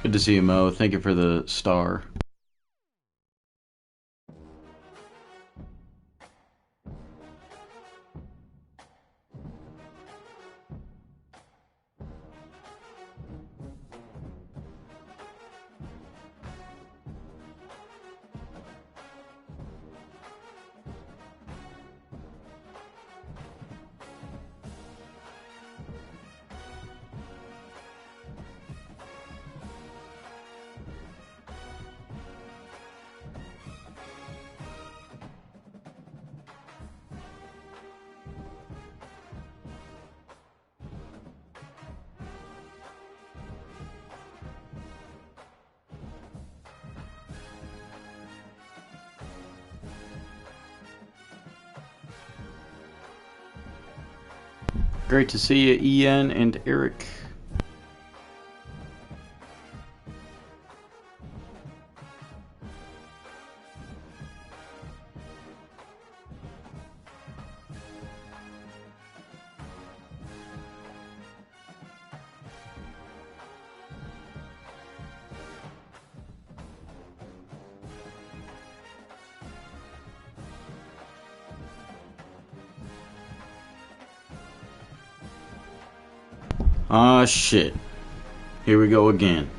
Good to see you, Mo. Thank you for the star. Great to see you, Ian and Eric. Ah, shit. Here we go again.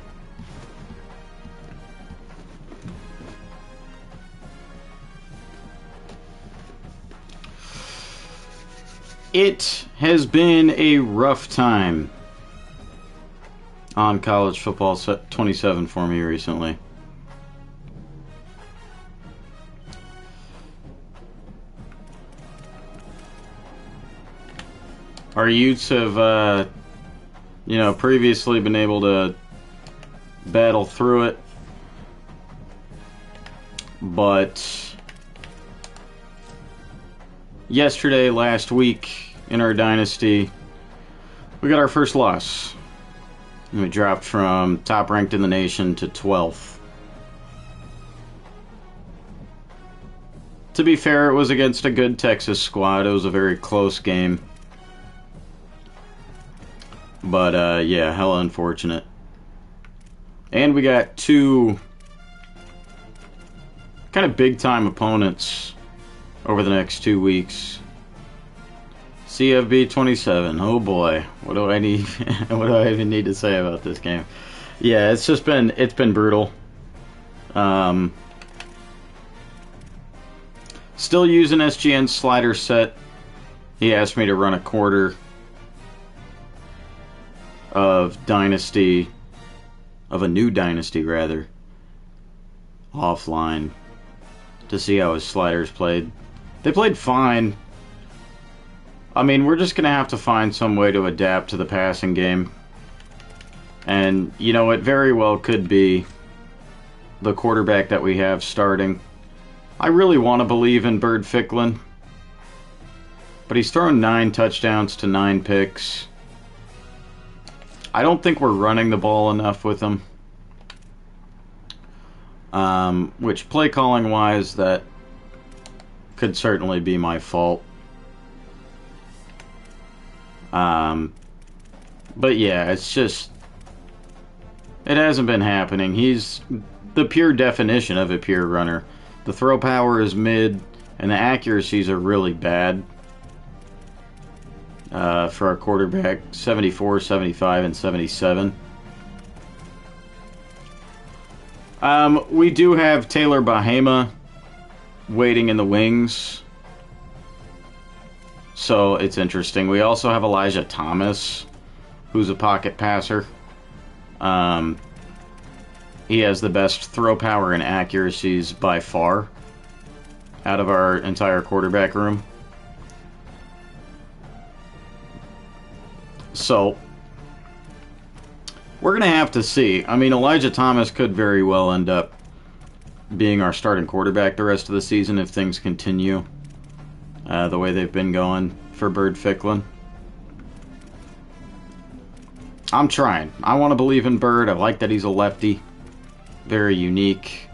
It has been a rough time on college football 27 for me recently. Our Utes have, previously been able to battle through it, but yesterday, last week, in our Dynasty, we got our first loss. We dropped from top ranked in the nation to 12th. To be fair, it was against a good Texas squad. It was a very close game. But, yeah, hella unfortunate. And we got two kind of big-time opponents over the next 2 weeks. CFB 27. Oh boy, what do I need? What do I even need to say about this game? Yeah, it's been brutal. Still using SGN's slider set. He asked me to run a quarter of Dynasty, of a new Dynasty rather, offline to see how his sliders played. They played fine. I mean, we're just going to have to find some way to adapt to the passing game. And, it very well could be the quarterback that we have starting. I really want to believe in Bird Ficklin, but he's thrown 9 touchdowns to 9 picks. I don't think we're running the ball enough with him. Which, play calling wise, that could certainly be my fault. But yeah, it's just, it hasn't been happening. He's the pure definition of a pure runner. The throw power is mid, and the accuracies are really bad. For our quarterback, 74, 75, and 77. We do have Taylor Bahama waiting in the wings, so it's interesting. We also have Elijah Thomas, who's a pocket passer. He has the best throw power and accuracies by far out of our entire quarterback room. So, we're going to have to see. I mean, Elijah Thomas could very well end up being our starting quarterback the rest of the season if things continue the way they've been going for Bird Ficklin. I'm trying. I want to believe in Bird. I like that he's a lefty. Very unique.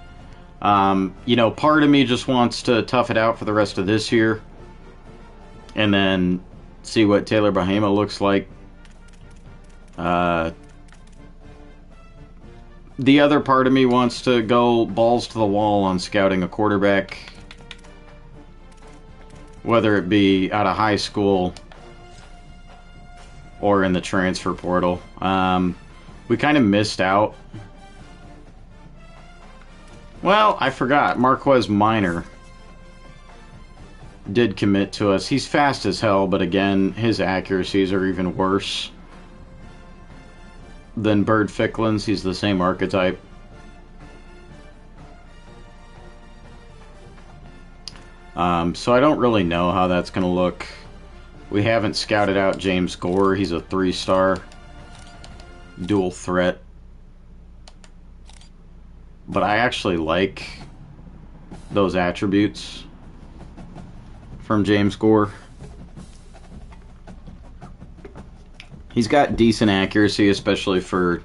Part of me just wants to tough it out for the rest of this year and then see what Taylor Bahama looks like the other part of me wants to go balls to the wall on scouting a quarterback, whether it be out of high school or in the transfer portal. We kind of missed out. Well, I forgot. Marquez Minor did commit to us. He's fast as hell, but again, his accuracies are even worse than Bird Ficklin's. He's the same archetype. So I don't really know how that's going to look. We haven't scouted out James Gore. He's a 3-star dual threat. But I actually like those attributes from James Gore. He's got decent accuracy, especially for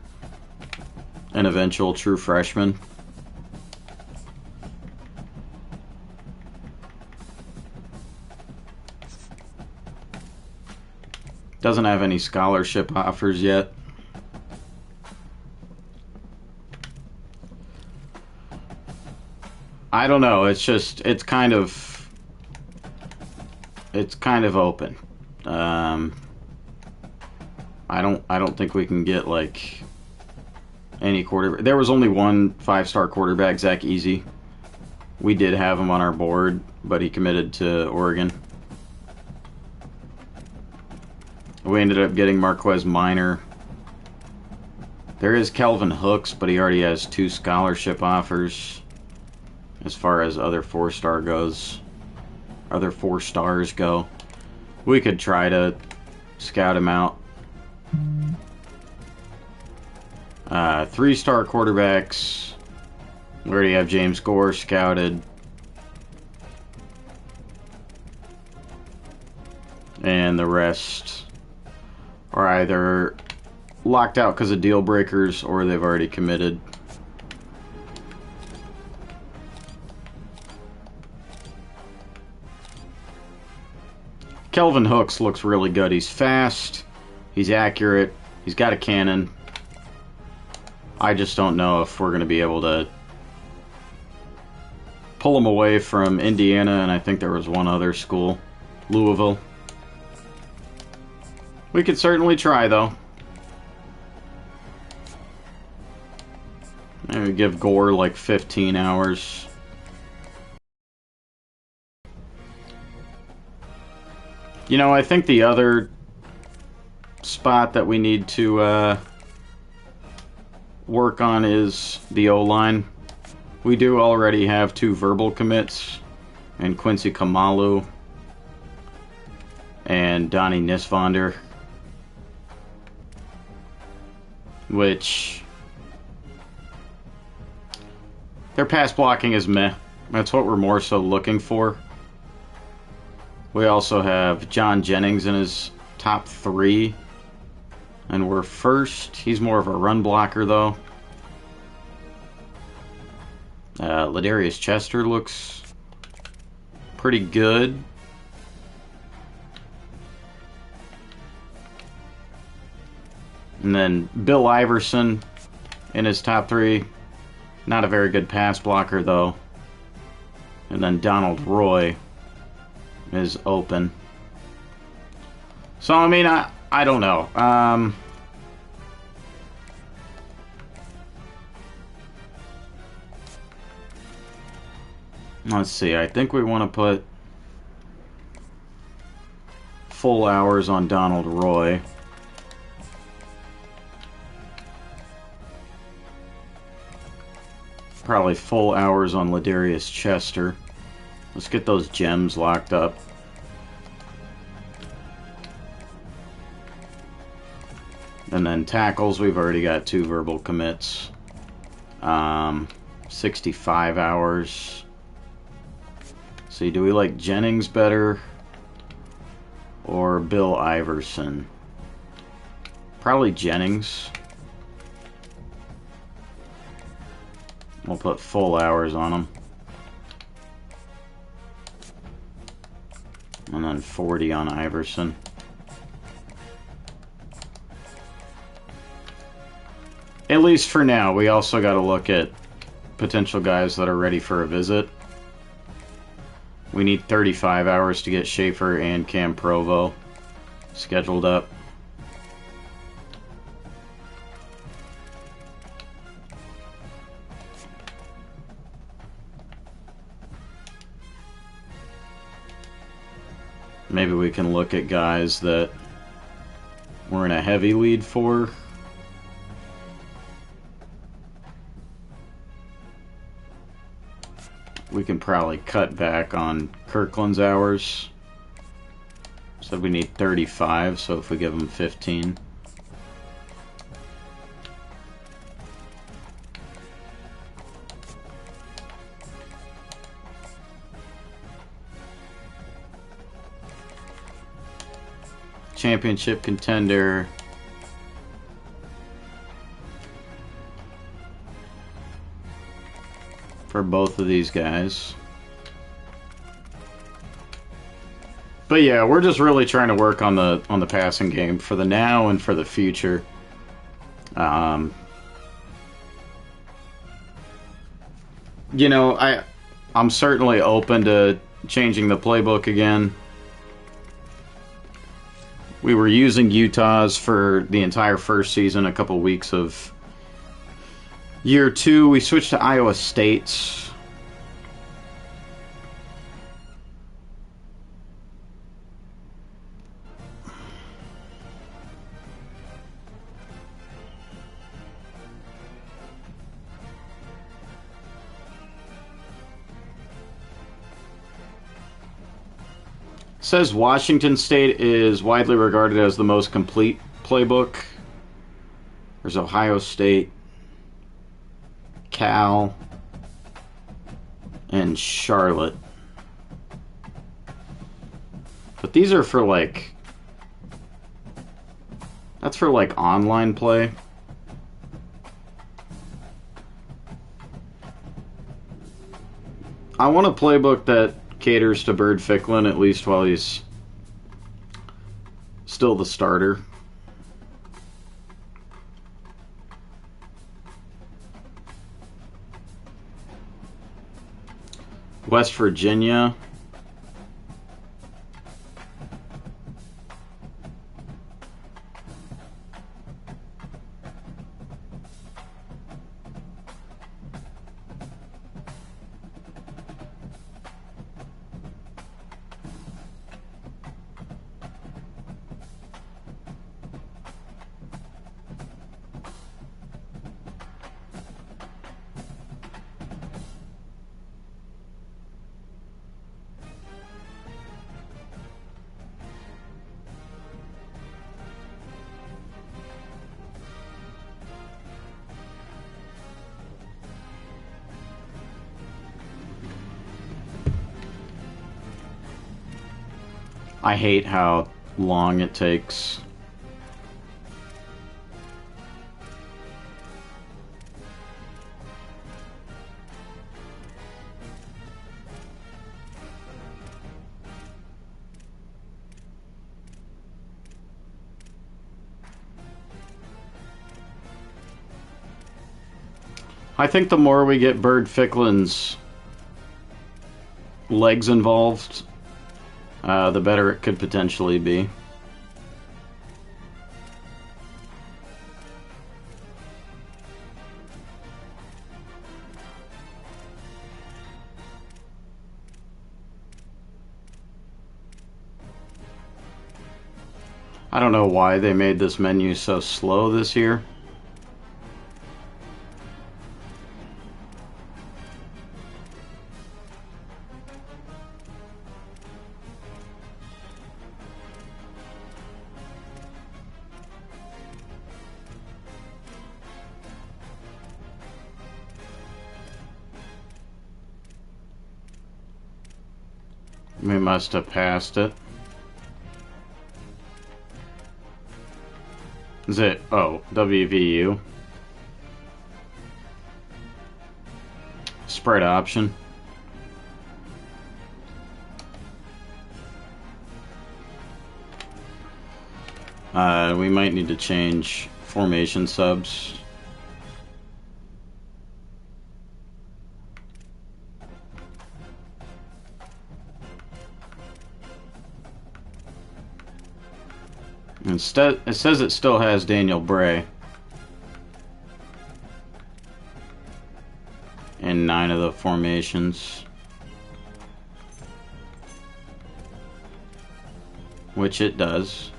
an eventual true freshman. Doesn't have any scholarship offers yet. I don't know. It's just it's kind of open. I don't think we can get like any quarterback. There was only one 5-star quarterback, Zach Easy. We did have him on our board, but he committed to Oregon. We ended up getting Marquez Minor. There is Kelvin Hooks, but he already has 2 scholarship offers. As far as other 4-star goes, other 4 stars go, we could try to scout him out. 3-star quarterbacks. We already have James Gore scouted. And the rest are either locked out because of deal breakers or they've already committed. Kelvin Hooks looks really good. He's fast. He's accurate. He's got a cannon. I just don't know if we're going to be able to pull him away from Indiana, and I think there was one other school, Louisville. We could certainly try, though. Maybe give Gore like 15 hours. You know, I think the other spot that we need to work on is the O-line. We do already have 2 verbal commits, and Quincy Kamalu and Donnie Nisvander, which their pass blocking is meh. That's what we're more so looking for. We also have John Jennings in his top 3, and we're first. He's more of a run blocker, though. Ladarius Chester looks pretty good. And then Bill Iverson in his top 3. Not a very good pass blocker, though. And then Donald Roy is open. So, I mean, I don't know. Let's see. I think we want to put full hours on Donald Roy. Probably full hours on Ladarius Chester. Let's get those gems locked up. And then tackles, we've already got 2 verbal commits. 65 hours. See, do we like Jennings better or Bill Iverson? Probably Jennings. We'll put full hours on him. And then 40 on Iverson. At least for now. We also got to look at potential guys that are ready for a visit. We need 35 hours to get Schaefer and Cam Provo scheduled up. Maybe we can look at guys that we're in a heavy lead for. We can probably cut back on Kirkland's hours. Said we need 35, so if we give him 15. Championship contender. For both of these guys. But yeah, we're just really trying to work on the passing game for the now and for the future. You know, I'm certainly open to changing the playbook again. We were using Utah's for the entire first season, a couple weeks of year 2. We switched to Iowa State's. Says Washington State is widely regarded as the most complete playbook. There's Ohio State, Cal, and Charlotte. But these are for like... That's for like online play. I want a playbook that caters to Bird Ficklin, at least while he's still the starter. West Virginia. I hate how long it takes. I think the more we get Bird Ficklin's legs involved, the better it could potentially be. I don't know why they made this menu so slow this year. We must have passed it. Is it? Oh, WVU. Spread option. We might need to change formation subs. Instead, it says it still has Daniel Bray in 9 of the formations, which it does.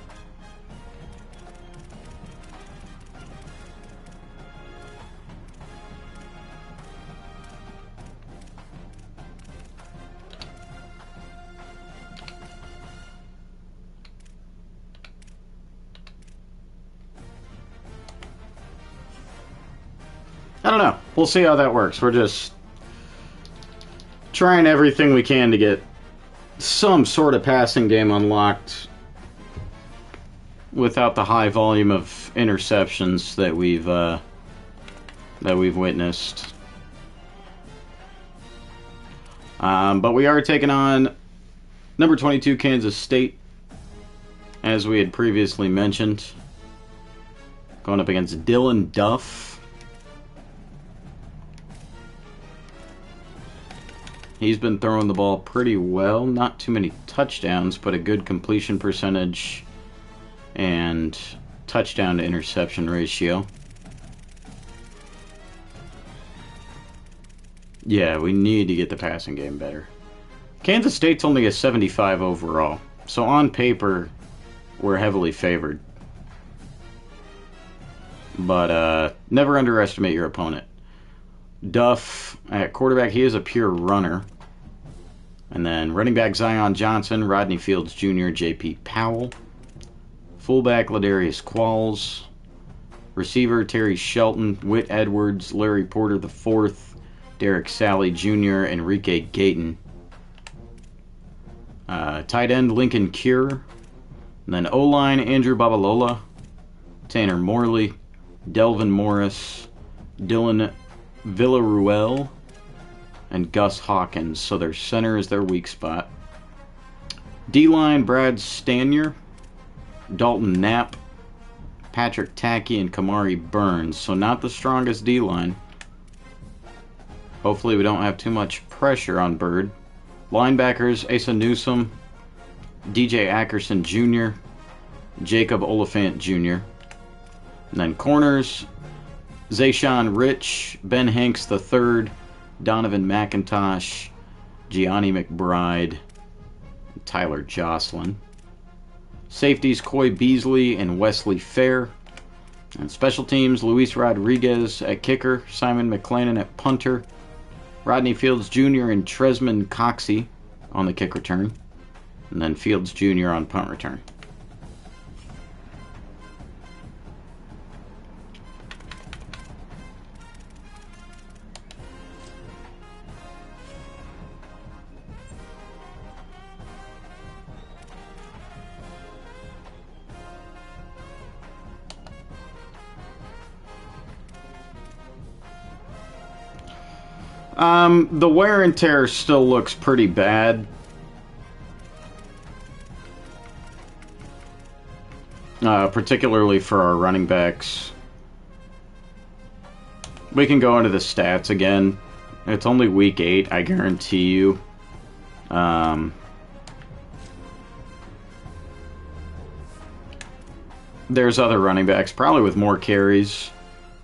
I don't know. We'll see how that works. We're just trying everything we can to get some sort of passing game unlocked without the high volume of interceptions that we've witnessed. But we are taking on number 22 Kansas State, as we had previously mentioned, going up against Dylan Duff. He's been throwing the ball pretty well. Not too many touchdowns, but a good completion percentage and touchdown to interception ratio. Yeah, we need to get the passing game better. Kansas State's only a 75 overall, so on paper, we're heavily favored. But never underestimate your opponent. Duff at quarterback, he is a pure runner. And then running back Zion Johnson, Rodney Fields Jr., J.P. Powell. Fullback Ladarius Qualls. Receiver Terry Shelton, Whit Edwards, Larry Porter IV, Derek Salley Jr., Enrique Gayton. Tight end Lincoln Cure. And then O-line Andrew Babalola, Tanner Morley, Delvin Morris, Dylan Villaruel, and Gus Hawkins. So their center is their weak spot. D-line Brad Stanier, Dalton Knapp, Patrick Tackey, and Kamari Burns. So not the strongest D-line. Hopefully we don't have too much pressure on Bird. Linebackers Asa Newsome, DJ Ackerson Jr., Jacob Oliphant Jr. And then corners Zayshawn Rich, Ben Hanks III, Donovan McIntosh, Gianni McBride, Tyler Jocelyn. Safeties Coy Beasley and Wesley Fair. And special teams Luis Rodriguez at kicker, Simon McLennan at punter, Rodney Fields Jr. and Tresman Coxey on the kick return, and then Fields Jr. on punt return. The wear and tear still looks pretty bad. Particularly for our running backs. We can go into the stats again. It's only week 8, I guarantee you. There's other running backs, probably with more carries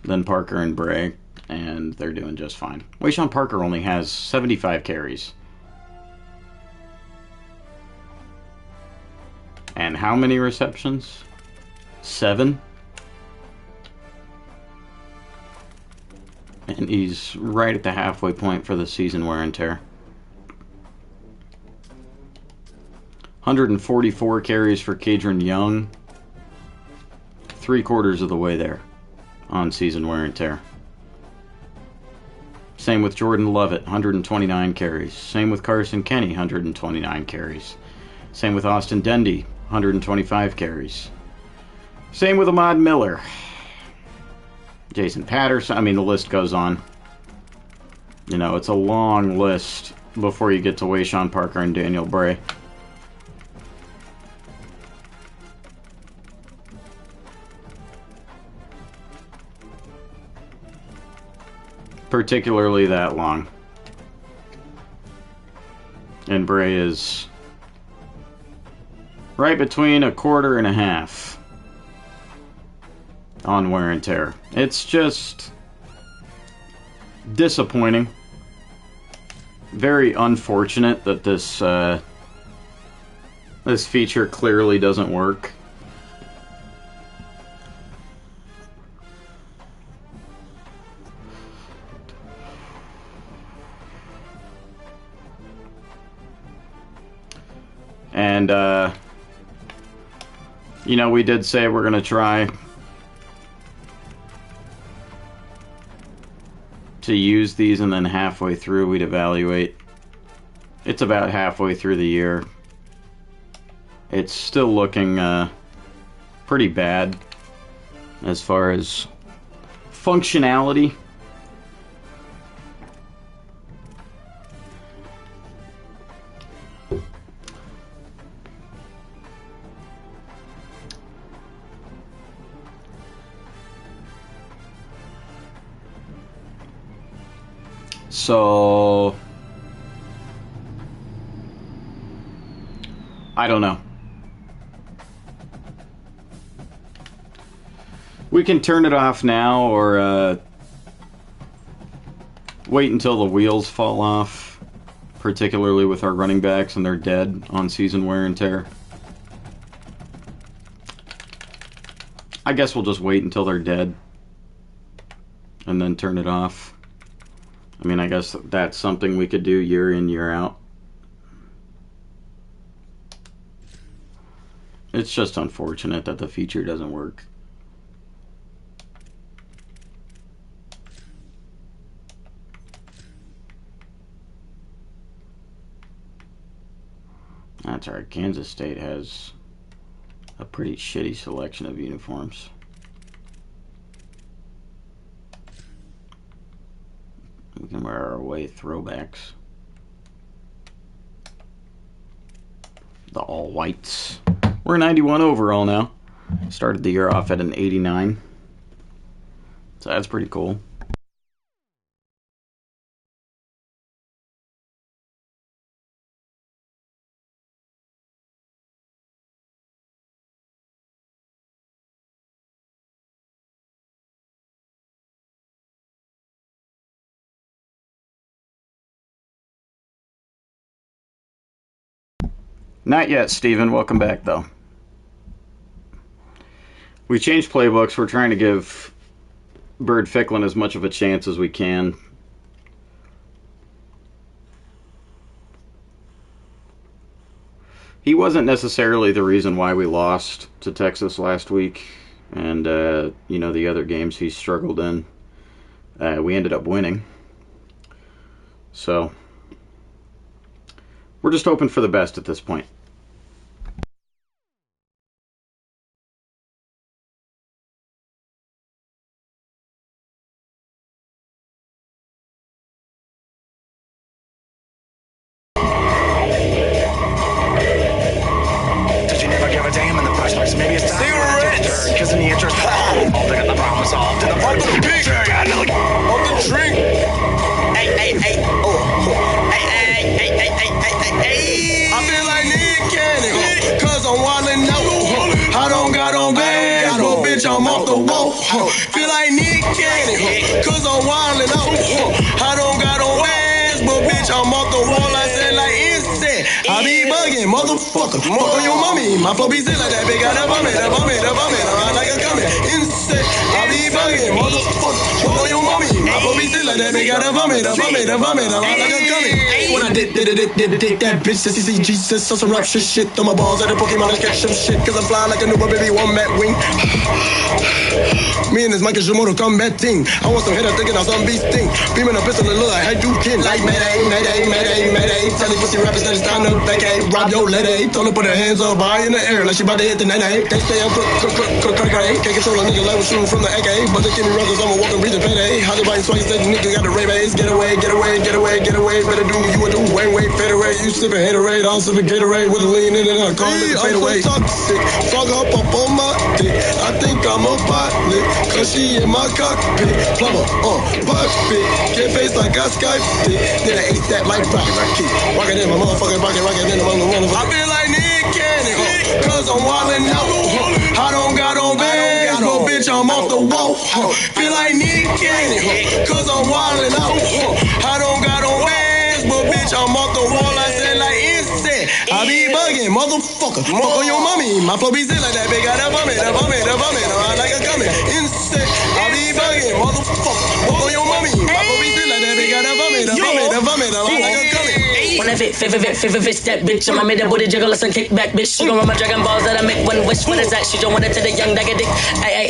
than Parker and Bray, and they're doing just fine. Wayshawn Parker only has 75 carries. And how many receptions? 7? And he's right at the halfway point for the season wear and tear. 144 carries for Kadron Young. 3/4 of the way there on season wear and tear. Same with Jordan Lovett, 129 carries. Same with Carson Kenny, 129 carries. Same with Austin Dendy, 125 carries. Same with Ahmad Miller. Jason Patterson, I mean, the list goes on. You know, it's a long list before you get to Wayshawn Parker and Daniel Bray. Particularly that long. And Bray is right between 1/4 and 1/2. on wear and tear. It's just disappointing. Very unfortunate that this this feature clearly doesn't work. And, you know, we did say we're going to try to use these, and then halfway through we'd evaluate. It's about halfway through the year. It's still looking pretty bad as far as functionality. So I don't know. We can turn it off now, or wait until the wheels fall off, particularly with our running backs and they're dead on season wear and tear. I guess we'll just wait until they're dead and then turn it off. I mean, I guess that's something we could do year in, year out. It's just unfortunate that the feature doesn't work. That's right, Kansas State has a pretty shitty selection of uniforms. We can wear our away throwbacks. The all whites. We're 91 overall now. Started the year off at an 89. So that's pretty cool. Not yet, Steven. Welcome back, though. We changed playbooks. We're trying to give Bird Ficklin as much of a chance as we can. He wasn't necessarily the reason why we lost to Texas last week. And, you know, the other games he struggled in. We ended up winning. So we're just hoping for the best at this point. Did you never give a damn in the first place? Maybe it's time to because in the interest all they got the problem solved. And the part of the big on the drink. Hey, oh. Hey. I feel like Nick Cannon, cause I'm wildin' out. I don't got on bands, but bitch, I'm off the wall. Feel like Nick Cannon, cause I'm wildin' out. I don't got on bands, but bitch, I'm off the wall. I said like insect, I be bugging, motherfucker. Fuck on your mommy, my flow be sick like that. Big got the vomit, I ride like a comet. Insect, I be bugging, motherfucker. Fuck on your mommy, my flow be sick like that. Big got the vomit, I ride like a comet. When I did that bitch, CCG says some rap shit. Throw my balls at a Pokemon and catch some shit. Cause I'm flying like a newborn baby, one mat wing. Me and this Mike is your Mortal Kombat team. I want some hitter thinking of some beast thing. Beaming a pistol and look like Hadouken. Like Mayday. Telling pussy rappers that it's time to vacate. Rob your lady. Told her put her hands up high in the air like she about to hit the nene. They stay up, crack. Can't control a nigga like we're shooting from the AK. But they give me runs, I'm a walking, breathing payday. How they biting swag, said the nigga got the Ray-Bays. Get away. Better do you would do way, fade away. You sipping Haterade, I'm sipping Gatorade with a lean in it and I call it fade away. I'm so toxic, fuck up on my dick. I think I'm a pilot, cause she in my cockpit. Plumber, perfect. Get face like I Skyped it. Then I ate that like rocket. Rocket in my motherfucking rocket in the motherfucker. I feel like Nick Cannon, cause I'm wildin' out. I don't got on bands, but bitch, bitch, I'm off the wall. Feel like Nick Cannon, cause I'm wildin' out. I don't got no bands, but bitch, I'm off the wall. I said like insect. I be bugging, motherfucker. Fuck on your mommy. My flow be sick like that, bitch. Got that vomit. I like a gummy. Insect. I be bugging, motherfucker. Fuck on your mommy. My flow be sick like that, bitch. Got that vomit. I like a gummy. When I fit, that bitch. I'm made that booty jiggle, listen, kick back, bitch. She gon' run my Dragon Balls that I make one wish. What is that? She don't want it to the young nigga dick. Ay.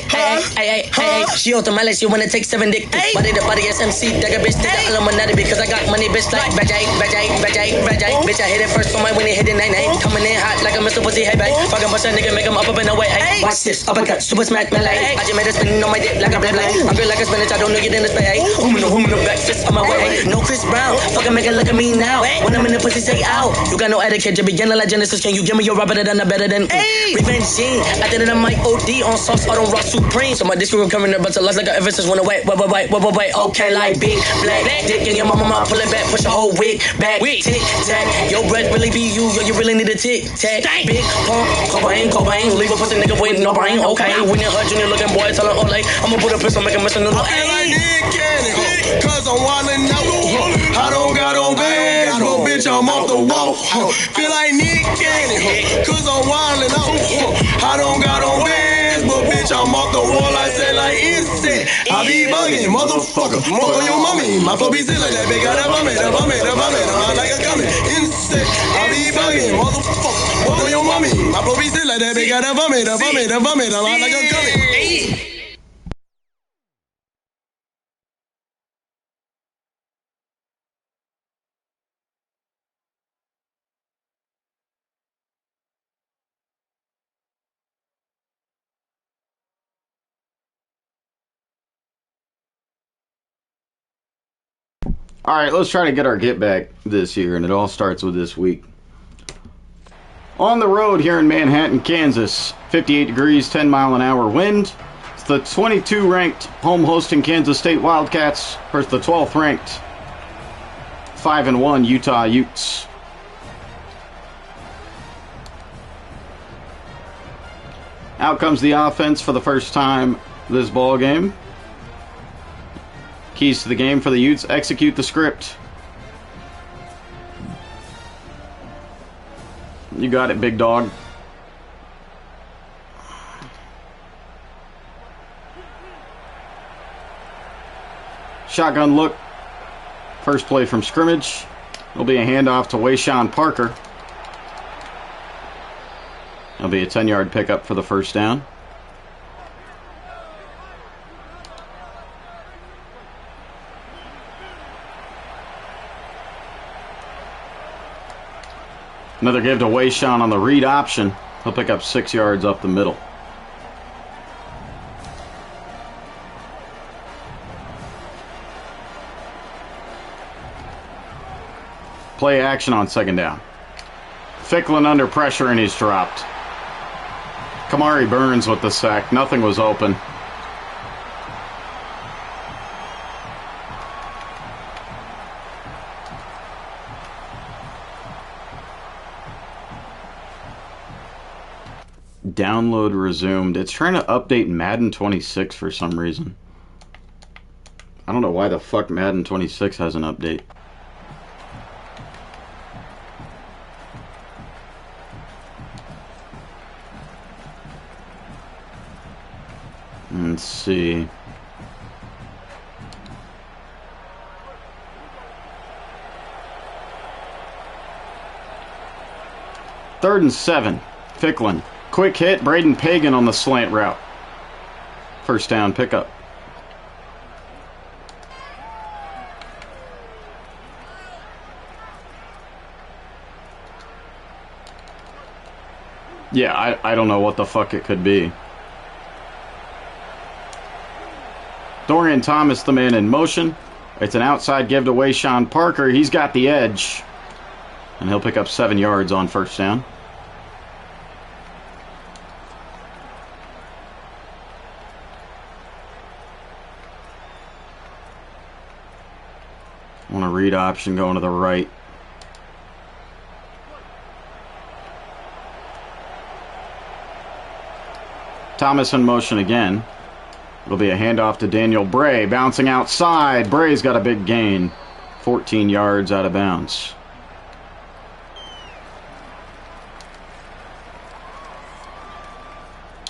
She on the mallet, she wanna take 7 dick pics. Body to body, SMC, dagger bitch. Take the Illuminati because I got money, bitch. Like Vajay. Bitch, I hit it first for my when it hit it 9-9. Coming in hot like a Mr. Pussy, hey, babe. Fucking bust a nigga, make him up in the way, hey. Watch this, uppercut, super smack, melee. I just made a spin on my dick like a blade. I feel like a spinach, I don't know you in the spay. Whom in the back, fist on my way. No Chris Brown, fucking make it look at me now. When I'm in the pussy, say out. You got no etiquette, you beginner like Genesis. Can you give me your rapper that I'm better than Revenge Gene? I did it on my OD on sauce, I don't rock supreme. So my disc room coming up, but the last like ever since when I wait. Okay, like big black dick in your mama, pull it back, push a whole wig back. Tick tack, your breath really be you, yo, you really need a tic tac. Big pump, Cobain, leave a pussy nigga waiting no brain. Okay, when you're her junior looking boy, tell her all like I'ma put a pistol, make a mess in the I feel like Nick Cannon, cause I'm wildin' out. I don't got no bands, but bitch, I'm off the wall. Feel like Nick Cannon, cause I'm wildin' out. I don't got no bands, but bitch, I'm off the wall. I said like insect. I be bugging, motherfucker. Fuck on your mommy. My flow be sick like that, bitch. Got that vomit. I like a gummy. Insect. I be bugging, motherfucker. Fuck on your mommy. My flow be sick like that, bitch. Got that vomit. I like a gummy. Alright, let's try to get our get back this year, and it all starts with this week. On the road here in Manhattan, Kansas, 58 degrees, 10 mile an hour wind. It's the 22 ranked home hosting Kansas State Wildcats versus the 12th ranked 5-1 Utah Utes. Out comes the offense for the first time this ball game. Keys to the game for the Utes: execute the script. You got it, big dog. Shotgun look. First play from scrimmage. It'll be a handoff to Wayshawn Parker. It'll be a 10-yard pickup for the first down. Another give to Wayshawn on the read option. He'll pick up 6 yards up the middle. Play action on second down. Ficklin under pressure and he's dropped. Kamari Burns with the sack. Nothing was open. Download resumed. It's trying to update Madden 26 for some reason. I don't know why the fuck Madden 26 has an update. Let's see. Third and 7. Ficklin. Quick hit, Braden Pagan on the slant route. First down pickup. Yeah, I don't know what the fuck it could be. Dorian Thomas, the man in motion. It's an outside give to Wayshawn Parker. He's got the edge. And he'll pick up 7 yards on first down. On a read option going to the right. Thomas in motion again. It'll be a handoff to Daniel Bray, bouncing outside. Bray's got a big gain. 14 yards out of bounds.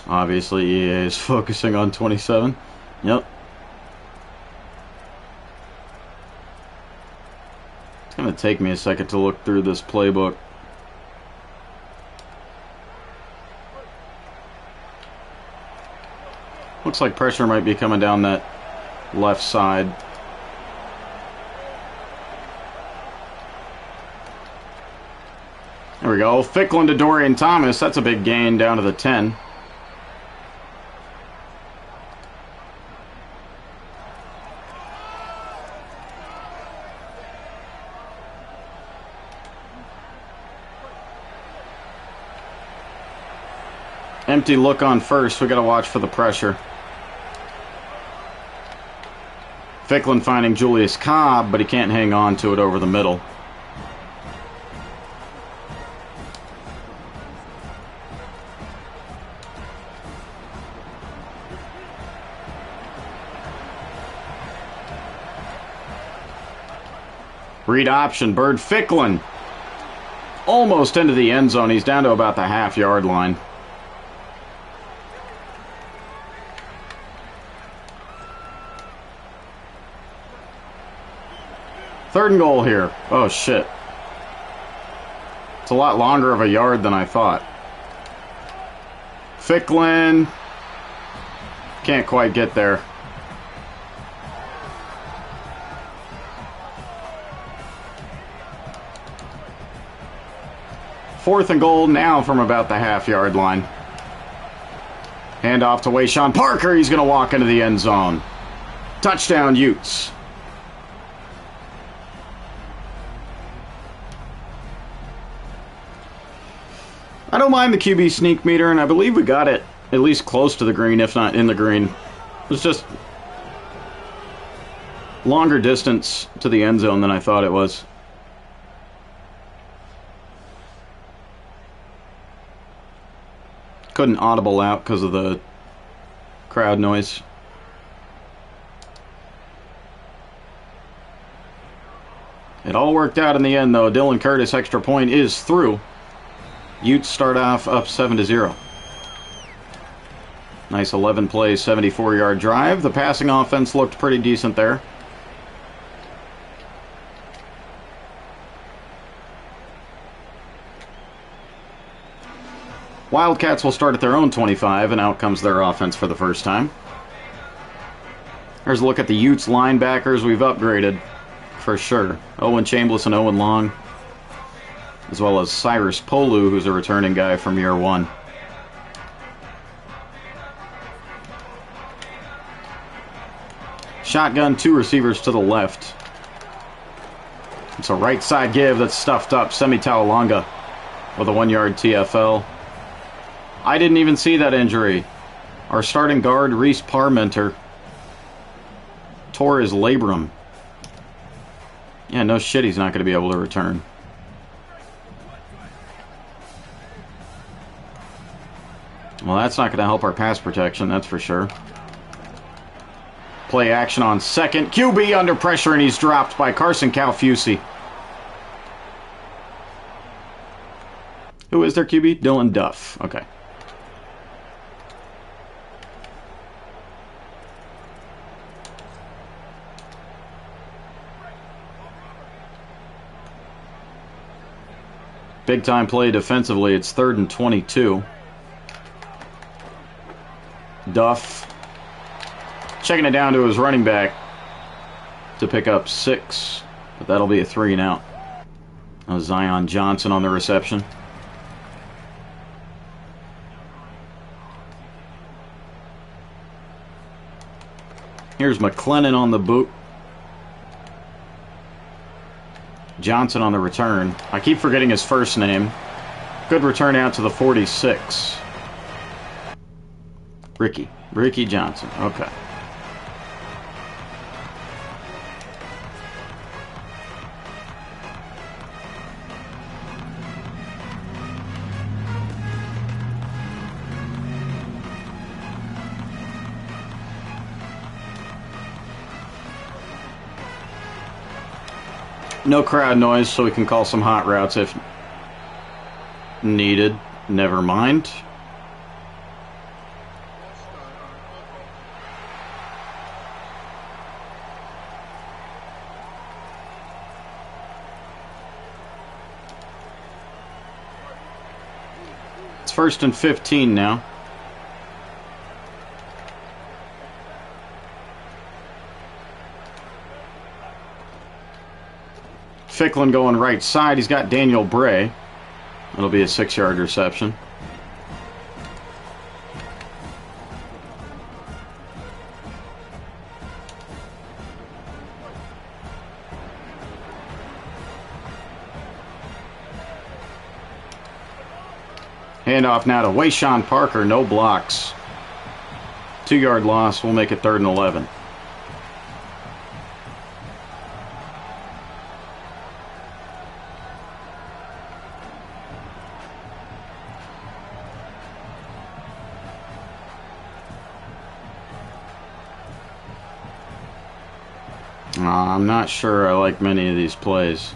Obviously, EA is focusing on 27. Yep. It's going to take me a second to look through this playbook. Looks like pressure might be coming down that left side. There we go. Ficklin to Dorian Thomas. That's a big gain down to the 10. Empty look on first. We got to watch for the pressure. Ficklin finding Julius Cobb, but he can't hang on to it over the middle. Read option, Bird Ficklin. Almost into the end zone. He's down to about the half-yard line. Third and goal here. Oh, shit. It's a lot longer of a yard than I thought. Ficklin. Can't quite get there. Fourth and goal now from about the half-yard line. Handoff to Wayshawn Parker. He's going to walk into the end zone. Touchdown, Utes. I don't mind the QB sneak meter, and I believe we got it at least close to the green, if not in the green. It was just longer distance to the end zone than I thought it was. Couldn't audible out because of the crowd noise. It all worked out in the end, though. Dylan Curtis extra point is through. Utes start off up 7-0. Nice 11-play, 74-yard drive. The passing offense looked pretty decent there. Wildcats will start at their own 25, and out comes their offense for the first time. Here's a look at the Utes linebackers we've upgraded, for sure. Owen Chambliss and Owen Long, as well as Cyrus Polu, who's a returning guy from year one. Shotgun, two receivers to the left. It's a right side give that's stuffed up. Semi Taulanga with a 1-yard TFL. I didn't even see that injury. Our starting guard, Reese Parmenter, tore his labrum. Yeah, no shit, he's not going to be able to return. Well, that's not going to help our pass protection, that's for sure. Play action on second. QB under pressure, and he's dropped by Carson Calfusi. Who is their QB? Dylan Duff. Okay. Big time play defensively. It's 3rd and 22. Duff checking it down to his running back to pick up 6, but that'll be a 3 and out. Zion Johnson on the reception. Here's McLennan on the boot. Johnson on the return. I keep forgetting his first name. Good return out to the 46. Ricky Johnson. Okay. No crowd noise, so we can call some hot routes if needed. Never mind. It's 1st and 15 now. Ficklin going right side. He's got Daniel Bray. It'll be a 6-yard reception. Handoff now to Wayshawn Parker. No blocks. 2-yard loss. We'll make it 3rd and 11. I'm not sure I like many of these plays.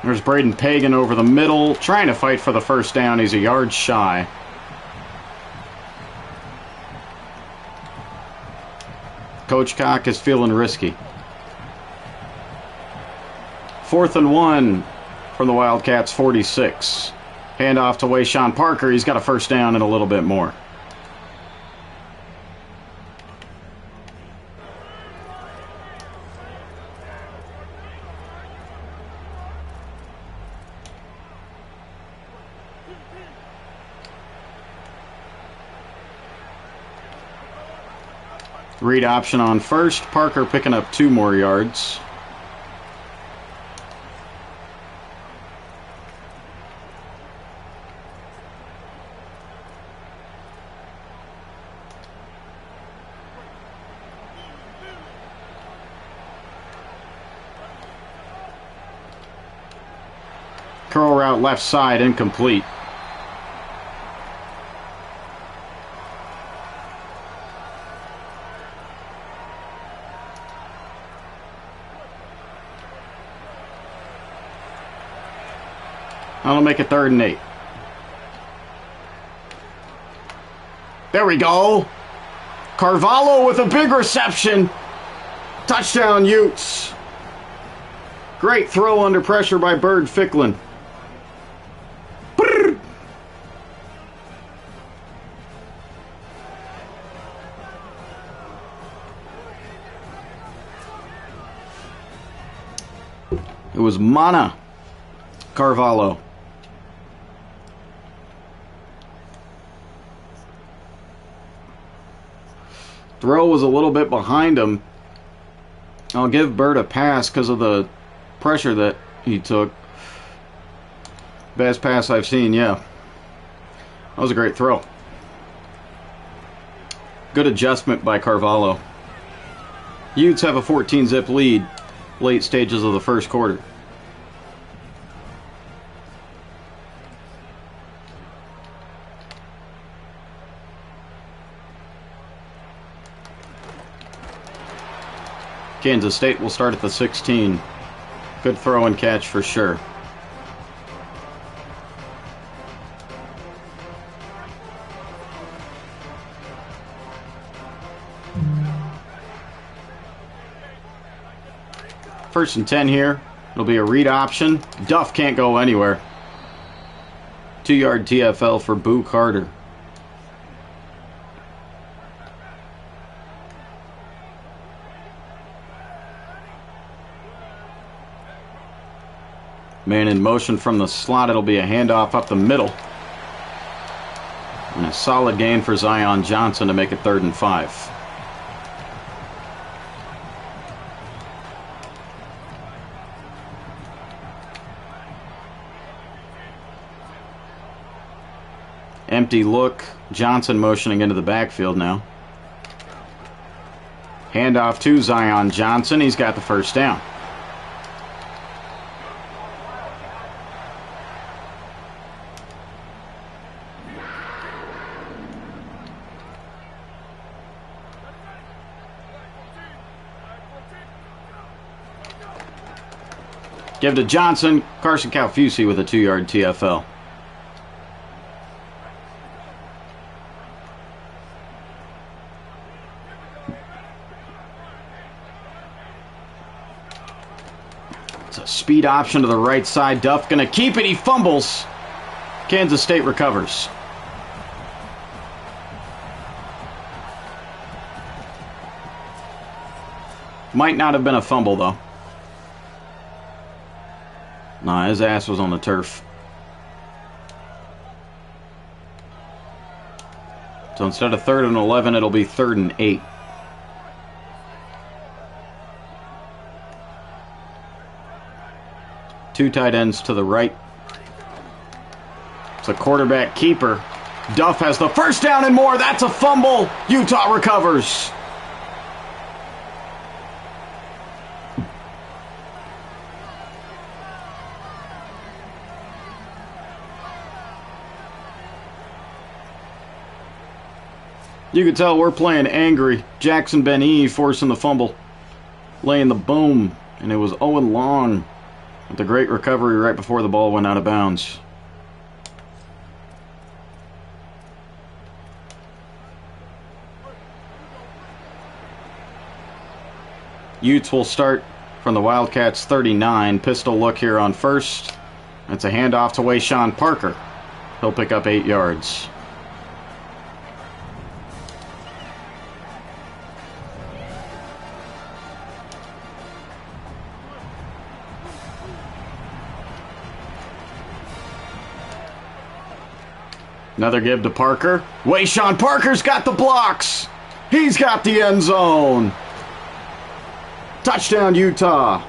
There's Braden Pagan over the middle, trying to fight for the first down. He's a yard shy. Coach Cock is feeling risky. 4th and 1 from the Wildcats' 46. Handoff to Wayshawn Parker. He's got a first down and a little bit more. Read option on first. Parker picking up 2 more yards. Curl route left side, incomplete. That'll make it 3rd and 8. There we go. Carvalho with a big reception. Touchdown, Utes. Great throw under pressure by Bird Ficklin. It was Mana Carvalho. Throw was a little bit behind him. I'll give Bird a pass because of the pressure that he took. Best pass I've seen, yeah. That was a great throw. Good adjustment by Carvalho. Utes have a 14-zip lead late stages of the first quarter. Kansas State will start at the 16. Good throw and catch for sure. First and 10 here. It'll be a read option. Duff can't go anywhere. 2-yard TFL for Boo Carter. Man in motion from the slot. It'll be a handoff up the middle. And a solid gain for Zion Johnson to make it 3rd and 5. Empty look. Johnson motioning into the backfield now. Handoff to Zion Johnson. He's got the first down. Give to Johnson. Carson Calfusi with a 2-yard TFL. It's a speed option to the right side. Duff going to keep it. He fumbles. Kansas State recovers. Might not have been a fumble, though. Nah, his ass was on the turf. So instead of 3rd and 11, it'll be 3rd and 8. Two tight ends to the right. It's a quarterback keeper. Duff has the first down and more. That's a fumble. Utah recovers. You can tell we're playing angry. Jackson Ben-E forcing the fumble. Laying the boom. And it was Owen Long with the great recovery right before the ball went out of bounds. Utes will start from the Wildcats 39. Pistol look here on first. That's a handoff to Wayshawn Parker. He'll pick up 8 yards. Another give to Parker. Wayshawn Parker's got the blocks. He's got the end zone. Touchdown, Utah.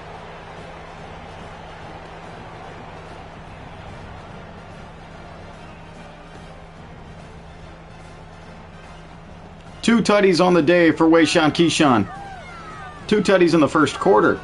Two tutties on the day for Wayshawn Keyshawn. 2 tutties in the first quarter.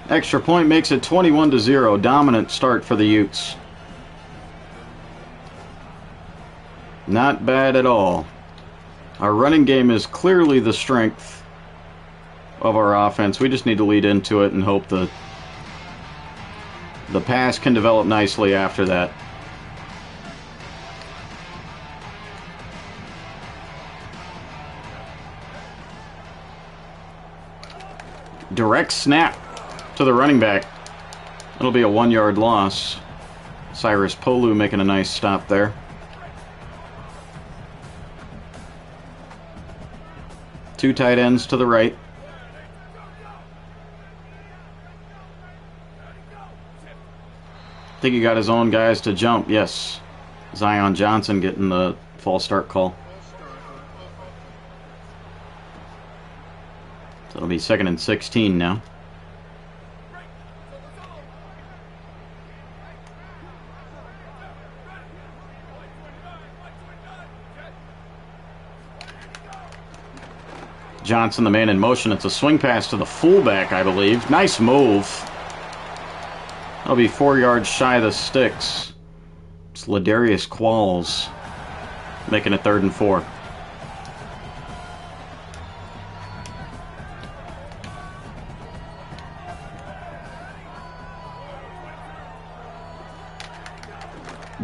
Extra point makes it 21-0. Dominant start for the Utes. Not bad at all. Our running game is clearly the strength of our offense. We just need to lead into it and hope the pass can develop nicely after that. Direct snap to the running back. It'll be a 1-yard loss. Cyrus Polu making a nice stop there. Two tight ends to the right. I think he got his own guys to jump. Yes. Zion Johnson getting the false start call. So it'll be 2nd and 16 now. Johnson, the man in motion. It's a swing pass to the fullback, I believe. Nice move. That'll be 4 yards shy of the sticks. It's Ladarius Qualls making it 3rd and 4.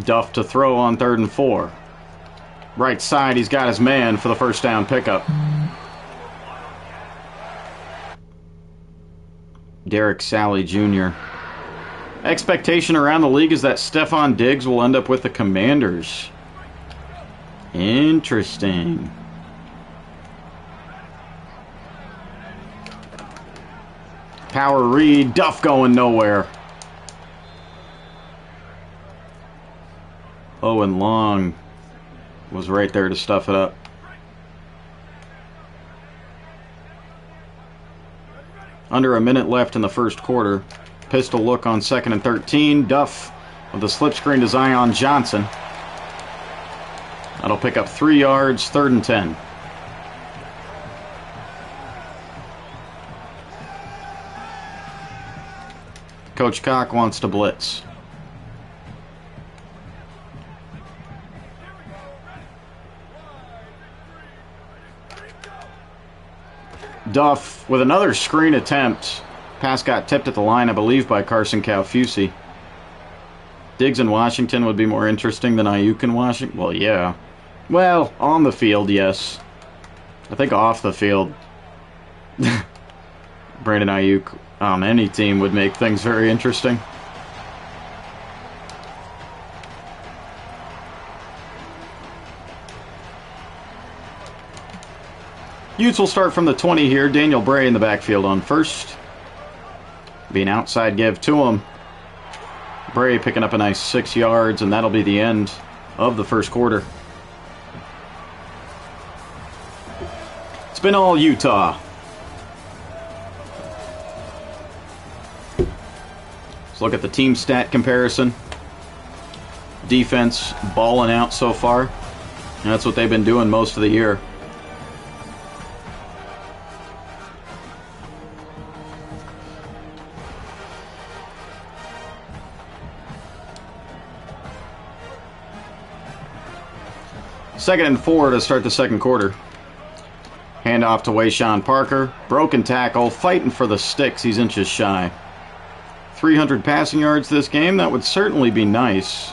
Duff to throw on 3rd and 4. Right side, he's got his man for the first down pickup. Derek Sally Jr. Expectation around the league is that Stephon Diggs will end up with the Commanders. Interesting. Power read. Duff going nowhere. Owen Long was right there to stuff it up. Under a minute left in the first quarter. Pistol look on 2nd and 13. Duff with a slip screen to Zion Johnson. That'll pick up 3 yards, 3rd and 10. Coach Cock wants to blitz. Duff with another screen attempt. Pass got tipped at the line, I believe, by Carson Calfusi. Diggs in Washington would be more interesting than Ayuk in Washington. Well, yeah. Well, on the field, yes. I think off the field, Brandon Ayuk on any team would make things very interesting. Utes will start from the 20 here. Daniel Bray in the backfield on first. Be an outside give to him. Bray picking up a nice 6 yards, and that'll be the end of the first quarter. It's been all Utah. Let's look at the team stat comparison. Defense balling out so far. And that's what they've been doing most of the year. Second and 4 to start the second quarter. Handoff to Wayshawn Parker. Broken tackle, fighting for the sticks. He's inches shy. 300 passing yards this game. That would certainly be nice.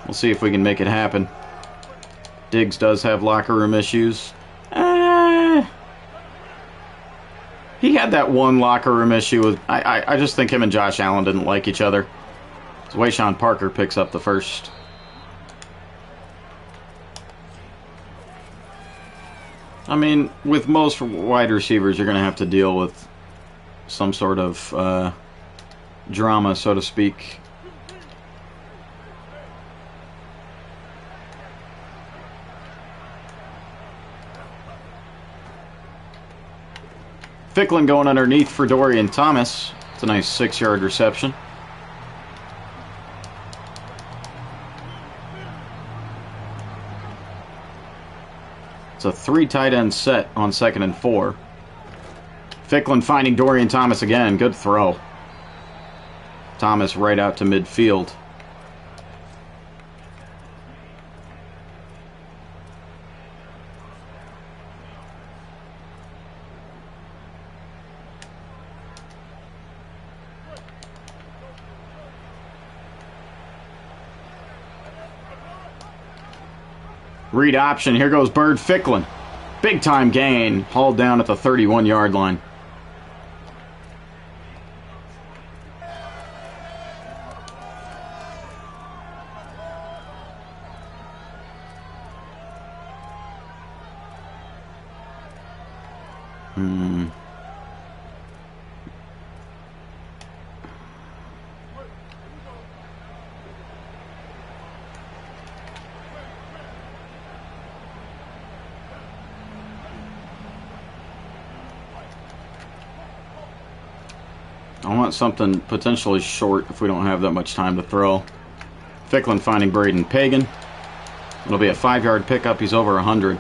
We'll see if we can make it happen. Diggs does have locker room issues. He had that one locker room issue with... I just think him and Josh Allen didn't like each other. So Wayshawn Parker picks up the first. I mean, with most wide receivers, you're going to have to deal with some sort of drama, so to speak. Ficklin going underneath for Dorian Thomas. It's a nice 6-yard reception. It's a 3 tight end set on 2nd and 4. Ficklin finding Dorian Thomas again. Good throw. Thomas right out to midfield. Read option. Here goes Bird Ficklin. Big time gain. Hauled down at the 31-yard line. I want something potentially short if we don't have that much time to throw. Ficklin finding Braden Pagan. It'll be a 5-yard pickup. He's over 100.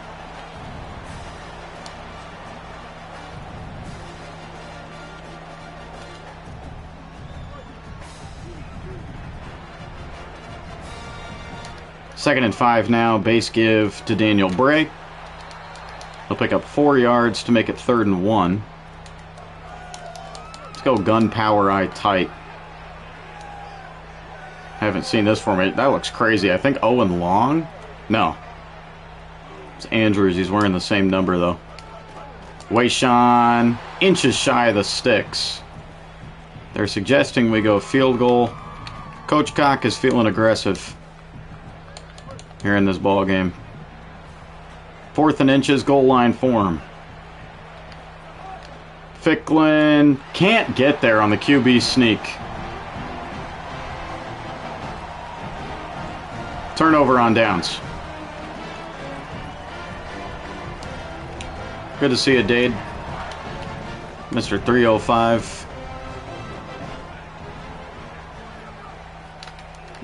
Second and 5 now. Base give to Daniel Bray. He'll pick up 4 yards to make it 3rd and 1. Let's go gun power eye tight. Haven't seen this formation. That looks crazy. I think Owen Long? No. It's Andrews. He's wearing the same number, though. Wayshawn, inches shy of the sticks. They're suggesting we go field goal. Coach Cock is feeling aggressive here in this ball game. 4th and inches, goal line form. Ficklin can't get there on the QB sneak. Turnover on downs. Good to see you, Dade. Mr. 305.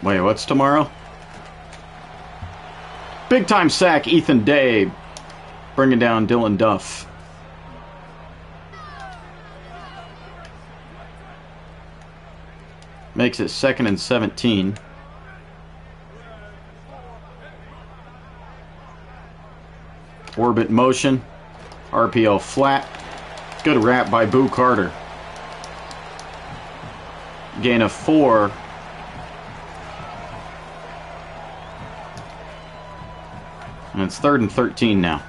Wait, what's tomorrow? Big time sack, Ethan Day. Bringing down Dylan Duff. Makes it 2nd and 17. Orbit motion. RPO flat. Good wrap by Boo Carter. Gain of 4. And it's 3rd and 13 now.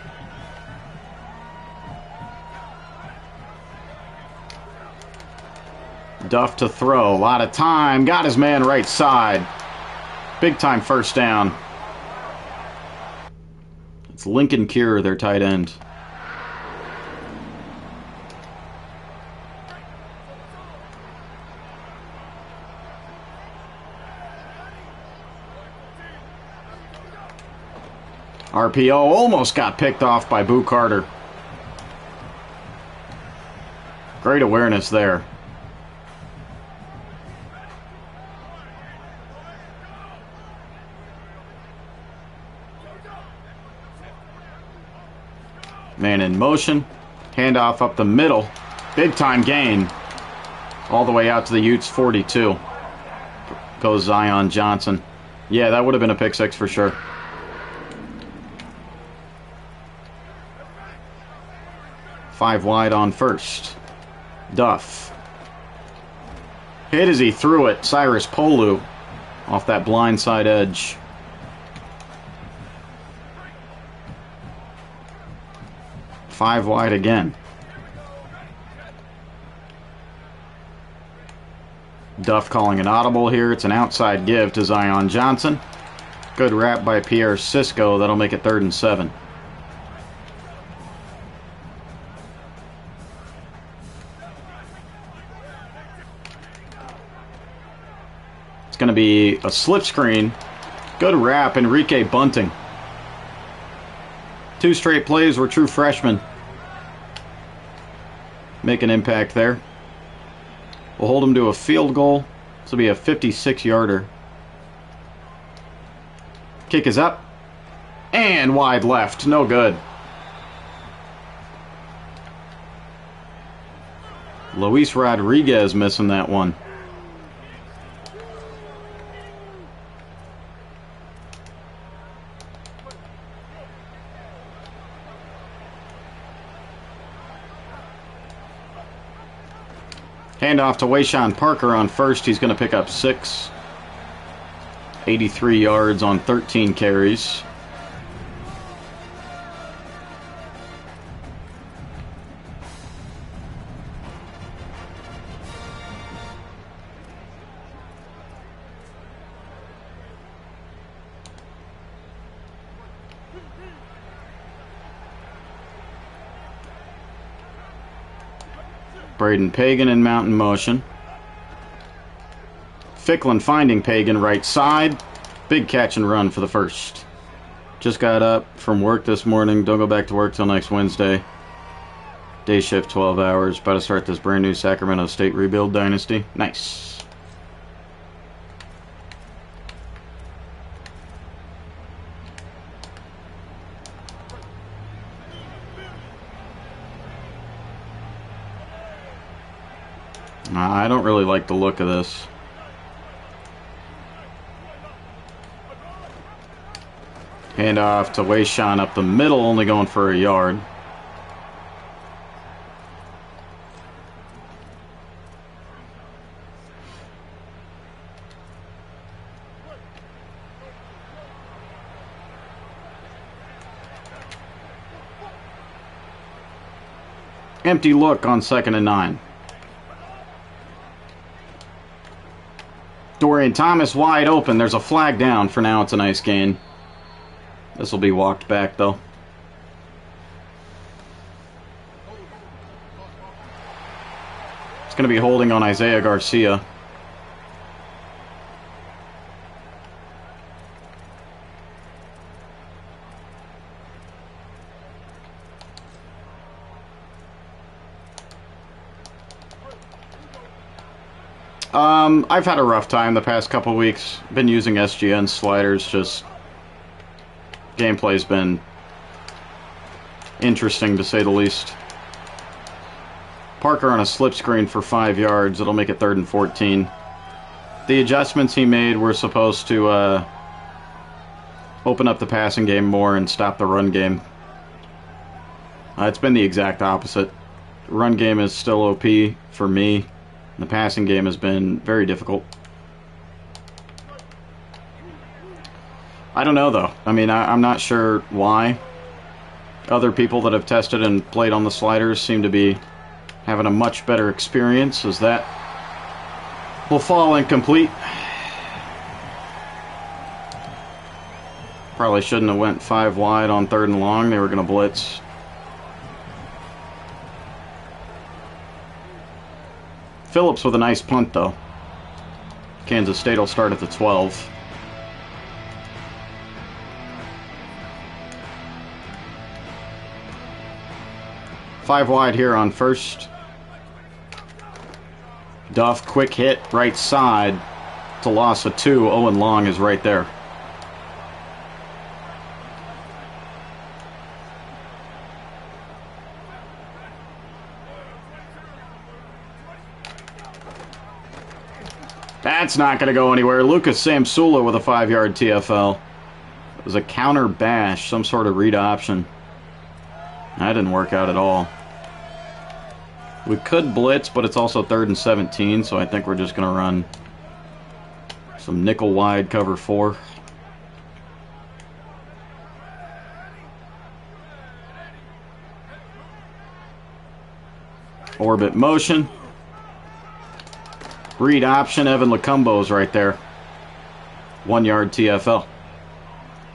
Duff to throw. A lot of time. Got his man right side. Big time first down. It's Lincoln Cure, their tight end. RPO almost got picked off by Boo Carter. Great awareness there. Man in motion. Handoff up the middle. Big time gain. All the way out to the Utes 42. Goes Zion Johnson. Yeah, that would have been a pick six for sure. Five wide on first. Duff. Hit as he threw it. Cyrus Polu off that blindside edge. Five wide again. Duff calling an audible here. It's an outside give to Zion Johnson. Good wrap by Pierre Cisco. That'll make it 3rd and 7. It's going to be a slip screen. Good wrap, Enrique Bunting. 2 straight plays were true freshmen. Make an impact there. We'll hold him to a field goal. This will be a 56-yarder. Kick is up. And wide left. No good. Luis Rodriguez missing that one. Handoff to Wayshawn Parker on first. He's going to pick up 6. 83 yards on 13 carries. Braden Pagan in mountain motion. Ficklin finding Pagan right side. Big catch and run for the first. Just got up from work this morning. Don't go back to work till next Wednesday. Day shift 12 hours. About to start this brand new Sacramento State rebuild Dynasty. Nice. I don't really like the look of this. Handoff to Wayshawn up the middle, only going for a yard. Empty look on 2nd and 9. Dorian Thomas wide open. There's a flag down. For now, it's a nice gain. This will be walked back, though. It's going to be holding on Isaiah Garcia. I've had a rough time the past couple weeks. Been using SGN sliders. Just gameplay's been interesting to say the least. Parker on a slip screen for 5 yards. It'll make it 3rd and 14. The adjustments he made were supposed to open up the passing game more and stop the run game. It's been the exact opposite. The run game is still OP for me. The passing game has been very difficult. I don't know, though. I mean, I'm not sure why. Other people that have tested and played on the sliders seem to be having a much better experience, as that will fall incomplete. Probably shouldn't have went 5 wide on 3rd and long. They were going to blitz. Phillips with a nice punt, though. Kansas State will start at the 12. Five wide here on first. Duff, quick hit, right side. It's a loss of 2. Owen Long is right there. That's not going to go anywhere. Lucas Samsula with a 5-yard TFL. It was a counter bash, some sort of read option. That didn't work out at all. We could blitz, but it's also 3rd and 17, so I think we're just going to run some nickel wide cover 4. Orbit motion. Read option. Evan Lacumbo's right there. 1-yard TFL.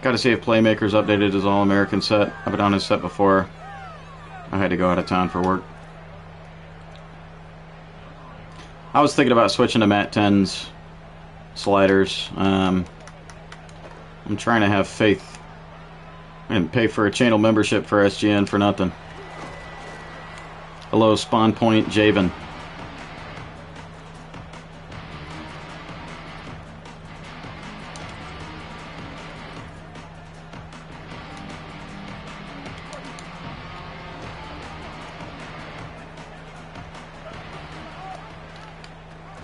Got to see if Playmaker's updated his All-American set. I've been on his set before. I had to go out of town for work. I was thinking about switching to Matt 10's sliders. I'm trying to have faith. I didn't pay for a channel membership for SGN for nothing. Hello, Spawn Point Javen.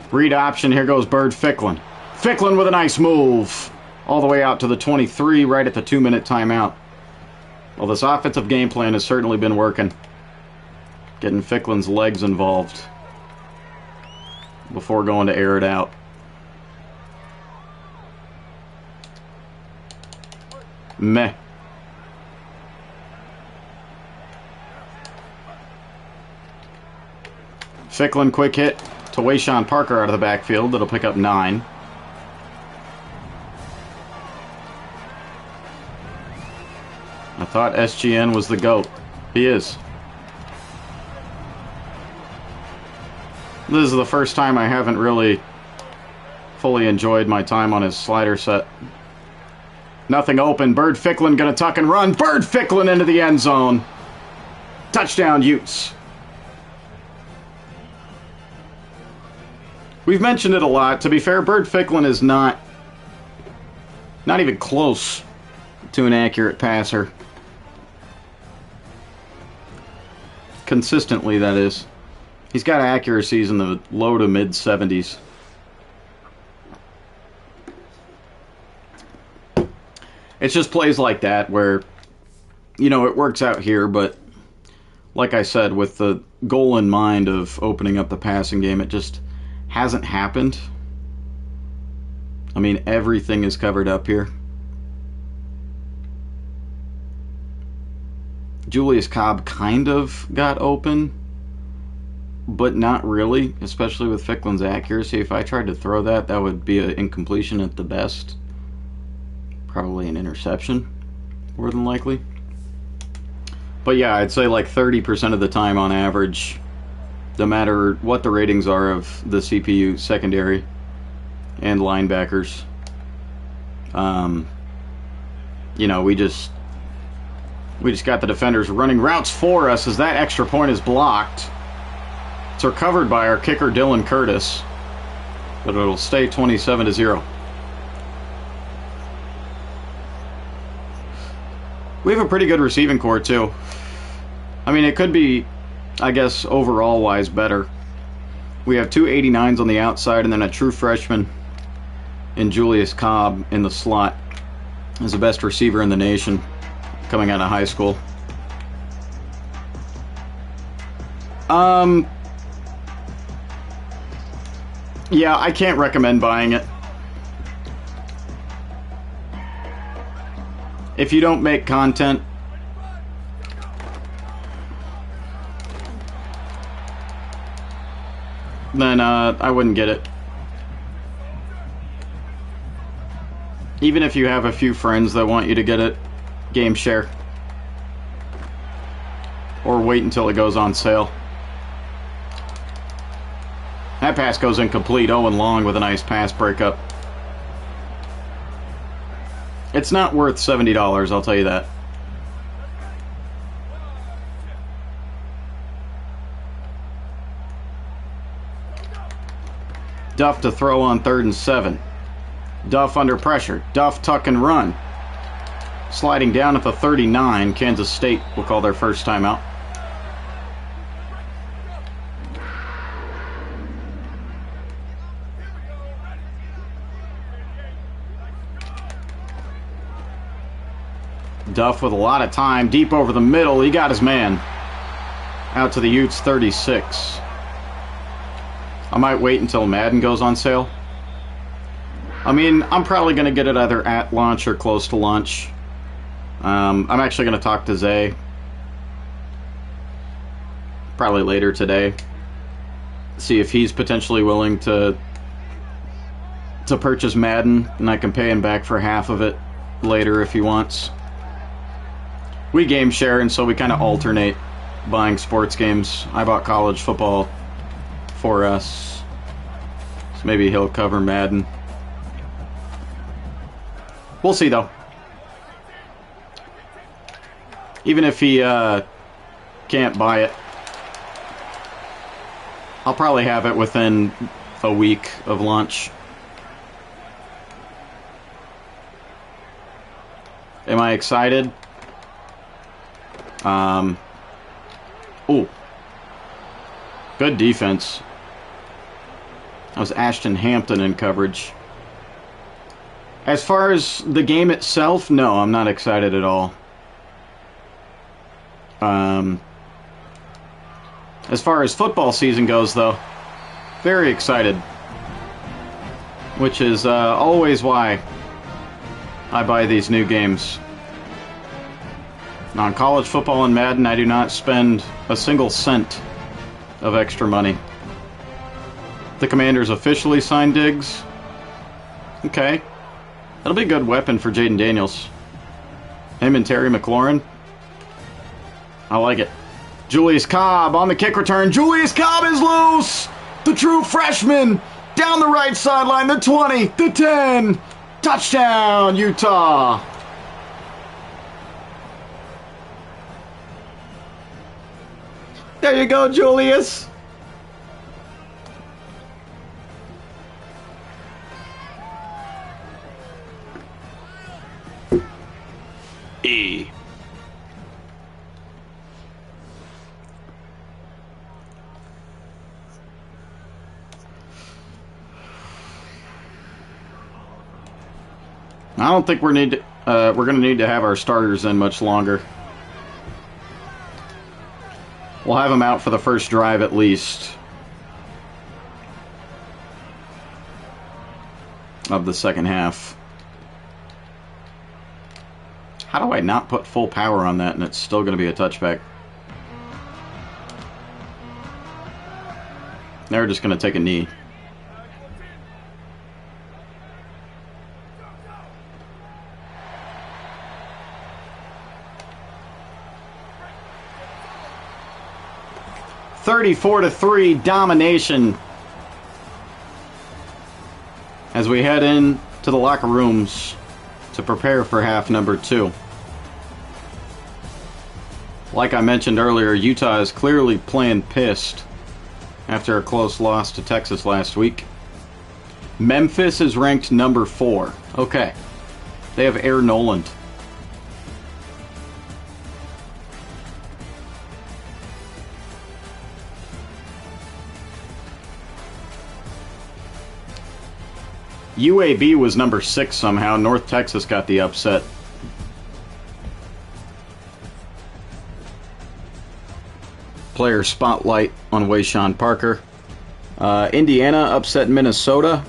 Read option, here goes Bird Ficklin. Ficklin with a nice move. All the way out to the 23, right at the 2-minute timeout. Well, this offensive game plan has certainly been working. Getting Ficklin's legs involved before going to air it out. Meh. Ficklin, quick hit to Wayshawn Parker out of the backfield. That'll pick up 9. I thought SGN was the GOAT. He is. This is the first time I haven't really fully enjoyed my time on his slider set. Nothing open. Bird Ficklin gonna tuck and run. Bird Ficklin into the end zone. Touchdown, Utes. We've mentioned it a lot. To be fair, Bird Ficklin is not even close to an accurate passer. Consistently, that is. He's got accuracies in the low to mid 70s. It's just plays like that where, you know, it works out here, but like I said, with the goal in mind of opening up the passing game, it just hasn't happened. I mean, everything is covered up here. Julius Cobb kind of got open, but not really, especially with Ficklin's accuracy. If I tried to throw that, that would be an incompletion at the best. Probably an interception, more than likely. But yeah, I'd say like 30% of the time on average, no matter what the ratings are of the CPU secondary and linebackers, you know, we just got the defenders running routes for us as that extra point is blocked. It's recovered by our kicker Dylan Curtis, but it'll stay 27-0. We have a pretty good receiving core too. I mean, it could be, I guess, overall wise better. We have 2 89s on the outside and then a true freshman in Julius Cobb in the slot as the best receiver in the nation coming out of high school. Yeah, I can't recommend buying it. If you don't make content, then I wouldn't get it. Even if you have a few friends that want you to get it, game share. Or wait until it goes on sale. That pass goes incomplete, Owen Long with a nice pass breakup. It's not worth $70, I'll tell you that. Duff to throw on 3rd and 7. Duff under pressure. Duff tuck and run. Sliding down at the 39, Kansas State will call their first timeout. Duff with a lot of time, deep over the middle. He got his man. Out to the Utes 36. I might wait until Madden goes on sale. I mean, I'm probably going to get it either at launch or close to launch. I'm actually going to talk to Zay. Probably later today. See if he's potentially willing to purchase Madden, and I can pay him back for half of it later if he wants. We game share, and so we kind of alternate buying sports games. I bought college football for us, so maybe he'll cover Madden. We'll see, though. Even if he can't buy it, I'll probably have it within a week of launch. Am I excited? Ooh. Good defense. That was Ashton Hampton in coverage. As far as the game itself, no, I'm not excited at all. As far as football season goes, though, very excited. Which is always why I buy these new games. On college football and Madden, I do not spend a single cent of extra money. The Commanders officially signed Diggs. Okay. That'll be a good weapon for Jaden Daniels. Him and Terry McLaurin. I like it. Julius Cobb on the kick return. Julius Cobb is loose! The true freshman! Down the right sideline, the 20, the 10. Touchdown, Utah! There you go, Julius. E. I don't think we're going to need to have our starters in much longer. We'll have them out for the first drive at least of the second half. How do I not put full power on that and it's still going to be a touchback? They're just going to take a knee. (34-3) domination as we head in to the locker rooms to prepare for half number 2. Like I mentioned earlier, Utah is clearly playing pissed after a close loss to Texas last week. Memphis is ranked number 4. Okay. They have Air Noland. UAB was number 6 somehow. North Texas got the upset. Player spotlight on Wayshawn Parker. Indiana upset Minnesota.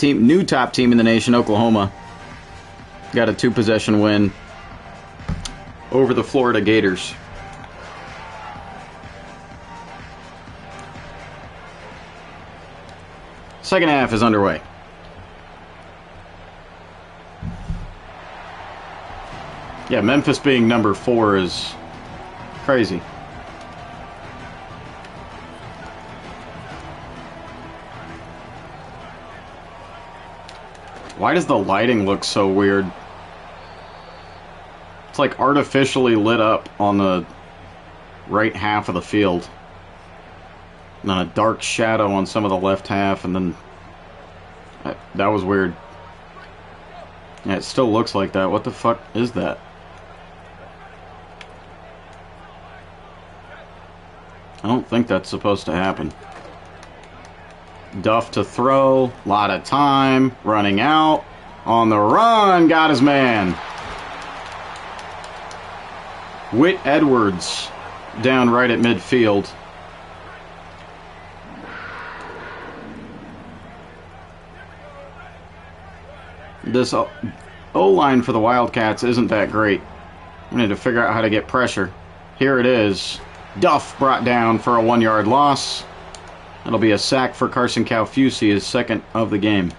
New top team in the nation, Oklahoma, got a 2-possession win over the Florida Gators. Second half is underway. Yeah, Memphis being number 4 is crazy. Why does the lighting look so weird? It's like artificially lit up on the right half of the field. And then a dark shadow on some of the left half, and then... That was weird. Yeah, it still looks like that. What the fuck is that? I don't think that's supposed to happen. Duff to throw, lot of time, running out, on the run, got his man. Whit Edwards down right at midfield. This O-line for the Wildcats isn't that great. We need to figure out how to get pressure. Here it is. Duff brought down for a 1-yard loss. That'll be a sack for Carson Calfusi, his second of the game.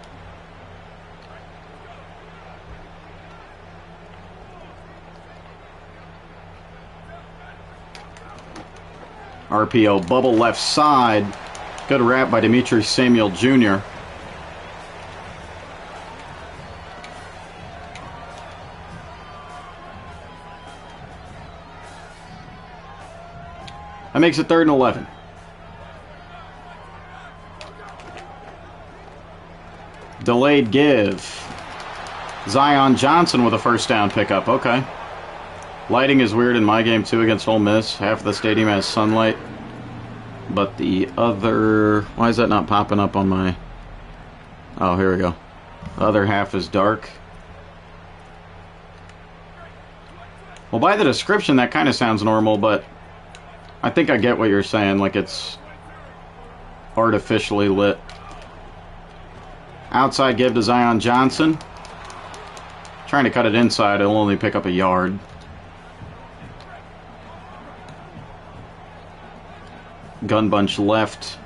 RPO bubble left side. Good wrap by Dimitri Samuel Jr. That makes it 3rd and 11. Delayed give. Zion Johnson with a first down pickup. Okay. Lighting is weird in my game too against Ole Miss. Half of the stadium has sunlight. But the other... Why is that not popping up on my... Oh, here we go. The other half is dark. Well, by the description, that kind of sounds normal, but I think I get what you're saying. Like it's artificially lit. Outside give to Zion Johnson. Trying to cut it inside, it'll only pick up a yard. Gun bunch left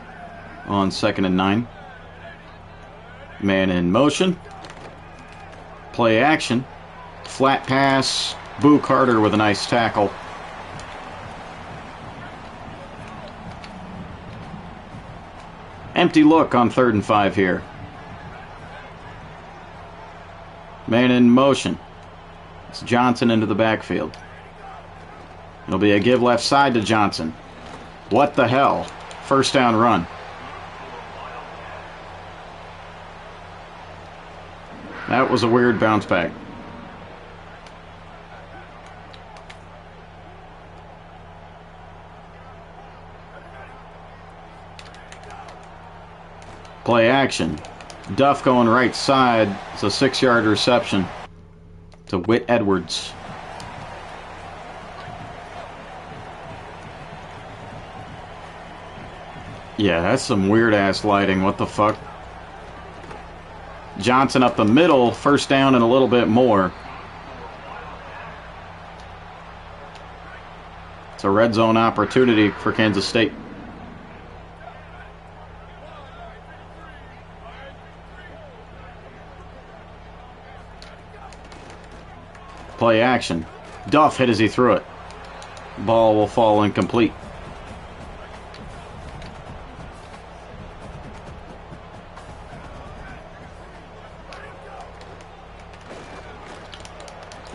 on 2nd and 9. Man in motion. Play action. Flat pass. Boo Carter with a nice tackle. Empty look on 3rd and 5 here. Man in motion. It's Johnson into the backfield. It'll be a give left side to Johnson. What the hell? First down run. That was a weird bounce back. Play action. Duff going right side. It's a 6-yard reception to Whit Edwards. Yeah, that's some weird-ass lighting. What the fuck? Johnson up the middle. First down and a little bit more. It's a red zone opportunity for Kansas State. Play action. Duff hit as he threw it. Ball will fall incomplete.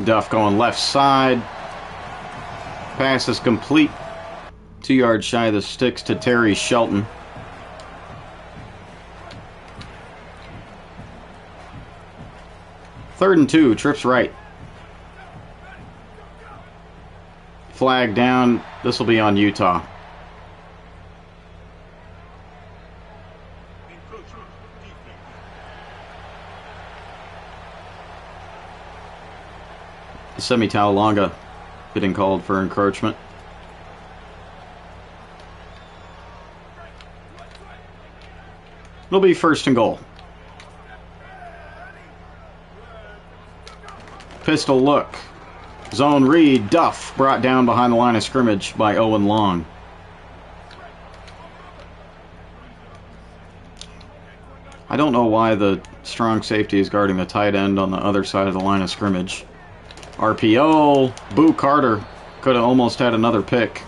Duff going left side. Pass is complete. 2 yards shy of the sticks to Terry Shelton. Third and 2, trips right. Flag down. This will be on Utah. Semi-Taulanga getting called for encroachment. It'll be first and goal. Pistol look. Zone read. Duff brought down behind the line of scrimmage by Owen Long. I don't know why the strong safety is guarding the tight end on the other side of the line of scrimmage. RPO. Boo Carter could have almost had another pick.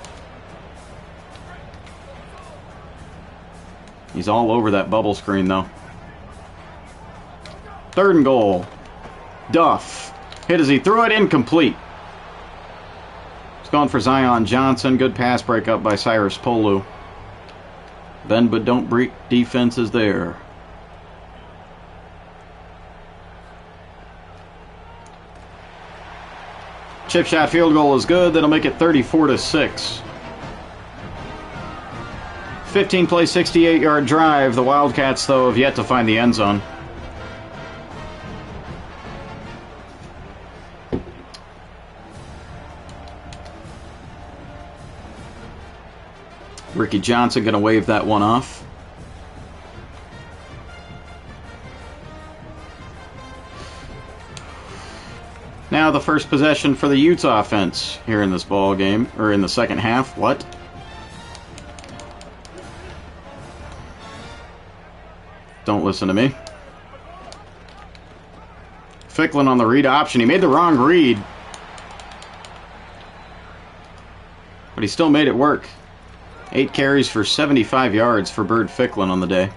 He's all over that bubble screen, though. Third and goal. Duff. Hit as he threw it, incomplete. It's gone for Zion Johnson. Good pass breakup by Cyrus Polu. Bend but don't break defense is there. Chip shot field goal is good. That'll make it 34-6. 15-play, 68-yard drive. The Wildcats, though, have yet to find the end zone. Ricky Johnson going to wave that one off. Now the first possession for the Utes offense here in this ball game, or in the second half. What? Don't listen to me. Ficklin on the read option. He made the wrong read. But he still made it work. 8 carries for 75 yards for Bird Ficklin on the day.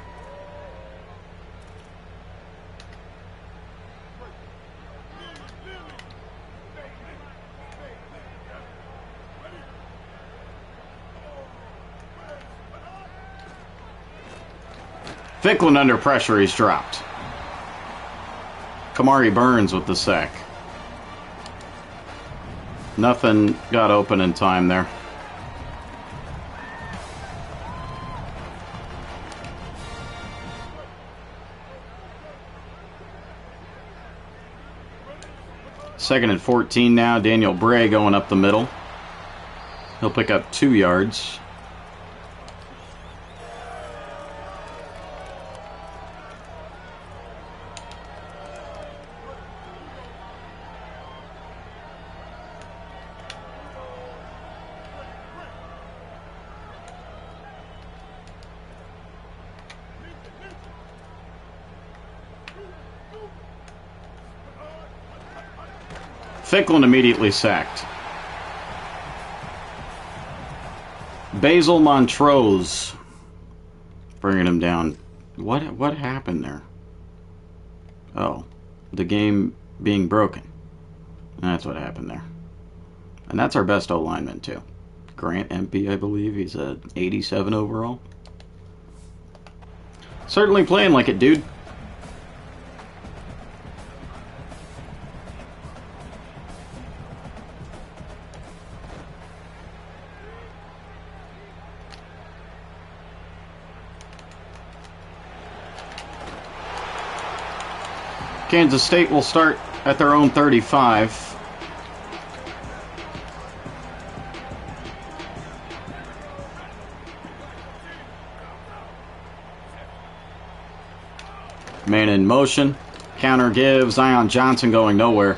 Ficklin under pressure, he's dropped. Kamari Burns with the sack. Nothing got open in time there. Second and 14 now. Daniel Bray going up the middle. He'll pick up 2 yards. Ficklin immediately sacked. Basil Montrose bringing him down. What happened there? Oh, the game being broken. That's what happened there. And that's our best O lineman too. Grant Empey, I believe. He's a 87 overall. Certainly playing like it, dude. Kansas State will start at their own 35. Man in motion. Counter give. Zion Johnson going nowhere.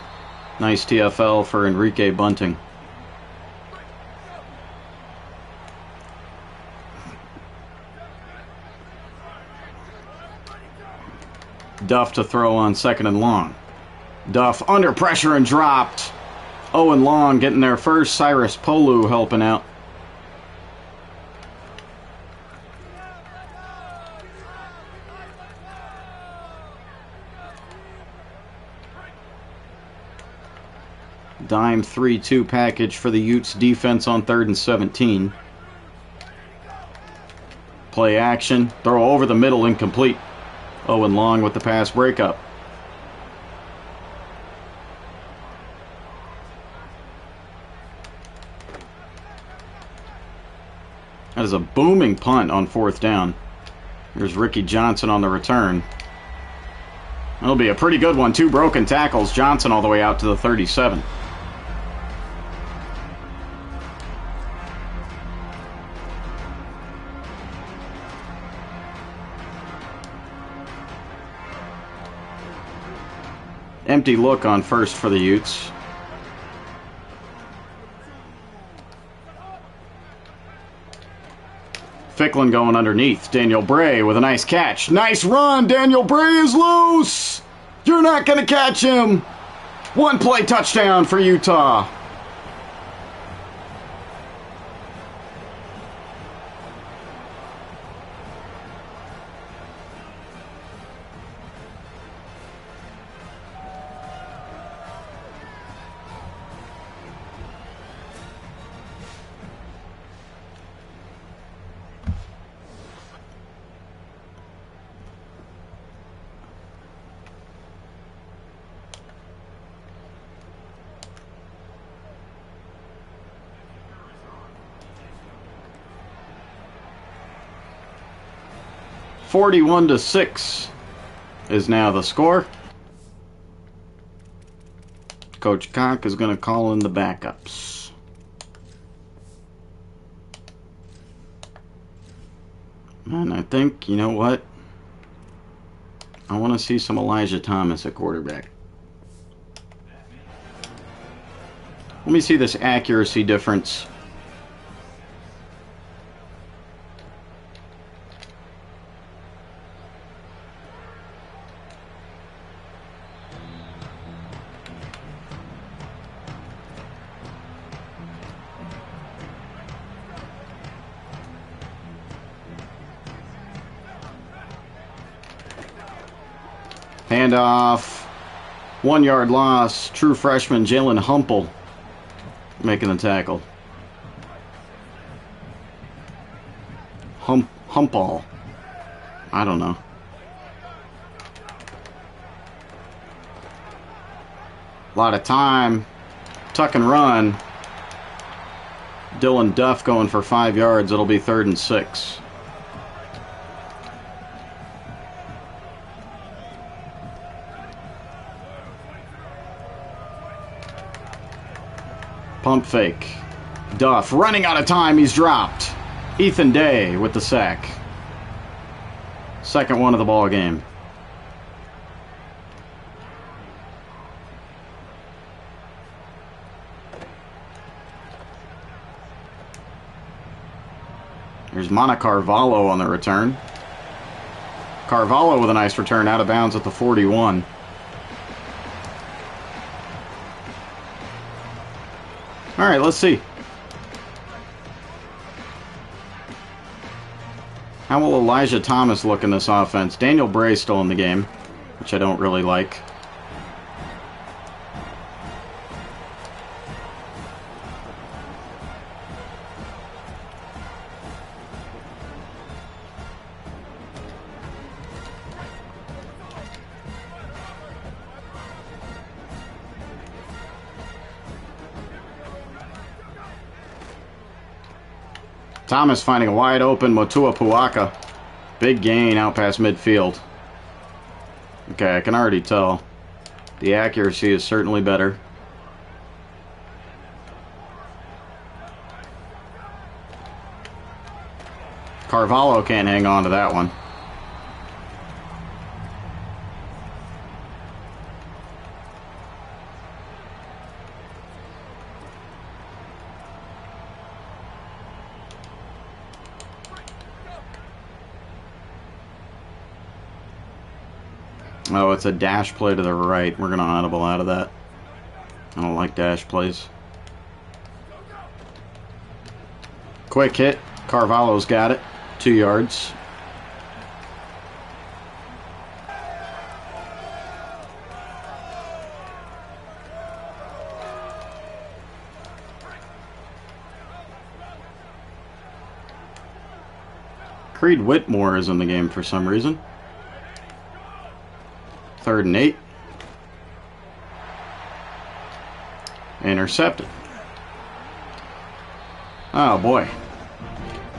Nice TFL for Enrique Bunting. Duff to throw on second and long. Duff under pressure and dropped. Owen Long getting there first. Cyrus Polu helping out. Dime 3-2 package for the Utes defense on 3rd and 17. Play action. Throw over the middle, incomplete. Owen Long with the pass breakup. That is a booming punt on 4th down. There's Ricky Johnson on the return. It'll be a pretty good one. 2 broken tackles. Johnson all the way out to the 37. Empty look on first for the Utes. Ficklin going underneath. Daniel Bray with a nice catch. Nice run. Daniel Bray is loose. You're not going to catch him. 1 play touchdown for Utah. (41-6) is now the score. Coach Cock is going to call in the backups. And I think, you know what? I want to see some Elijah Thomas at quarterback. Let me see this accuracy difference. Handoff, 1 yard loss. True freshman Jalen Humple making the tackle. Humpall. I don't know. A lot of time. Tuck and run. Dylan Duff going for 5 yards. It'll be 3rd and 6. Pump fake. Duff running out of time. He's dropped. Ethan Day with the sack. 2nd one of the ball game. There's Mana Carvalho on the return. Carvalho with a nice return out of bounds at the 41. All right, let's see. How will Elijah Thomas look in this offense? Daniel Bray still in the game, which I don't really like. Thomas finding a wide open Motua Puaka. Big gain out past midfield. Okay, I can already tell. The accuracy is certainly better. Carvalho can't hang on to that one. Oh, it's a dash play to the right. We're going to audible out of that. I don't like dash plays. Quick hit. Carvalho's got it. 2 yards. Creed Whitmore is in the game for some reason. 3rd and 8. Intercepted. Oh boy.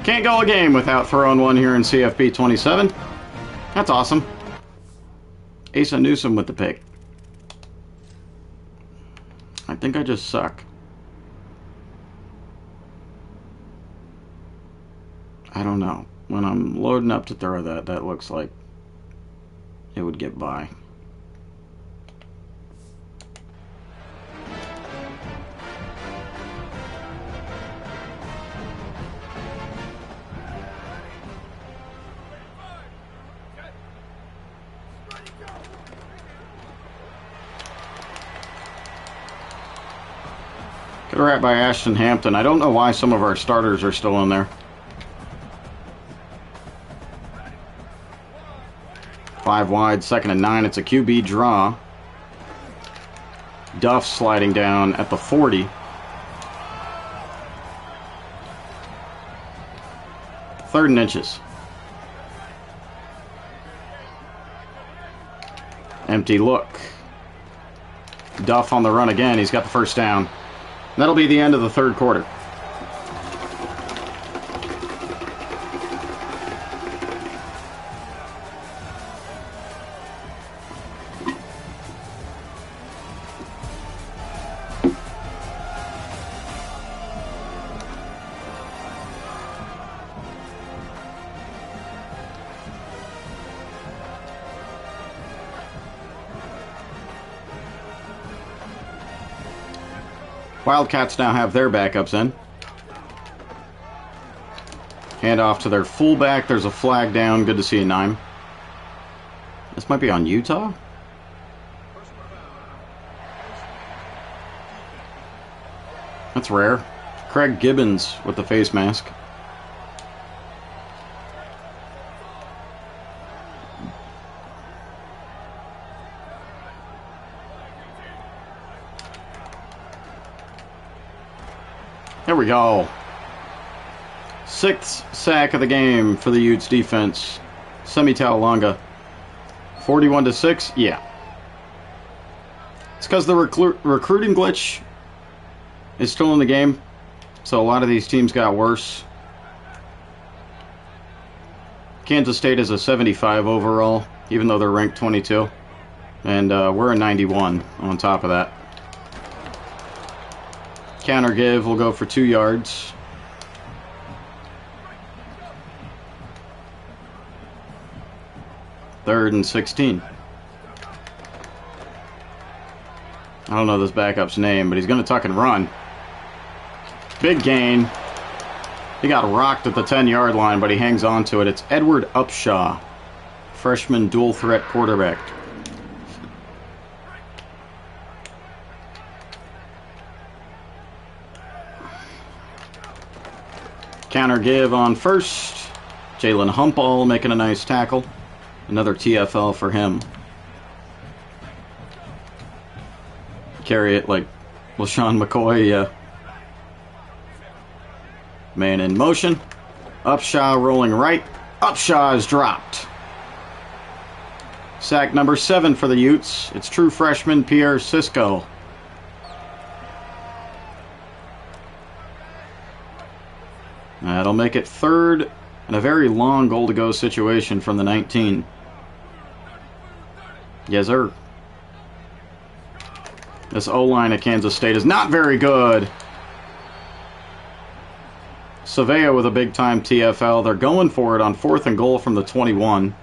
Can't go a game without throwing one here in CFB 27. That's awesome. Asa Newsom with the pick. I think I just suck. I don't know. When I'm loading up to throw that, that looks like it would get by. Good wrap by Ashton Hampton. I don't know why some of our starters are still in there. 5 wide, 2nd and 9. It's a QB draw. Duff sliding down at the 40. Third and inches. Empty look. Duff on the run again. He's got the first down. That'll be the end of the third quarter. Wildcats now have their backups in. Hand off to their fullback. There's a flag down. Good to see you, Nime. This might be on Utah. That's rare. Craig Gibbons with the face mask. There we go. 6th sack of the game for the Utes defense. Semi Taulanga. 41-6. Yeah. It's because the recruiting glitch is still in the game. So a lot of these teams got worse. Kansas State is a 75 overall, even though they're ranked 22. And we're a 91 on top of that. Counter give will go for 2 yards. Third and 16. I don't know this backup's name, but he's going to tuck and run. Big gain. He got rocked at the 10-yard line, but he hangs on to it. It's Edward Upshaw, freshman dual threat quarterback. Counter give on first. Jalen Humpall making a nice tackle. Another TFL for him. Carry it like LaShawn McCoy, yeah. Man in motion. Upshaw rolling right. Upshaw is dropped. Sack number 7 for the Utes. It's true freshman Pierre Sisco. That'll make it 3rd and a very long goal to go situation from the 19. Yes, sir. This O-line at Kansas State is not very good. Savea with a big-time TFL. They're going for it on 4th and goal from the 21.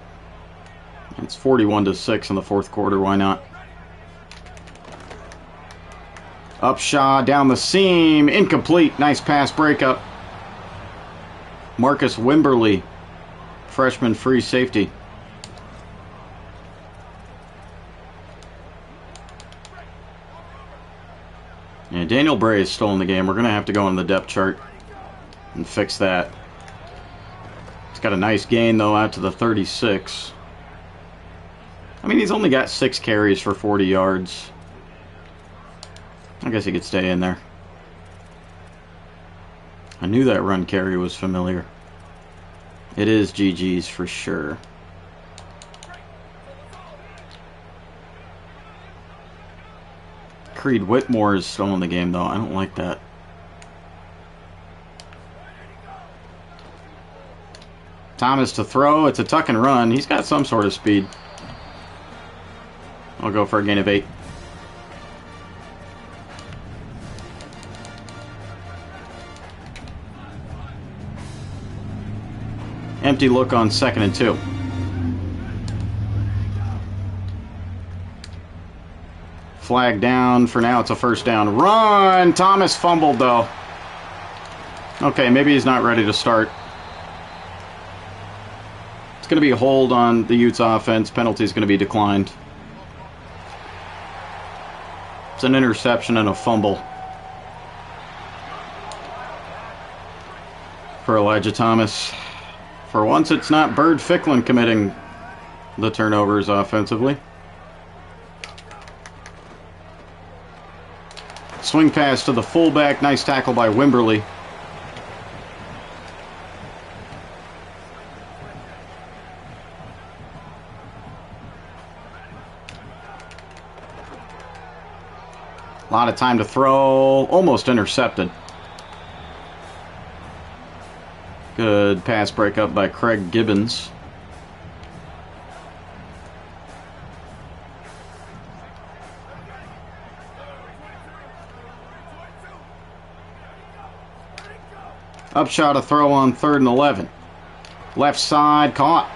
It's 41-6 in the 4th quarter. Why not? Upshaw down the seam. Incomplete. Nice pass breakup. Marcus Wimberly, freshman free safety. Yeah, Daniel Bray is still in the game. We're going to have to go on the depth chart and fix that. He's got a nice gain, though, out to the 36. I mean, he's only got 6 carries for 40 yards. I guess he could stay in there. I knew that run carry was familiar. It is GG's for sure. Creed Whitmore is still in the game, though. I don't like that. Thomas to throw. It's a tuck and run. He's got some sort of speed. I'll go for a gain of 8. Empty look on 2nd and 2. Flag down. For now, it's a first down. Run! Thomas fumbled, though. Okay, maybe he's not ready to start. It's going to be a hold on the Utes offense. Penalty's going to be declined. It's an interception and a fumble for Elijah Thomas. For once, it's not Bird Ficklin committing the turnovers offensively. Swing pass to the fullback. Nice tackle by Wimberly. A lot of time to throw. Almost intercepted. Good pass breakup by Craig Gibbons. Upshot a throw on 3rd and 11. Left side caught.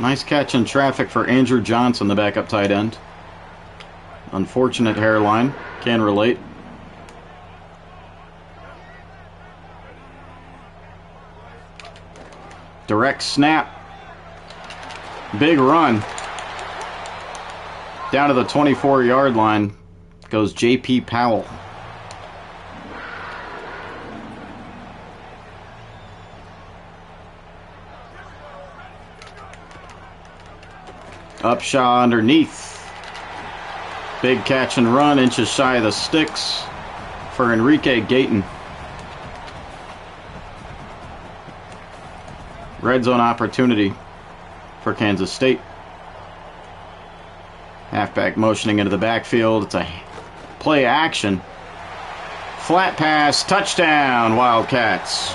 Nice catch in traffic for Andrew Johnson, the backup tight end. Unfortunate hairline. Can relate. Direct snap. Big run. Down to the 24-yard line goes J.P. Powell. Upshot underneath. Big catch and run, inches shy of the sticks for Enrique Gayton. Red zone opportunity for Kansas State. Halfback motioning into the backfield. It's a play action. Flat pass, touchdown, Wildcats.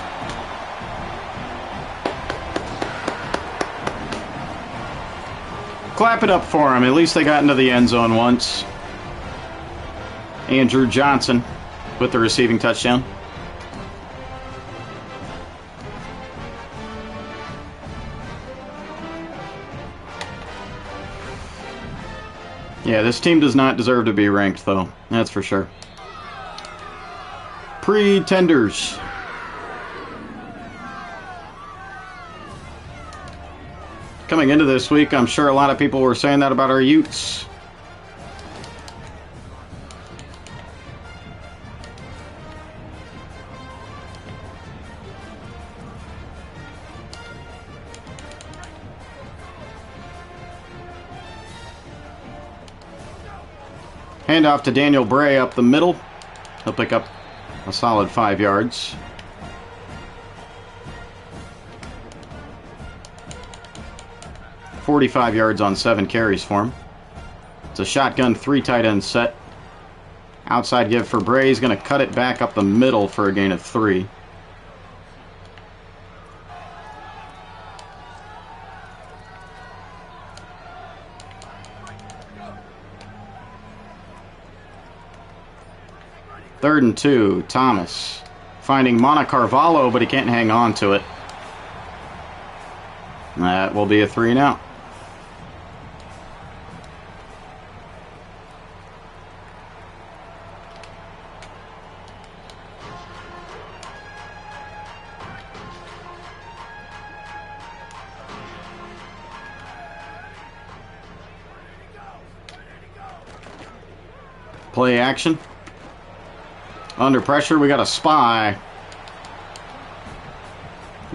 Clap it up for them. At least they got into the end zone once. Andrew Johnson with the receiving touchdown. Yeah, this team does not deserve to be ranked, though. That's for sure. Pretenders. Coming into this week, I'm sure a lot of people were saying that about our Utes. Handoff to Daniel Bray up the middle. He'll pick up a solid 5 yards. .45 yards on 7 carries for him. It's a shotgun 3 tight end set. Outside give for Bray. He's going to cut it back up the middle for a gain of 3. Third and 2, Thomas finding Monte Carvalho, but he can't hang on to it. That will be a 3 and out. Play action. Under pressure, we got a spy.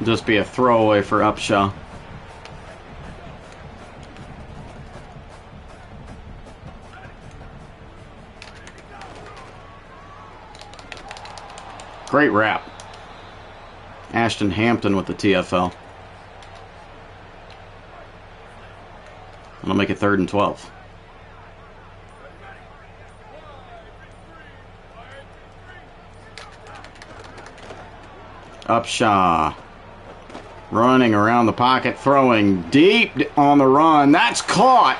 Just be a throwaway for Upshaw. Great wrap. Ashton Hampton with the TFL. That'll make it 3rd and 12. Upshaw. Running around the pocket, throwing deep on the run. That's caught.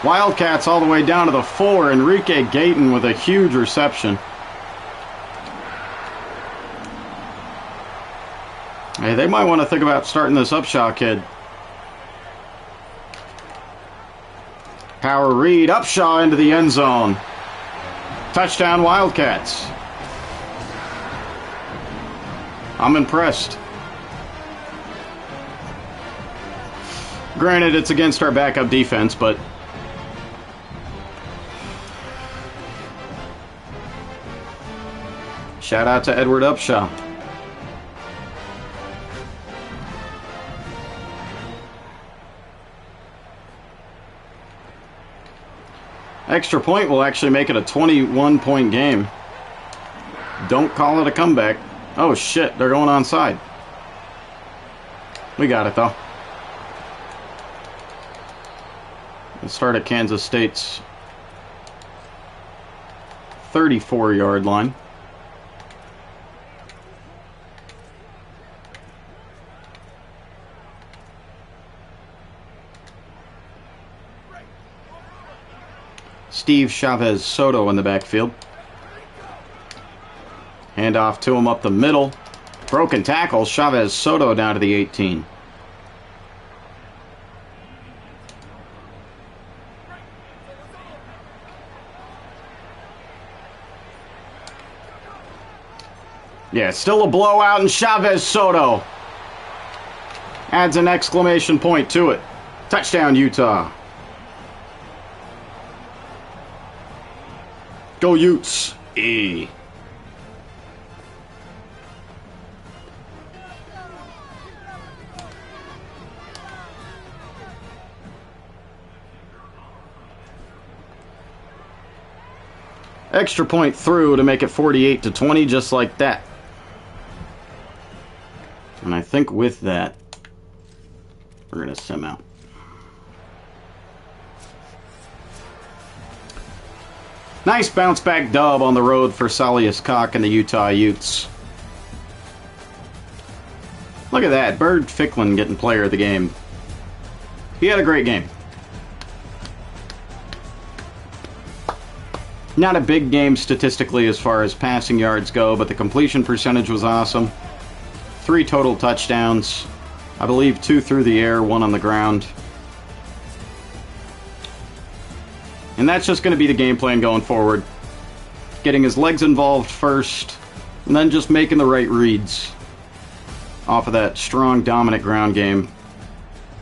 Wildcats all the way down to the 4. Enrique Gayton with a huge reception. Hey, they might want to think about starting this Upshaw kid. Power read, Upshaw into the end zone. Touchdown Wildcats. I'm impressed. Granted, it's against our backup defense, but shout out to Edward Upshaw. Extra point will actually make it a 21-point game. Don't call it a comeback. Oh shit, they're going onside. We got it though. We'll start at Kansas State's 34-yard line. Steve Chavez Soto in the backfield. Handoff to him up the middle. Broken tackle. Chavez Soto down to the 18. Yeah, still a blowout, and Chavez Soto adds an exclamation point to it. Touchdown, Utah. Go Utes. E. Extra point through to make it 48-20, just like that. And I think with that, we're going to sim out. Nice bounce back dub on the road for Salius Cock and the Utah Utes. Look at that, Bird Ficklin getting player of the game. He had a great game. Not a big game statistically as far as passing yards go, but the completion percentage was awesome. 3 total touchdowns. I believe 2 through the air, 1 on the ground. And that's just going to be the game plan going forward. Getting his legs involved first, and then just making the right reads off of that strong, dominant ground game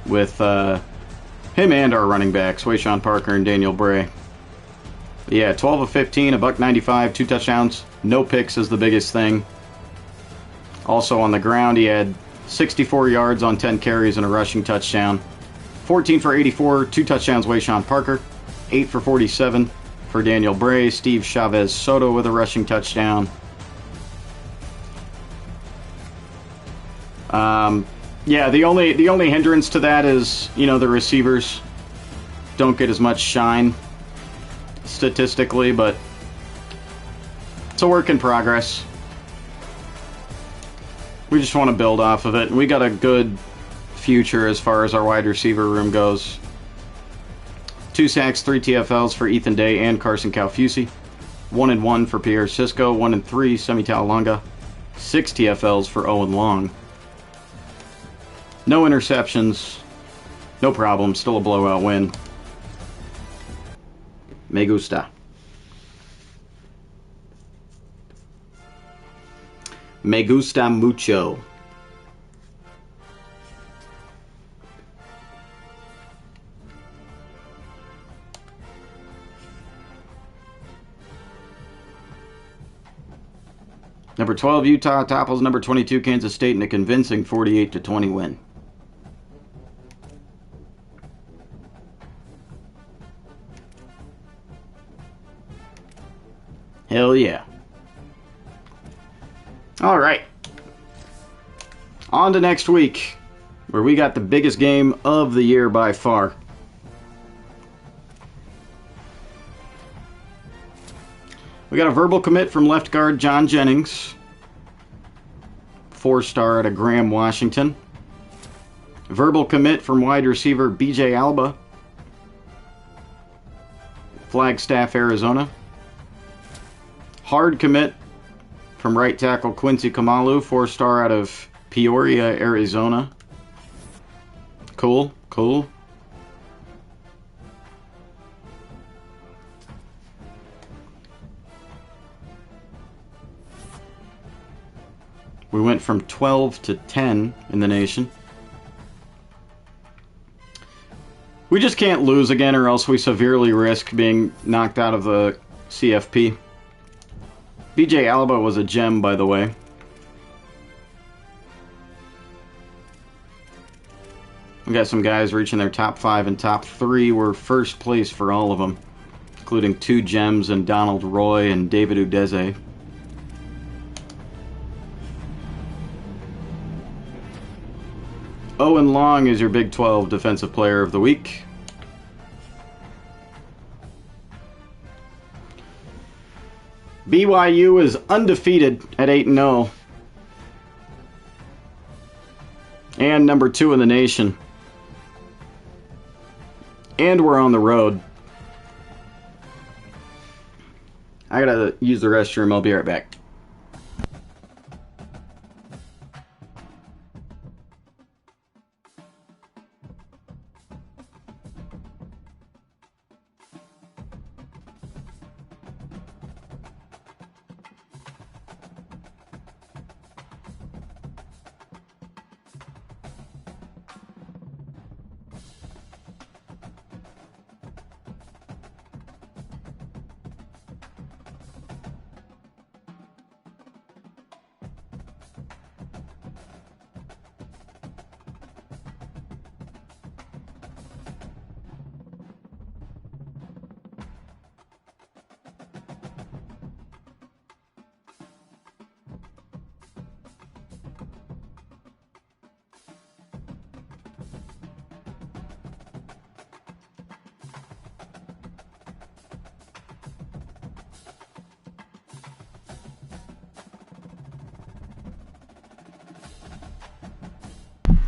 with him and our running backs, Wayshawn Parker and Daniel Bray. But yeah, 12 of 15, $195, 2 touchdowns. No picks is the biggest thing. Also on the ground, he had 64 yards on 10 carries and a rushing touchdown. 14 for 84, 2 touchdowns, Wayshawn Parker. 8 for 47 for Daniel Bray. Steve Chavez Soto with a rushing touchdown. Yeah, the only hindrance to that is, you know, the receivers don't get as much shine statistically, but it's a work in progress. We just want to build off of it, and we got a good future as far as our wide receiver room goes. 2 sacks, 3 TFLs for Ethan Day and Carson Calfusi. 1-1 for Pierre Sisco. 1-3 Semi Talonga. 6 TFLs for Owen Long. No interceptions. No problem. Still a blowout win. Me gusta. Me gusta mucho. Number 12, Utah topples number 22, Kansas State in a convincing 48-20 win. Hell yeah. All right. On to next week, where we got the biggest game of the year by far. We got a verbal commit from left guard John Jennings. 4-star out of Graham, Washington. Verbal commit from wide receiver BJ Alba, Flagstaff, Arizona. Hard commit from right tackle Quincy Kamalu, 4-star out of Peoria, Arizona. Cool, cool. We went from 12 to 10 in the nation. We just can't lose again, or else we severely risk being knocked out of the CFP. BJ Alba was a gem, by the way. We got some guys reaching their top 5 and top 3. We're first place for all of them, including 2 gems and Donald Roy and David Udeze. Owen Long is your Big 12 Defensive Player of the Week. BYU is undefeated at 8-0. And number 2 in the nation. And we're on the road. I gotta use the restroom. I'll be right back.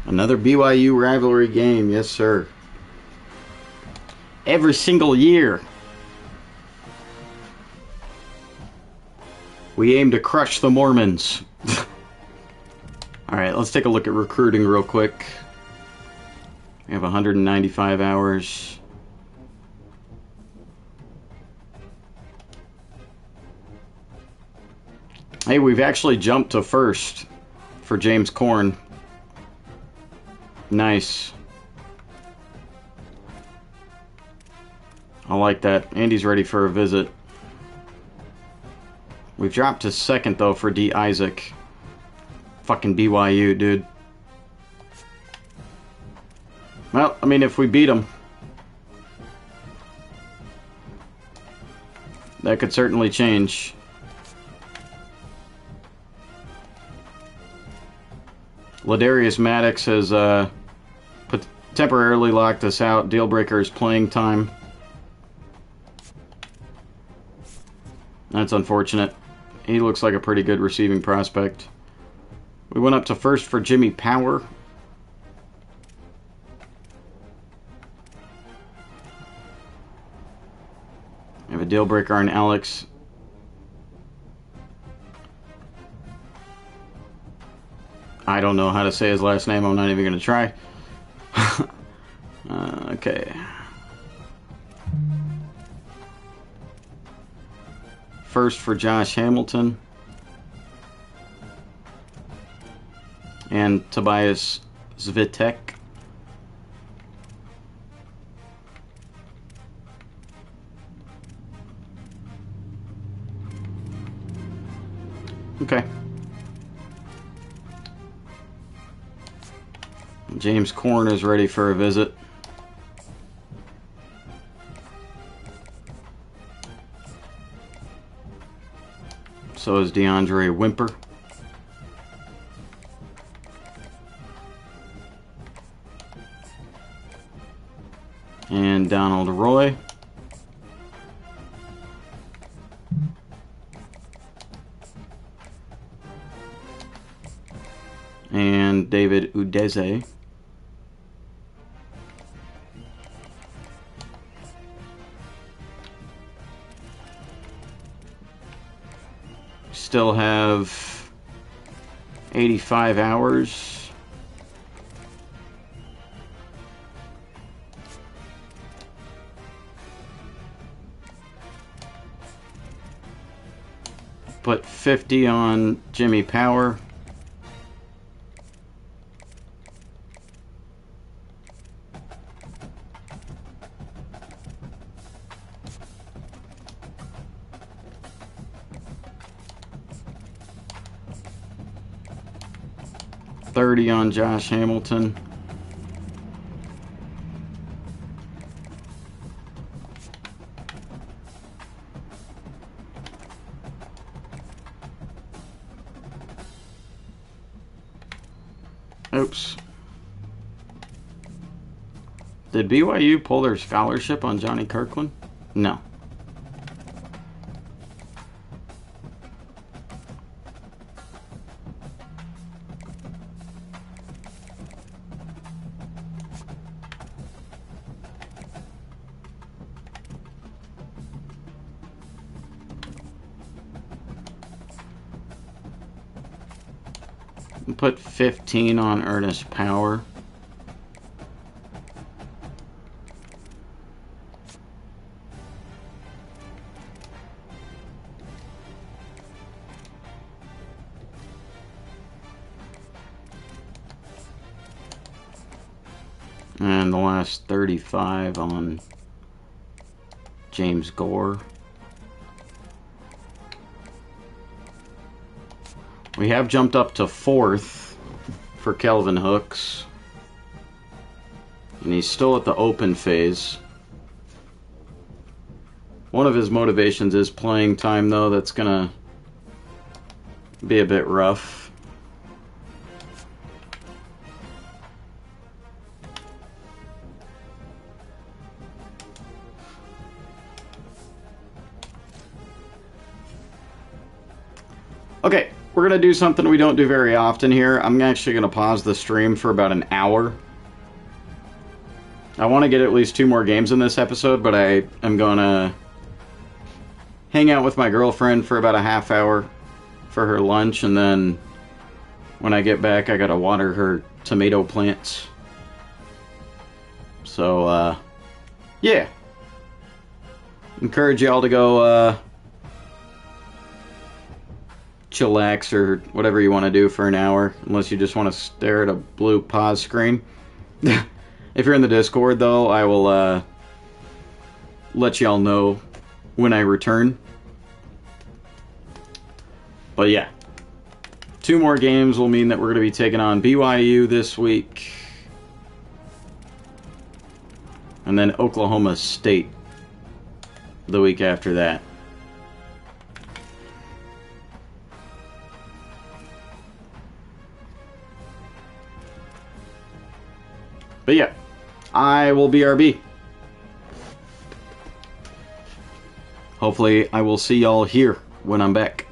Another BYU rivalry game, yes sir. Every single year. We aim to crush the Mormons. Alright, let's take a look at recruiting real quick. We have 195 hours. Hey, we've actually jumped to first for James Korn. Nice. I like that. Andy's ready for a visit. We've dropped to second, though, for D. Isaac. Fucking BYU, dude. Well, I mean, if we beat them, that could certainly change. Ladarius Maddox has temporarily locked us out. Deal breaker is playing time. That's unfortunate. He looks like a pretty good receiving prospect. We went up to first for Jimmy Power. We have a deal breaker on Alex. I don't know how to say his last name. I'm not even going to try. Okay. First for Josh Hamilton. And Tobias Zvitek. Okay. James Korn is ready for a visit. So is DeAndre Wimper. And Donald Roy. and David Udeze. Still have 85 hours. Put 50 on Jimmy Power. $30 on Josh Hamilton. Oops. Did BYU pull their scholarship on Johnny Kirkland? No. Put 15 on Ernest Power. And the last 35 on James Gore. We have jumped up to 4th for Kelvin Hooks. And he's still at the open phase. One of his motivations is playing time, though. That's going to be a bit rough. Okay, we're going to do something we don't do very often here. I'm actually going to pause the stream for about an hour. I want to get at least 2 more games in this episode, but I am going to hang out with my girlfriend for about a half hour for her lunch, and then when I get back, I got to water her tomato plants. So, yeah. Encourage y'all to go, chillax or whatever you want to do for an hour, unless you just want to stare at a blue pause screen. If you're in the Discord, though, I will let y'all know when I return. But yeah, 2 more games will mean that we're going to be taking on BYU this week, and then Oklahoma State the week after that. But yeah, I will BRB. Hopefully I will see y'all here when I'm back.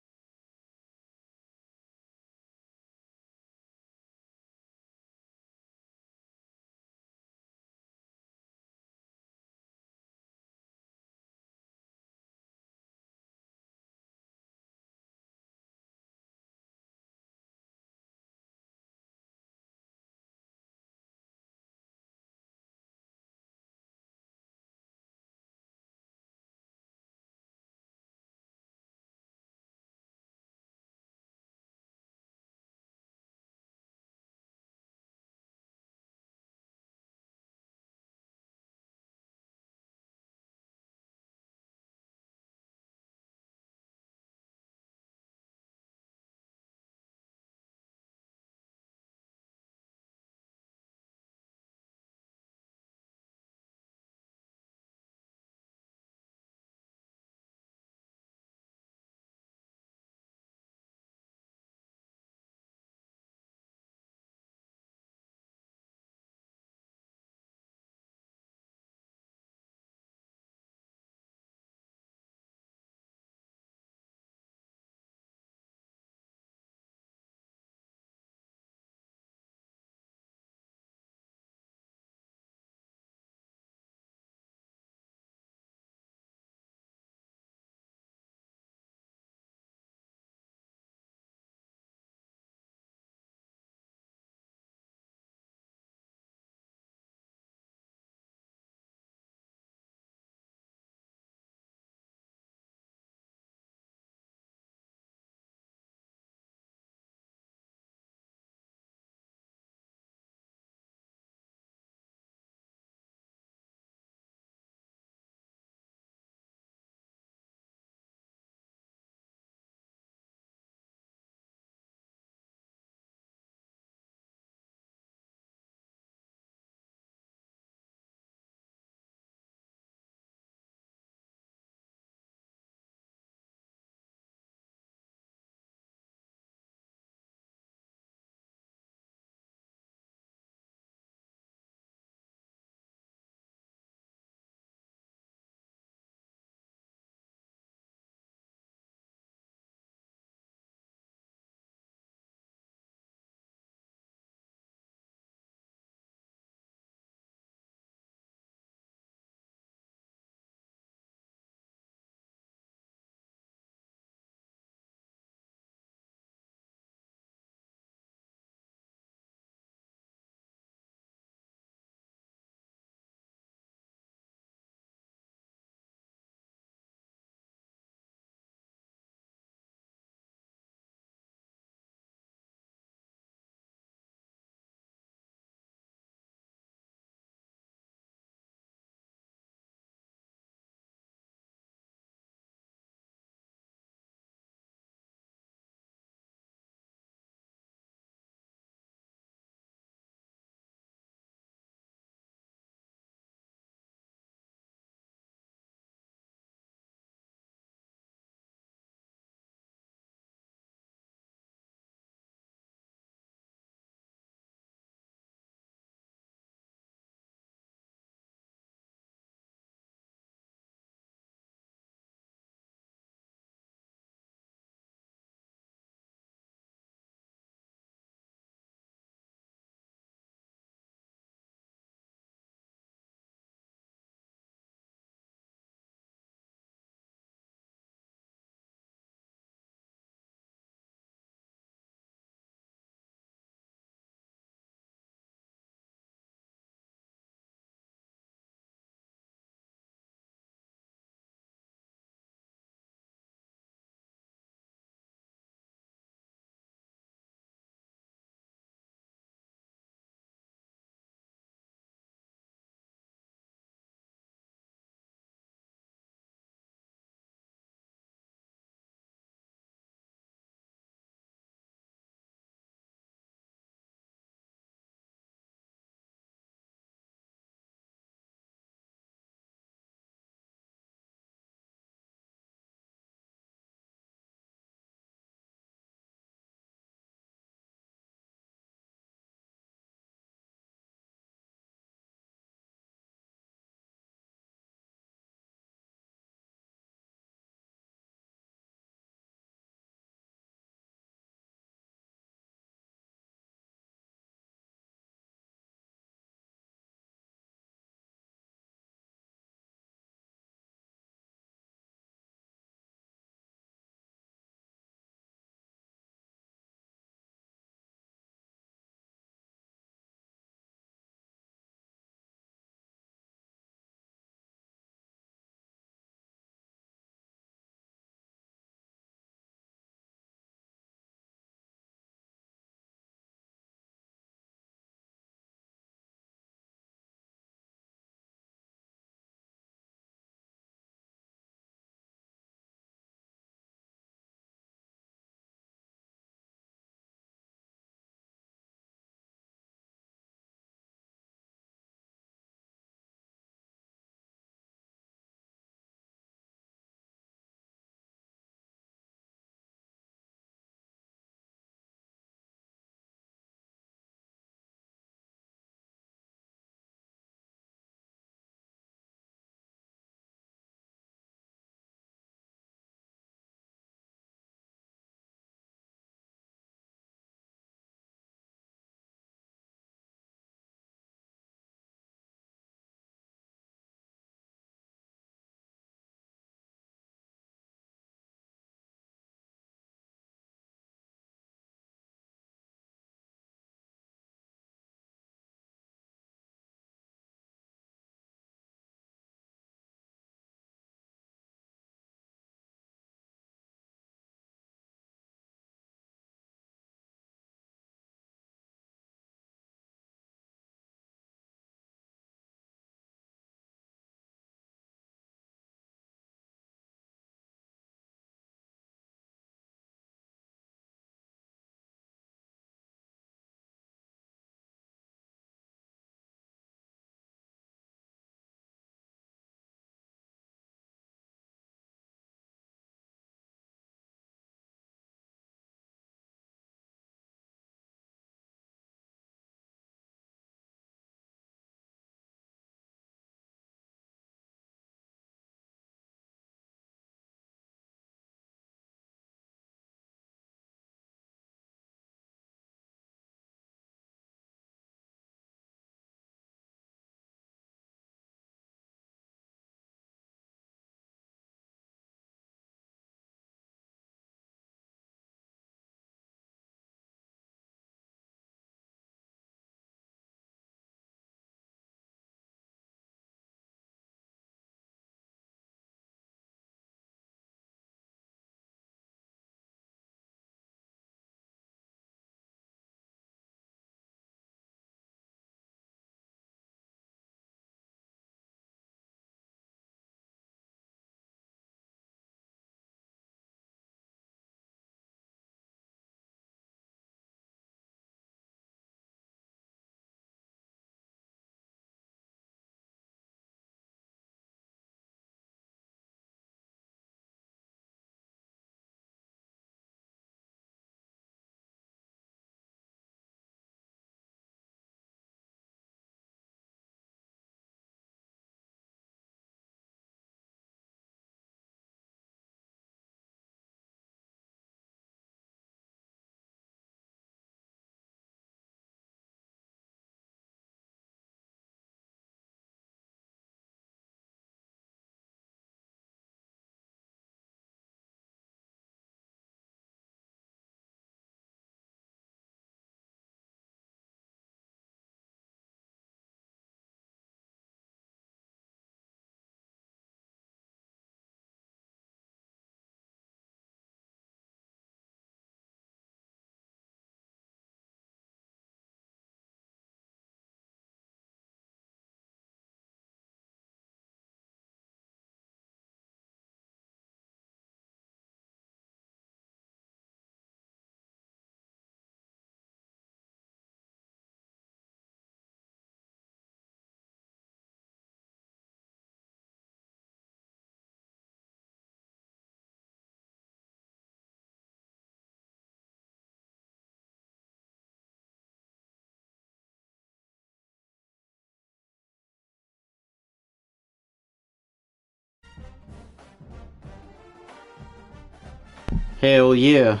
Hell yeah.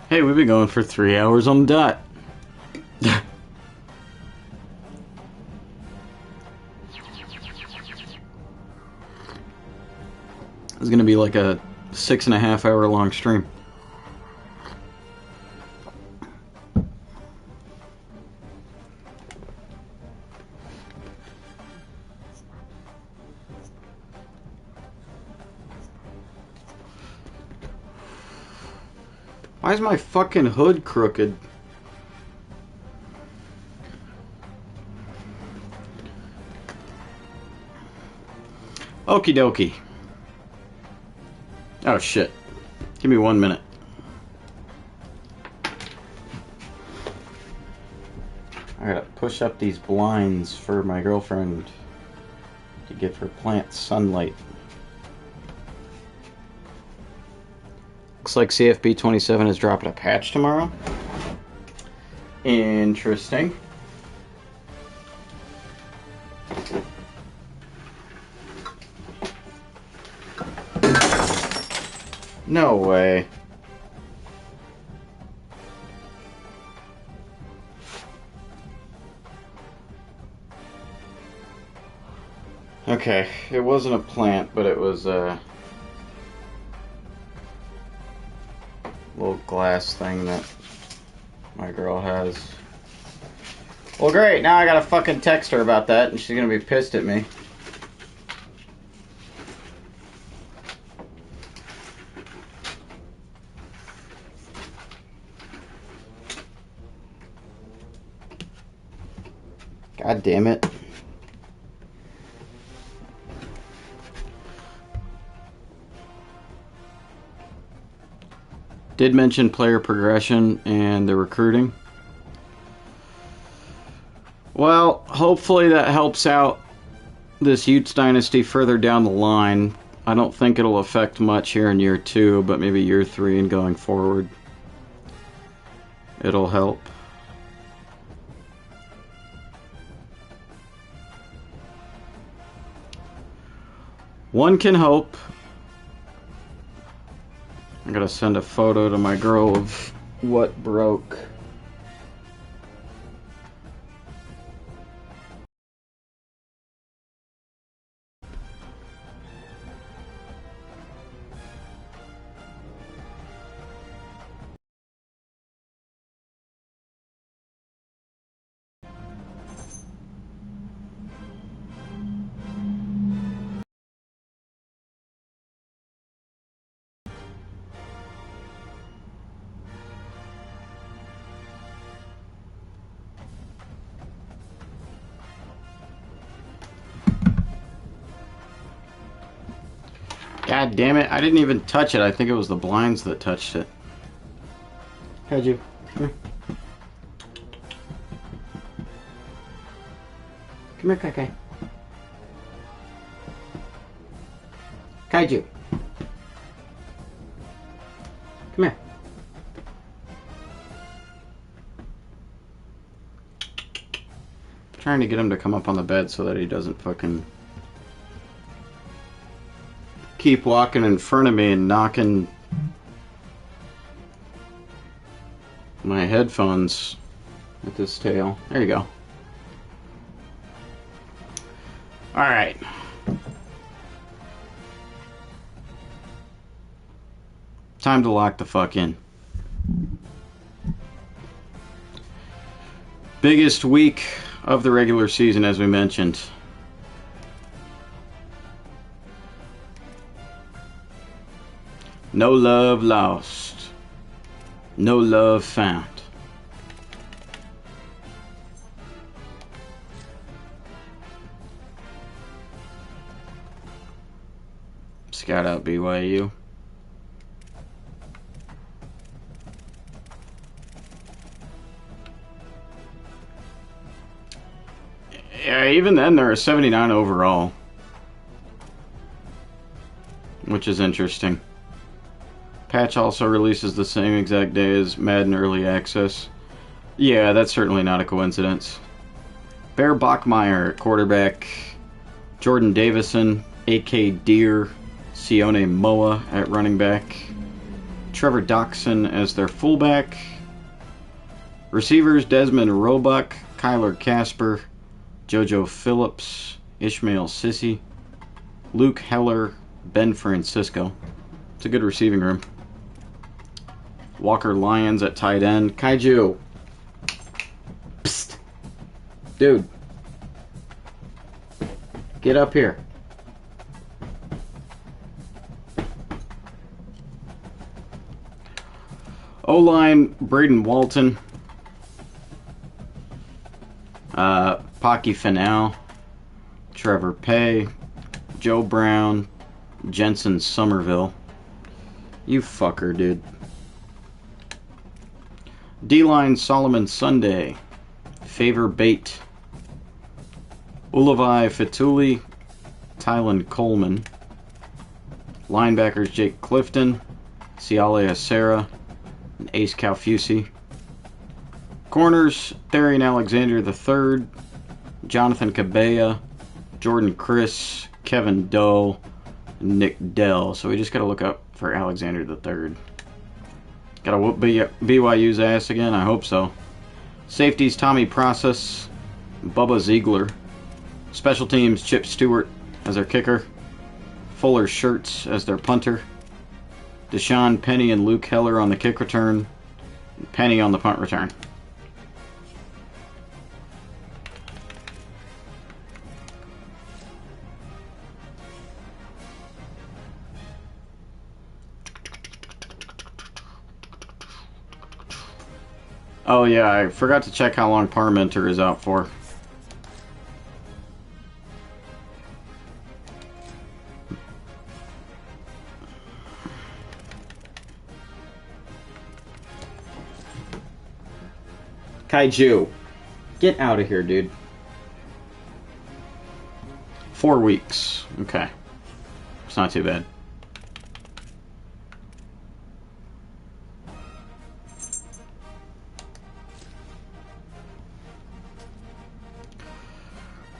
Hey, we've been going for 3 hours on the dot. It's gonna be like a 6.5 hour long stream. Why is my fucking hood crooked? Okie dokie. Oh shit. Give me 1 minute. I gotta push up these blinds for my girlfriend to give her plants sunlight. Looks like CFB 27 is dropping a patch tomorrow. Interesting. No way. Okay, it wasn't a plant, but it was a little glass thing that my girl has. Well, great, now I gotta fucking text her about that, and she's gonna be pissed at me. God damn it. Did mention player progression and the recruiting. Well, hopefully that helps out this Utes Dynasty further down the line. I don't think it'll affect much here in year 2, but maybe year 3 and going forward. It'll help. One can hope. I gotta send a photo to my girl of what broke. God damn it, I didn't even touch it. I think it was the blinds that touched it. Kaiju, come here. Come here, Kai Kai. Kaiju. Come here. I'm trying to get him to come up on the bed so that he doesn't fucking keep walking in front of me and knocking my headphones with his tail. There you go. Alright. Time to lock the fuck in. Biggest week of the regular season, as we mentioned. No love lost. No love found. Scout out BYU. Yeah, even then they're a 79 overall. Which is interesting. Patch also releases the same exact day as Madden Early Access. Yeah, that's certainly not a coincidence. Bear Bachmeyer at quarterback. Jordan Davison, A.K. Deer, Sione Moa at running back. Trevor Doxson as their fullback. Receivers, Desmond Roebuck, Kyler Casper, JoJo Phillips, Ishmael Sissy, Luke Heller, Ben Francisco. It's a good receiving room. Walker Lyons at tight end. Kaiju. Psst. Dude. Get up here. O-line, Braden Walton. Pocky Finau. Trevor Pay. Joe Brown. Jensen Somerville. You fucker, dude. D-line, Solomon Sunday. Favor Bate. Ulavai Fituli. Tylen Coleman. Linebackers, Jake Clifton. Ciale Acera. And Ace Calfusi. Corners, Therian Alexander III. Jonathan Cabella. Jordan Chris. Kevin Doe. And Nick Dell. So we just gotta look up for Alexander III. Gotta whoop BYU's ass again? I hope so. Safeties, Tommy Process, Bubba Ziegler. Special teams, Chip Stewart as their kicker. Fuller Shirts as their punter. Deshaun Penny and Luke Heller on the kick return. And Penny on the punt return. Oh yeah, I forgot to check how long Parmenter is out for. Kaiju. Get out of here, dude. 4 weeks. Okay. It's not too bad.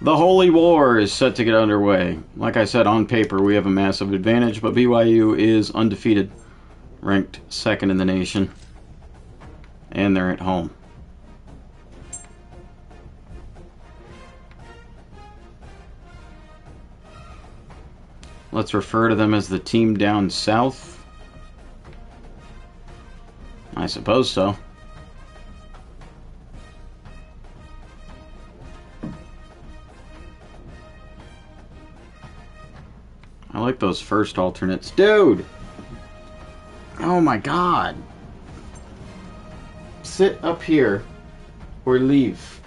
The Holy War is set to get underway. Like I said, on paper we have a massive advantage, but BYU is undefeated, ranked 2nd in the nation, and they're at home. Let's refer to them as the team down south. I suppose so. I like those first alternates. Dude! Oh my god. Sit up here or leave.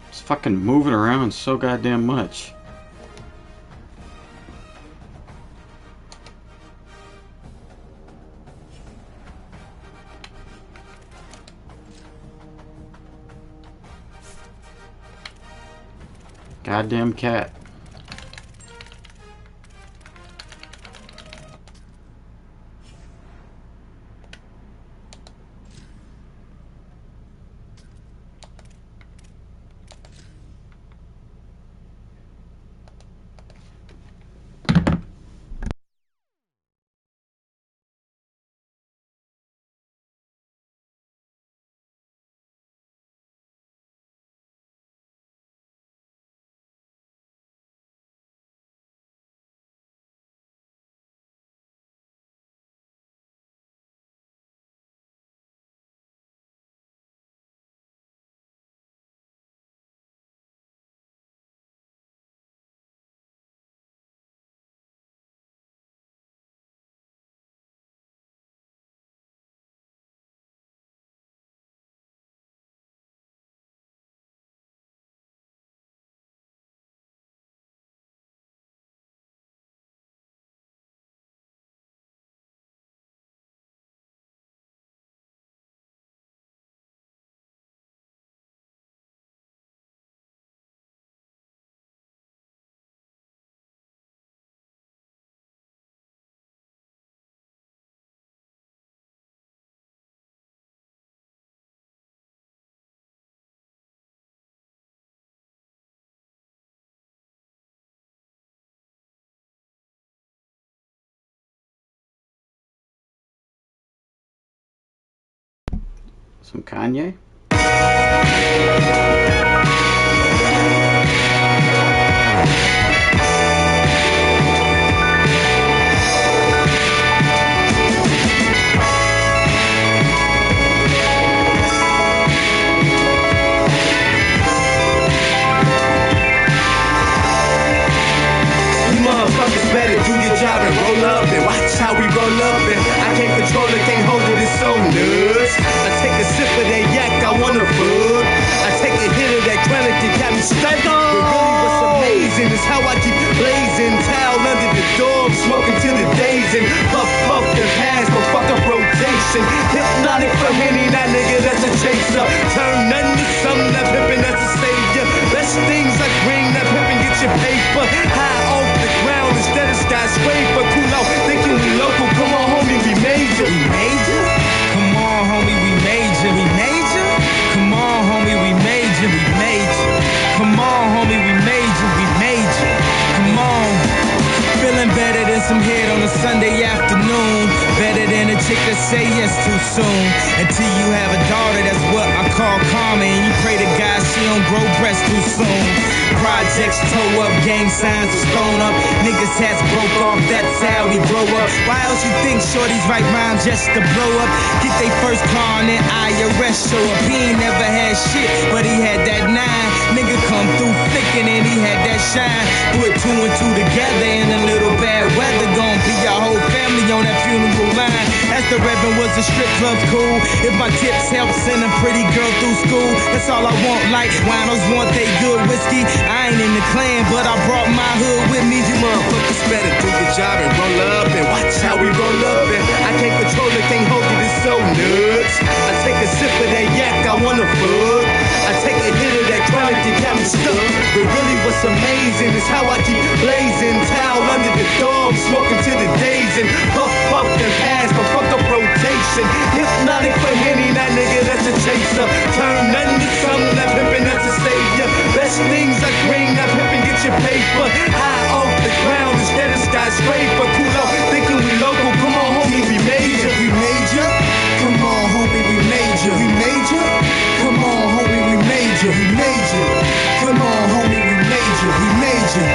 It's fucking moving around so goddamn much. Goddamn cat. Some Kanye. Motherfuckers better do your job and roll up and watch how we roll up and I can't control it, can't hold it, it's so nuts. I take a sip of that yak, I wanna fuck. I take a hit of that chronic that got me stuck. But really what's amazing is how I keep blazing, towel under the door, smoking till the days and puff the past, but fuck up rotation. Hypnotic for Henny, that nigga that's a chaser. Turn nothing to something, that pimpin' that's a savior. Best things like ring, that pimpin' get your paper. High off the ground instead of skyscraper. Cool out, thinking we local. Come on, homie, we major. We major? Come on, homie, we major. We major? Come on, homie, we major. We major. Come on, homie, we major. We major. Come on. Feeling better than some head on a Sunday afternoon. Better than a chick that say yes too soon. Until you have a daughter, that's what I call karma. And you pray to God she don't grow breasts too soon. Projects toe up, gang signs was thrown up. Niggas hats broke off, that's how we grow up. Why else you think shorties write rhymes just to blow up? Get they first car and then IRS show up. He ain't never had shit, but he had that 9. Nigga come through thick and then he had that shine. Put 2 and 2 together in a little bad weather. Gon' be your whole family on that funeral line. As the Reverend was a strip club's cool. If my tips help send a pretty girl through school, that's all I want. Like winos want they good whiskey. I ain't in the clan, but I brought my hood with me. You motherfuckers better do your job and roll up and watch how we roll up and I can't control it, can't hold it, it's so nuts. I take a sip of that yak, I wanna fuck. I take a hit of that chronic that got me stuck. But really what's amazing is how I keep blazing, towel under the door, smoking till the days and puff and pass, but fuck up rotation. Hypnotic for Henny, that nigga that's a chaser. Turn nothing to something, that pimpin' that's a savior. Best things like ring, that pimpin' get your paper. High off the ground instead of skyscraper. Cool out, thinking we local. Come on, homie, we major. We major? Come on, homie, we major. We major? Come on, homie, we major. We major. Come on, homie, we major. We major.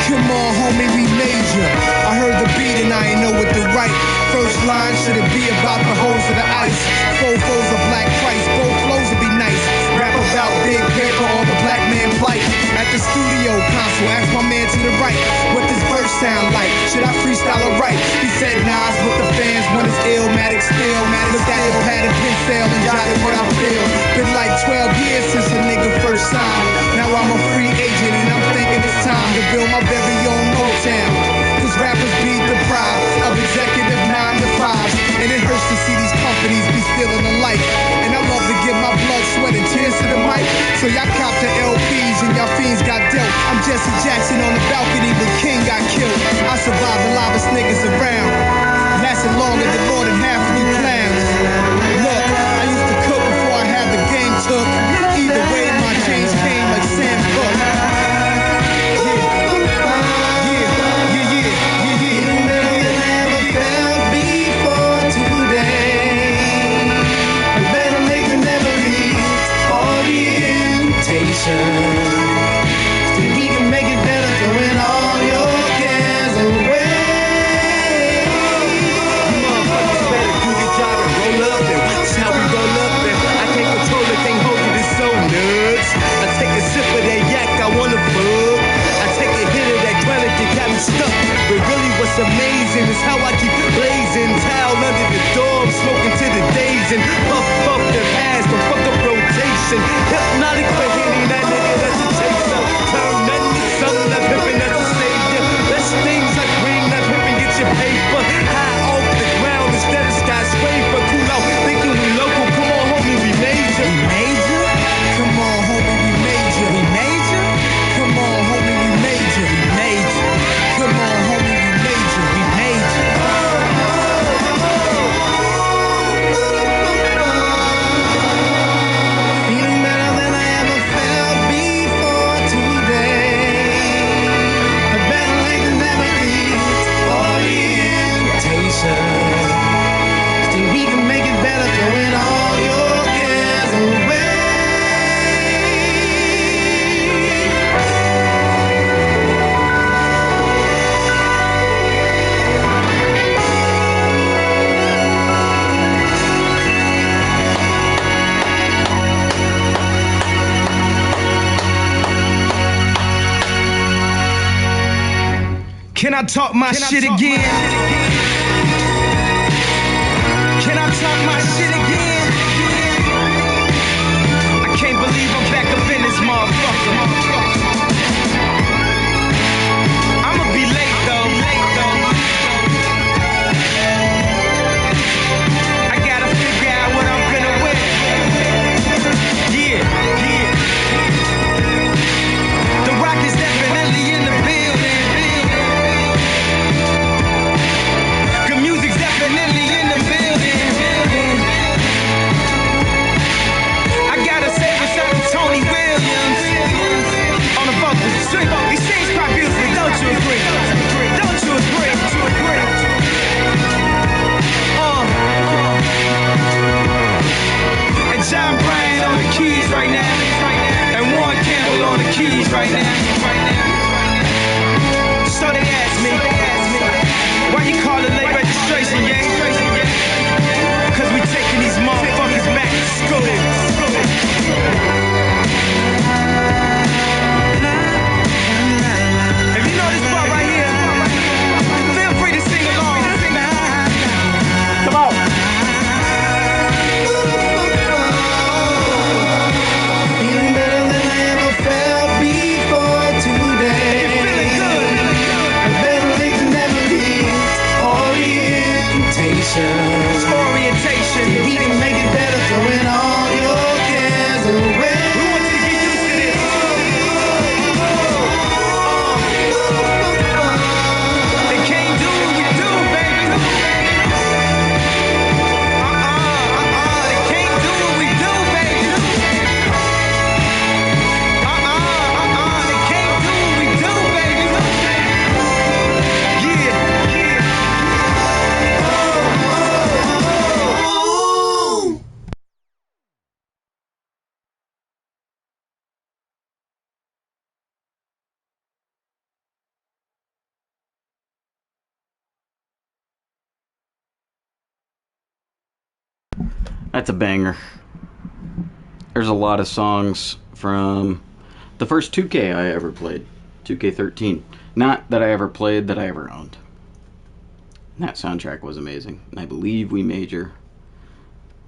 Come on, homie, we major. I heard the beat and I ain't know what to write. First line, should it be about the holes of the ice? Fofos of black Christ, both flows would be nice. Rap about big paper or the black man plight. At the studio console, ask my man to the right, what this verse sound like? Should I freestyle or write? He said Nas with the fans when it's illmatic still. Look at the pad and pencil and jotted what I feel. Been like 12 years since a nigga first signed. Now I'm a free agent and I'm thinking it's time to build my very own Motown. Cause rappers be deprived of executive 9 to 5s. And it hurts to see these companies be stealing the life. And I love to give my blood, sweat, and tears to the mic. So y'all cop the LPs and y'all fiends got dealt. I'm Jesse Jackson on the balcony when King got killed. I survived the loudest niggas around. Lasted longer than more than half of you clowns. Look, I used to cook before I had the game took. Either way, my change came like Sam Cooke. So we can make it better, throwing all your cares away. You motherfuckers better do your job and roll up and watch how we roll up and I can't control it, can't hold it, it's so nuts. I take a sip of that yak, I wanna fuck. I take a hit of that chronic that got me stuck. But really what's amazing is how I keep blazing, towel under the door, smoking till the days and puff the past, but fuck up rotation. Hypnotic for Henny, that nigga that's a chaser. Turn nothing to something, that pimpin' that's a savior. Best things like ring, that pimpin' get your paper. High off the ground instead of skyscraper. Cool out, thinking we local. Come on, homie, we major. We major? Come on, homie, we major. We major? Come on, homie, we major. We major. Come on, homie, we major. We major. Can I talk my shit again? Can I talk my shit again? I can't believe I'm back up in this motherfucker. I'ma be late though. I gotta figure out what I'm gonna wear. Yeah. The Rock is definitely in the building. Good music's definitely in the building. I gotta say what's up to Tony Williams on the vocals. He sings quite beautifully, don't you agree? Don't you agree? And John Bryan on the keys right now, and Warren Campbell on the keys right now. So they ask me, why you call it late registration, yeah? Cause we taking these motherfuckers back to school. If you know this part right here, feel free to sing along. Come on. Feeling better than I ever felt before today. Feeling good. Better late than never be. Orientation. We can make it better, throwing all your cares away. Who wants to get used to this? They can't do what we do, baby. They can't do what we do, baby. They can't do what we do, baby. That's a banger. There's a lot of songs from the first 2K I ever played, 2K13. Not that I ever played, that I ever owned. And that soundtrack was amazing. And I believe We Major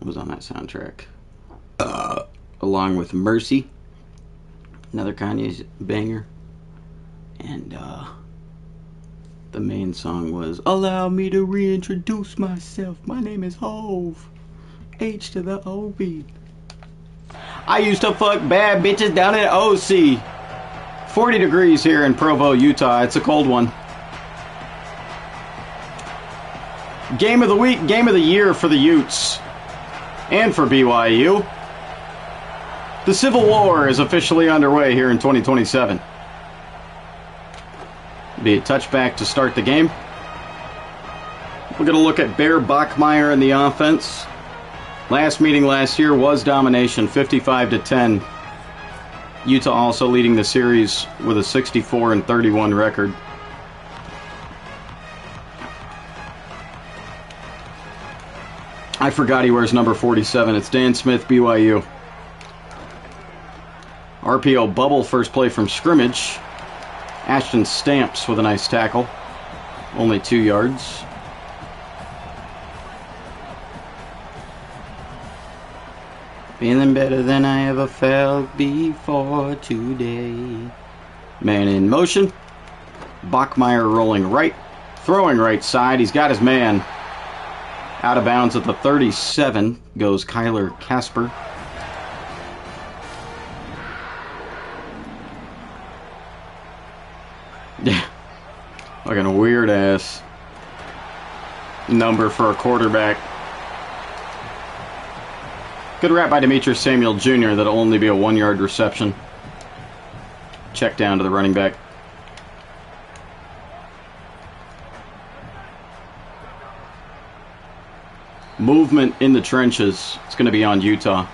was on that soundtrack. Along with Mercy, another Kanye's banger. And the main song was Allow Me to Reintroduce Myself. My name is Hove. H to the O-B. I used to fuck bad bitches down in OC. 40 degrees here in Provo, Utah. It's a cold one. Game of the week, game of the year for the Utes. And for BYU. The Civil War is officially underway here in 2027. Be a touchback to start the game. We're going to look at Bear Bachmeier in the offense. Last meeting last year was domination, 55-10. Utah also leading the series with a 64-31 record. I forgot he wears number 47. It's Dan Smith, BYU. RPO bubble, first play from scrimmage. Ashton Stamps with a nice tackle. Only 2 yards. Feeling better than I ever felt before today. Man in motion. Bachmeier rolling right. Throwing right side. He's got his man. Out of bounds at the 37 goes Kyler Casper. Yeah. Like a weird ass number for a quarterback. Good wrap by Demetrius Samuel Jr. That'll only be a 1-yard reception. Check down to the running back. Movement in the trenches. It's going to be on Utah.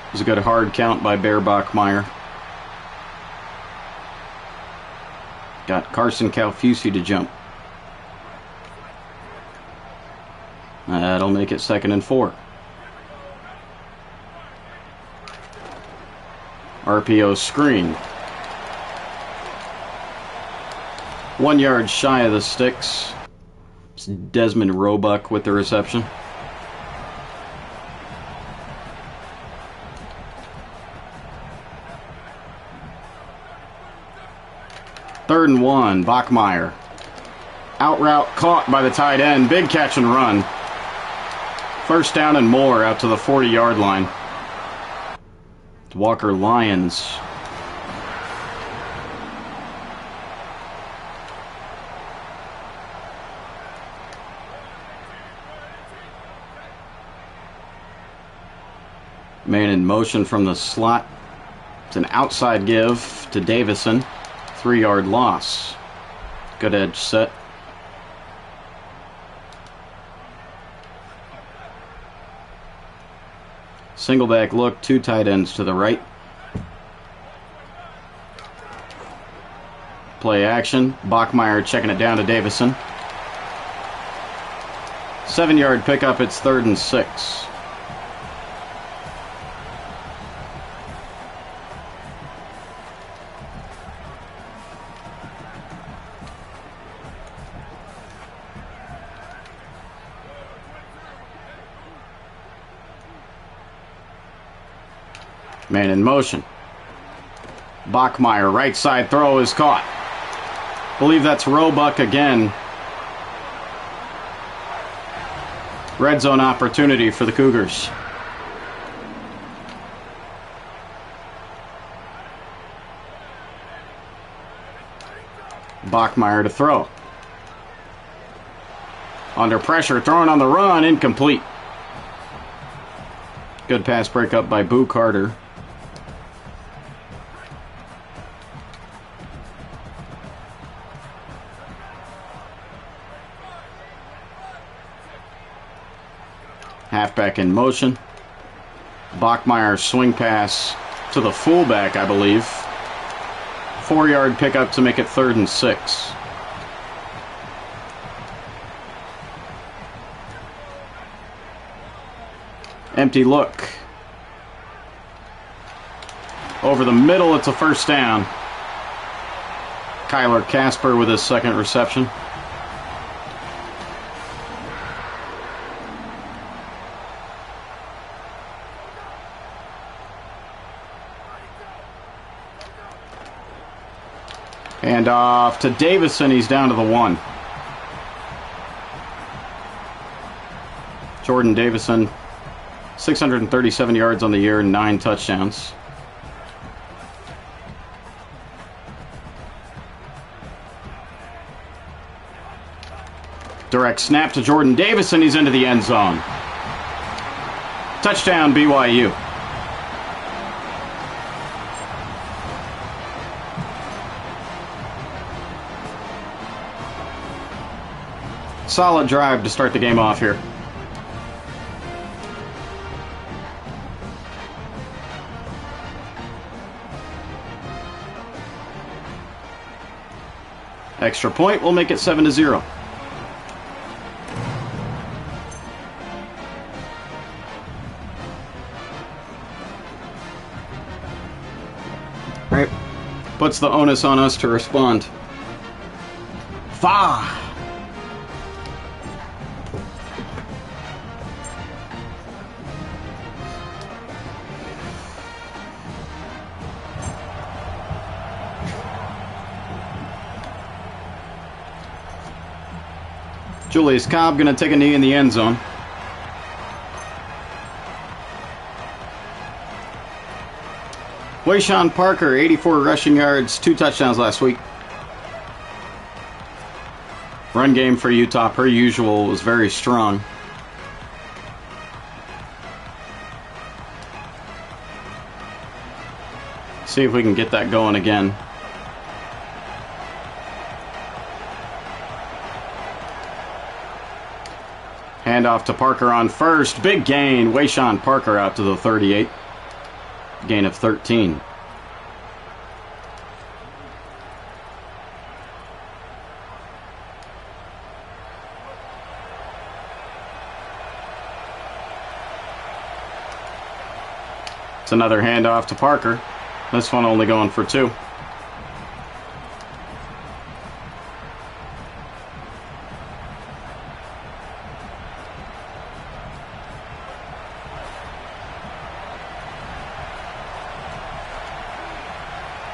It was a good hard count by Bear Bachmeier. Got Carson Calfusi to jump. That'll make it 2nd and 4. RPO screen. 1 yard shy of the sticks. It's Desmond Roebuck with the reception. Third and 1, Bachmeier. Out route caught by the tight end. Big catch and run. First down and more out to the 40-yard line. Walker Lyons. Man in motion from the slot. It's an outside give to Davison. 3-yard loss. Good edge set. Single back look, 2 tight ends to the right. Play action. Bachmeier checking it down to Davison. 7-yard pickup, it's 3rd and 6. Man in motion. Bachmeier, right side throw is caught. Believe that's Roebuck again. Red zone opportunity for the Cougars. Bachmeier to throw. Under pressure, throwing on the run, incomplete. Good pass breakup by Boo Carter. Halfback in motion. Bachmeier swing pass to the fullback, I believe. 4-yard pickup to make it 3rd and 6. Empty look. Over the middle, it's a first down. Kyler Casper with his 2nd reception. And off to Davison, he's down to the 1. Jordan Davison, 637 yards on the year, 9 touchdowns. Direct snap to Jordan Davison, he's into the end zone. Touchdown, BYU. Solid drive to start the game off here. Extra point will make it 7-0. Right. Puts the onus on us to respond. Fa! Julius Cobb going to take a knee in the end zone. Wayshawn Parker, 84 rushing yards, 2 touchdowns last week. Run game for Utah, per usual, was very strong. See if we can get that going again. Handoff to Parker on first. Big gain. Wayshawn Parker out to the 38. Gain of 13. It's another handoff to Parker. This one only going for 2.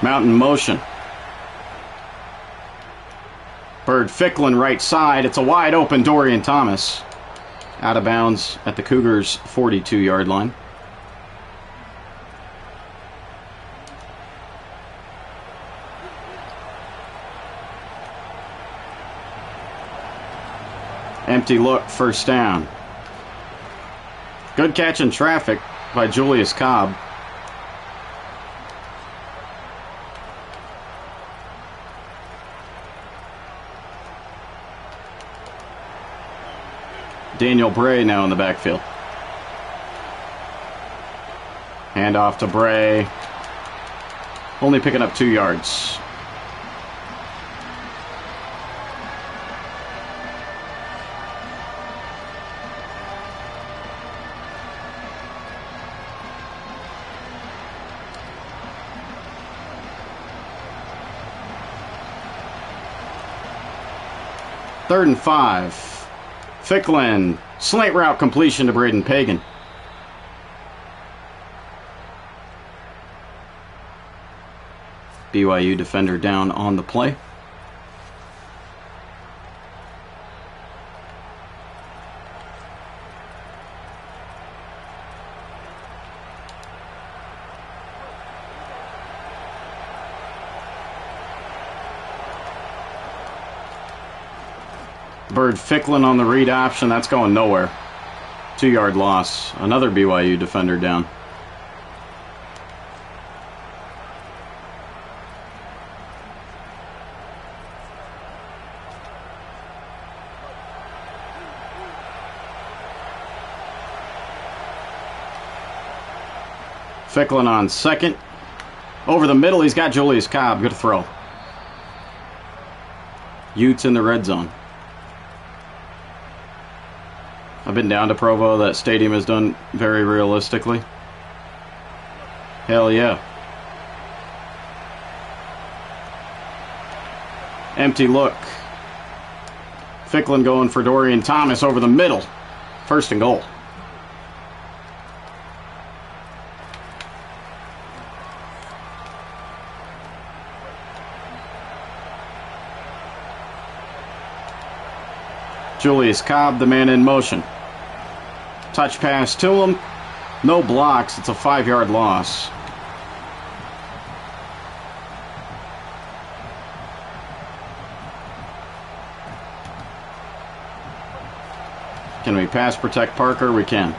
Mountain motion. Bird Ficklin right side. It's a wide open Dorian Thomas. Out of bounds at the Cougars' 42-yard line. Empty look, first down. Good catch in traffic by Julius Cobb. Daniel Bray now in the backfield. Hand off to Bray. Only picking up 2 yards. Third and 5. Ficklin, slant route completion to Braden Pagan. BYU defender down on the play. Bird Ficklin on the read option. That's going nowhere. 2-yard loss. Another BYU defender down. Ficklin on second. Over the middle, he's got Julius Cobb. Good throw. Utes in the red zone. I've been down to Provo. That stadium is done very realistically. Hell yeah. Empty look. Ficklin going for Dorian Thomas over the middle. First and goal. Julius Cobb, the man in motion. Touch pass to him. No blocks. It's a 5-yard loss. Can we pass protect Parker? We can.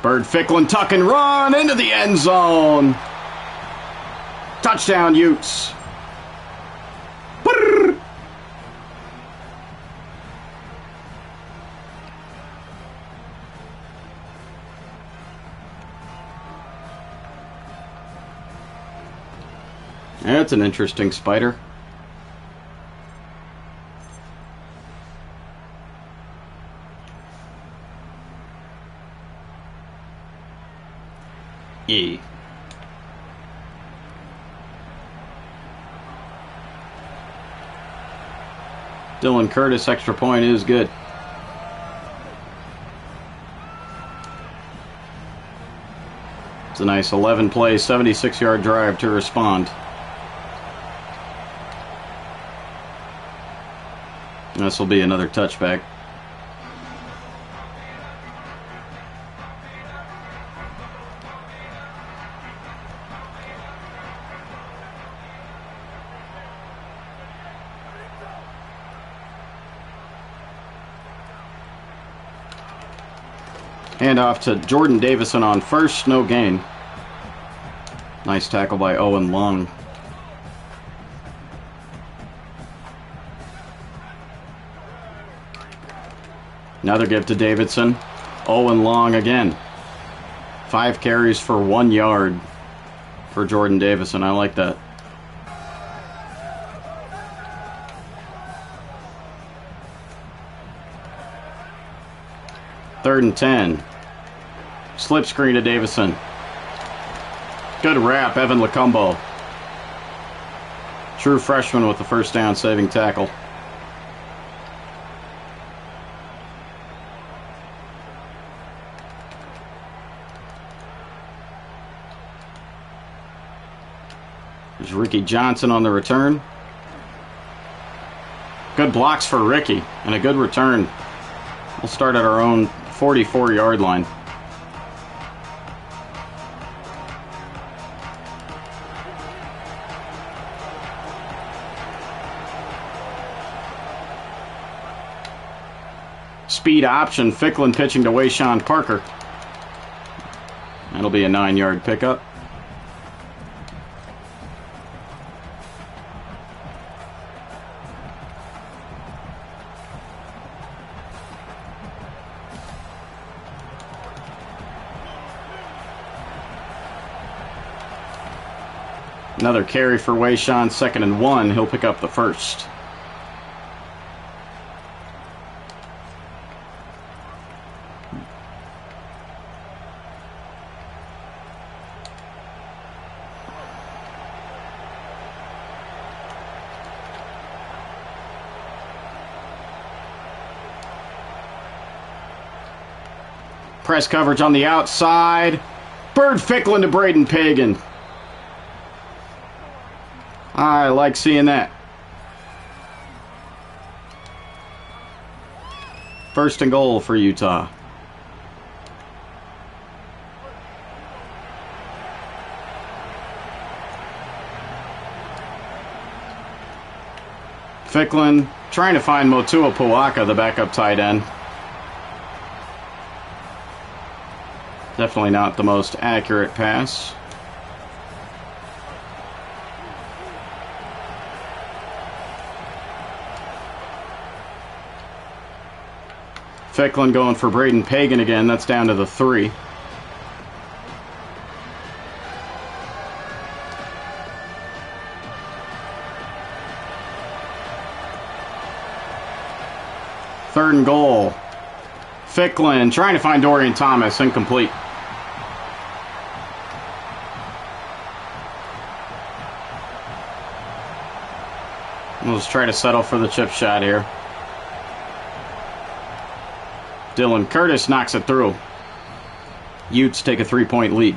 Bird Ficklin tuck and run into the end zone. Touchdown, Utes. Brrr. That's an interesting spider. E. Dylan Curtis, extra point is good. It's a nice 11-play, 76-yard drive to respond. This will be another touchback. Hand off to Jordan Davison on first, no gain. Nice tackle by Owen Long. Another give to Davidson. Owen Long again. 5 carries for 1 yard for Jordan Davison. I like that. 3rd and 10. Slip screen to Davison. Good wrap, Evan Lacumbo. True freshman with the first down saving tackle. There's Ricky Johnson on the return. Good blocks for Ricky and a good return. We'll start at our own 44-yard line. Speed option, Ficklin pitching to Wayshawn Parker. That'll be a 9-yard pickup. Another carry for Wayshawn, 2nd and 1. He'll pick up the first. Press coverage on the outside. Bird Ficklin to Braden Pagan. I like seeing that. 1st and goal for Utah. Ficklin trying to find Motua Puaka, the backup tight end. Definitely not the most accurate pass. Ficklin going for Braden Pagan again. That's down to the 3. Third and goal. Ficklin trying to find Dorian Thomas. Incomplete. Let's try to settle for the chip shot here. Dylan Curtis knocks it through. Utes take a 3-point lead.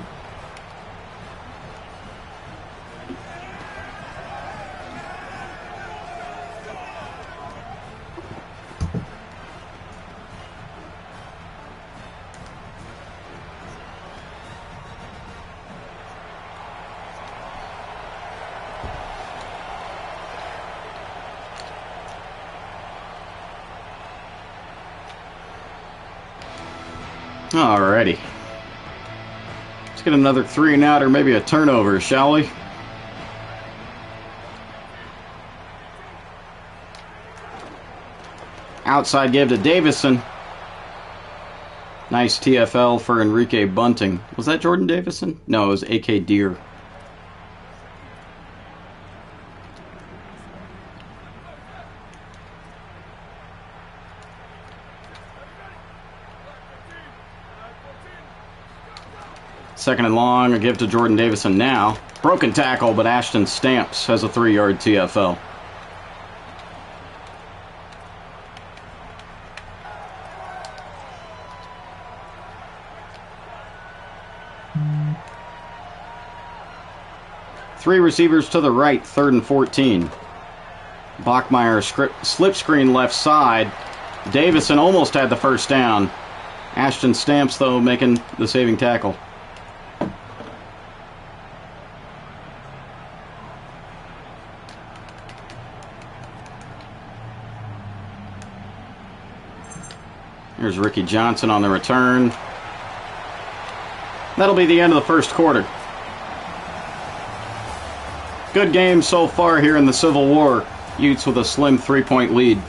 Alrighty. Let's get another 3 and out or maybe a turnover, shall we? Outside give to Davison. Nice TFL for Enrique Bunting. Was that Jordan Davison? No, it was A.K. Deere. Second and long, a give to Jordan Davison now. Broken tackle, but Ashton Stamps has a 3-yard TFL. Three receivers to the right, 3rd and 14. Bachmeyer slip screen left side. Davison almost had the first down. Ashton Stamps, though, making the saving tackle. Here's Ricky Johnson on the return. That'll be the end of the first quarter. Good game so far here in the Civil War. Utes with a slim 3-point lead.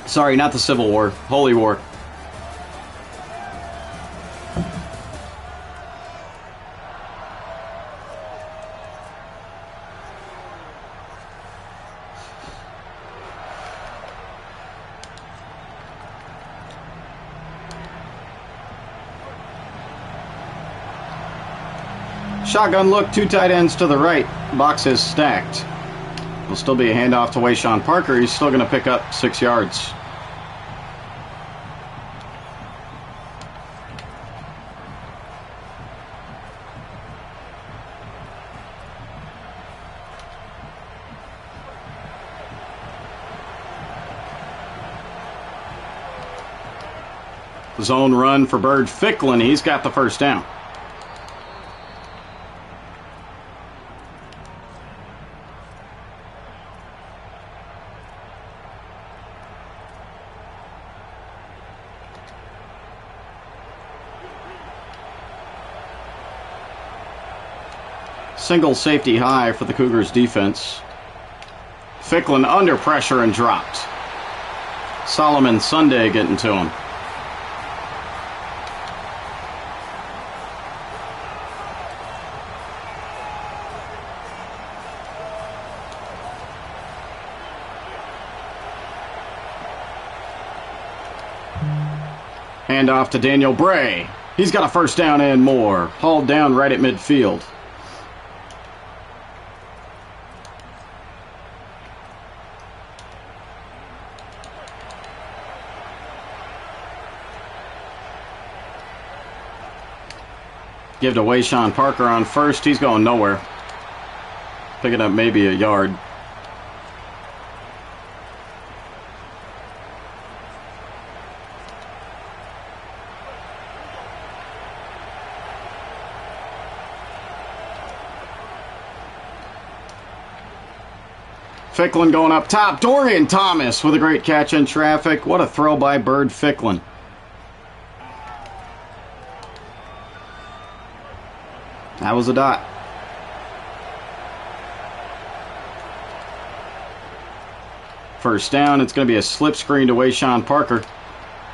Sorry, not the Civil War. Holy War. Shotgun look, 2 tight ends to the right. Box is stacked. Will still be a handoff to Wayshawn Parker. He's still going to pick up 6 yards. Zone run for Bird Ficklin. He's got the first down. Single safety high for the Cougars defense. Ficklin under pressure and dropped. Solomon Sunday getting to him. Hand off to Daniel Bray. He's got a first down and more. Hauled down right at midfield. Give to Wayshawn Parker on first. He's going nowhere. Picking up maybe a yard. Ficklin going up top. Dorian Thomas with a great catch in traffic. What a throw by Bird Ficklin. That was a dot. First down. It's going to be a slip screen to Wayshawn Parker.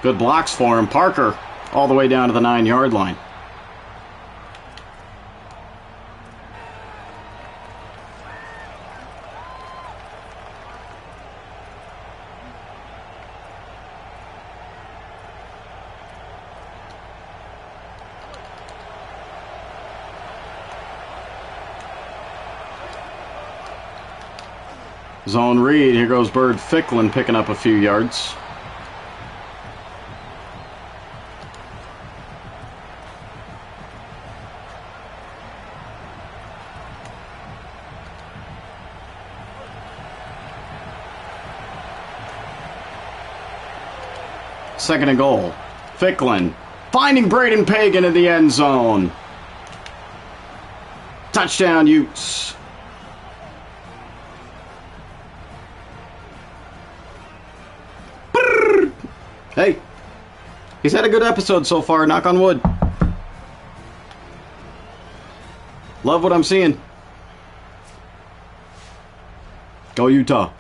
Good blocks for him. Parker all the way down to the 9-yard line. Zone read. Here goes Bird Ficklin picking up a few yards. Second and goal. Ficklin finding Braden Pagan in the end zone. Touchdown, Utes. Hey, he's had a good episode so far, knock on wood. Love what I'm seeing. Go Utah.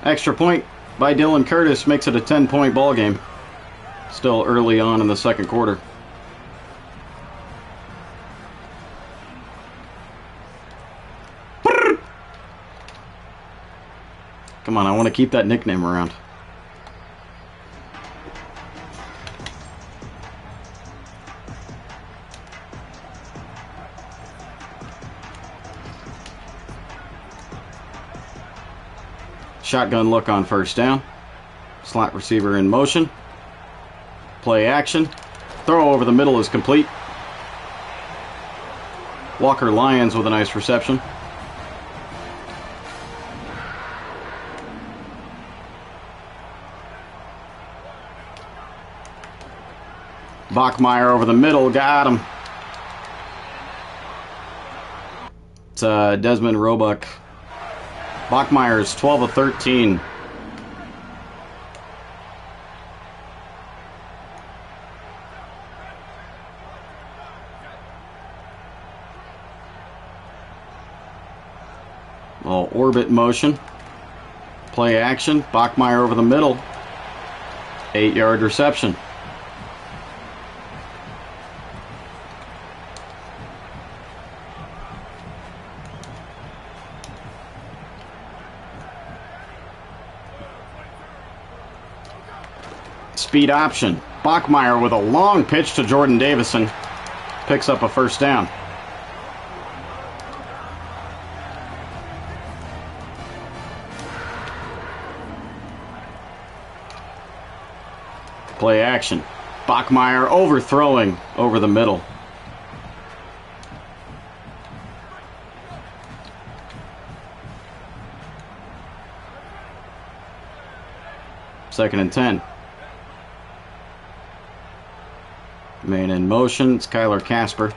Extra point by Dylan Curtis makes it a 10-point ball game. Still early on in the second quarter. Come on, I want to keep that nickname around. Shotgun look on first down. Slot receiver in motion. Play action. Throw over the middle is complete. Walker Lyons with a nice reception. Bachmeyer over the middle, got him. It's Desmond Roebuck. Bachmeyer's 12 of 13. Little orbit motion. Play action. Bachmeyer over the middle. 8-yard reception. Speed option. Bachmeyer with a long pitch to Jordan Davison. Picks up a first down. Play action. Bachmeyer overthrowing over the middle. Second and 10. Man in motion. It's Kyler Casper.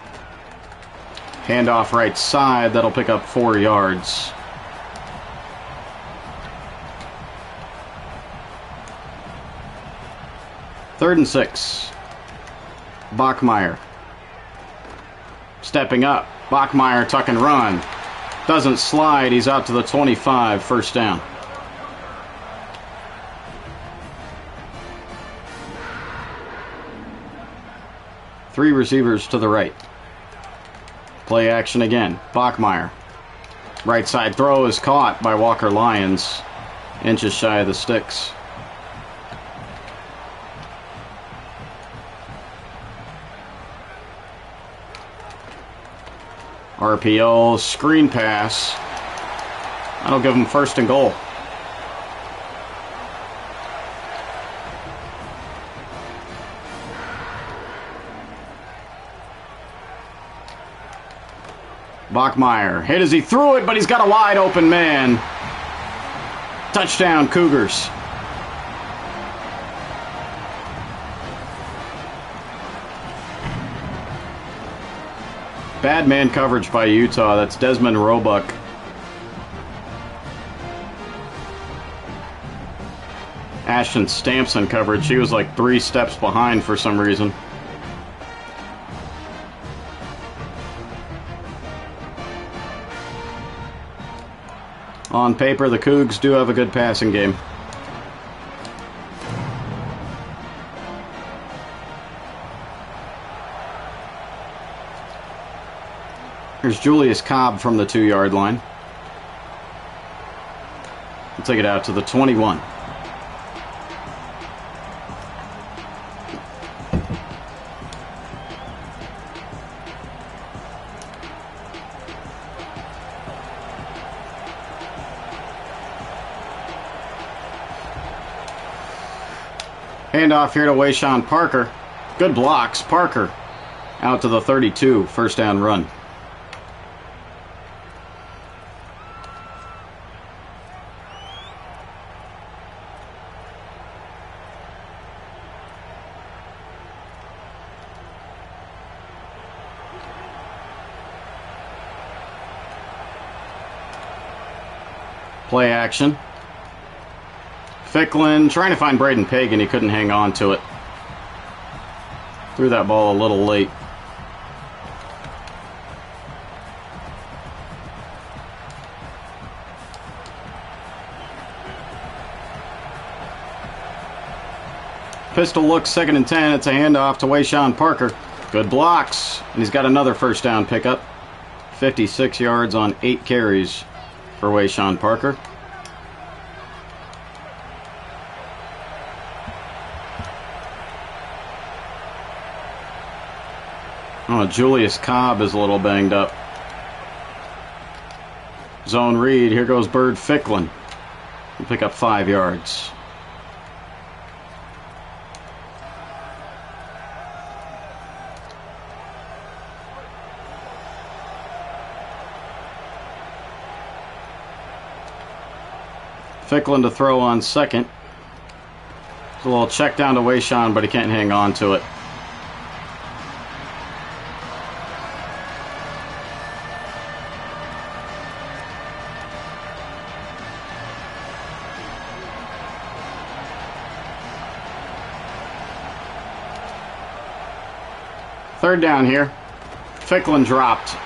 Handoff right side. That'll pick up 4 yards. Third and 6. Bachmeyer. Stepping up. Bachmeyer tuck and run. Doesn't slide. He's out to the 25. First down. Three receivers to the right. Play action again. Bachmeyer. Right side throw is caught by Walker Lyons. Inches shy of the sticks. RPO, screen pass. That'll give him first and goal. Bachmeyer hit as he threw it, but he's got a wide open man. Touchdown, Cougars. Bad man coverage by Utah. That's Desmond Roebuck. Ashton Stampson coverage. She was like 3 steps behind for some reason. On paper, the Cougs do have a good passing game. Here's Julius Cobb from the 2-yard line. We'll take it out to the 21. Handoff here to Wayshawn Parker. Good blocks. Parker out to the 32. First down run. Play action. Ficklin trying to find Braden Pagan. He couldn't hang on to it. Threw that ball a little late. Pistol looks, 2nd and 10. It's a handoff to Wayshawn Parker. Good blocks. And he's got another first down pickup. 56 yards on 8 carries for Wayshawn Parker. Oh, Julius Cobb is a little banged up. Zone read. Here goes Bird Ficklin. He'll pick up 5 yards. Ficklin to throw on second. It's a little check down to Wayshawn, but he can't hang on to it. Third down here. Ficklin dropped.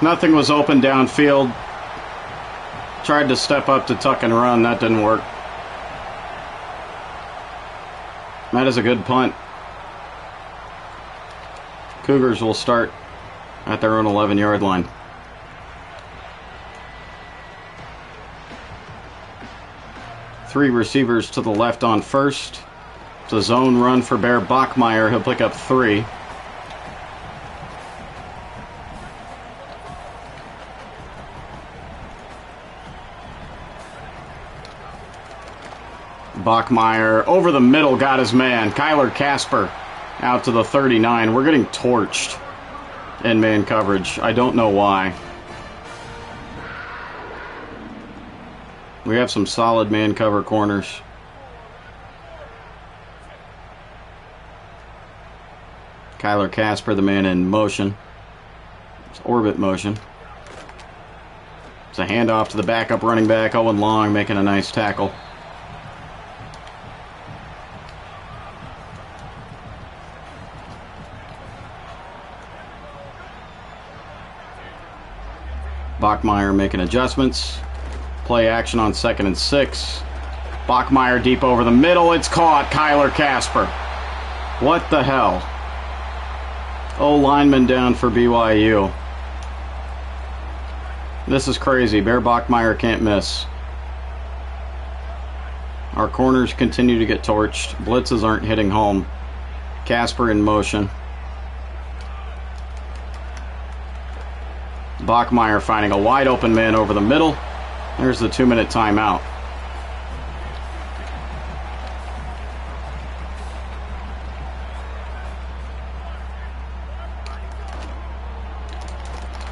Nothing was open downfield. Tried to step up to tuck and run. That didn't work. That is a good punt. Cougars will start at their own 11-yard line. 3 receivers to the left on first. It's a zone run for Bear Bachmeier. He'll pick up 3. Bachmeier over the middle, got his man. Kyler Casper out to the 39. We're getting torched in man coverage. I don't know why. We have some solid man cover corners. Kyler Casper, the man in motion. It's orbit motion. It's a handoff to the backup running back, Owen Long, making a nice tackle. Bachmeier making adjustments. Play action on 2nd and 6. Bachmeier deep over the middle. It's caught. Kyler Casper. What the hell? Oh, lineman down for BYU. This is crazy. Bear Bachmeier can't miss. Our corners continue to get torched. Blitzes aren't hitting home. Casper in motion. Bachmeier finding a wide open man over the middle. There's the 2-minute timeout.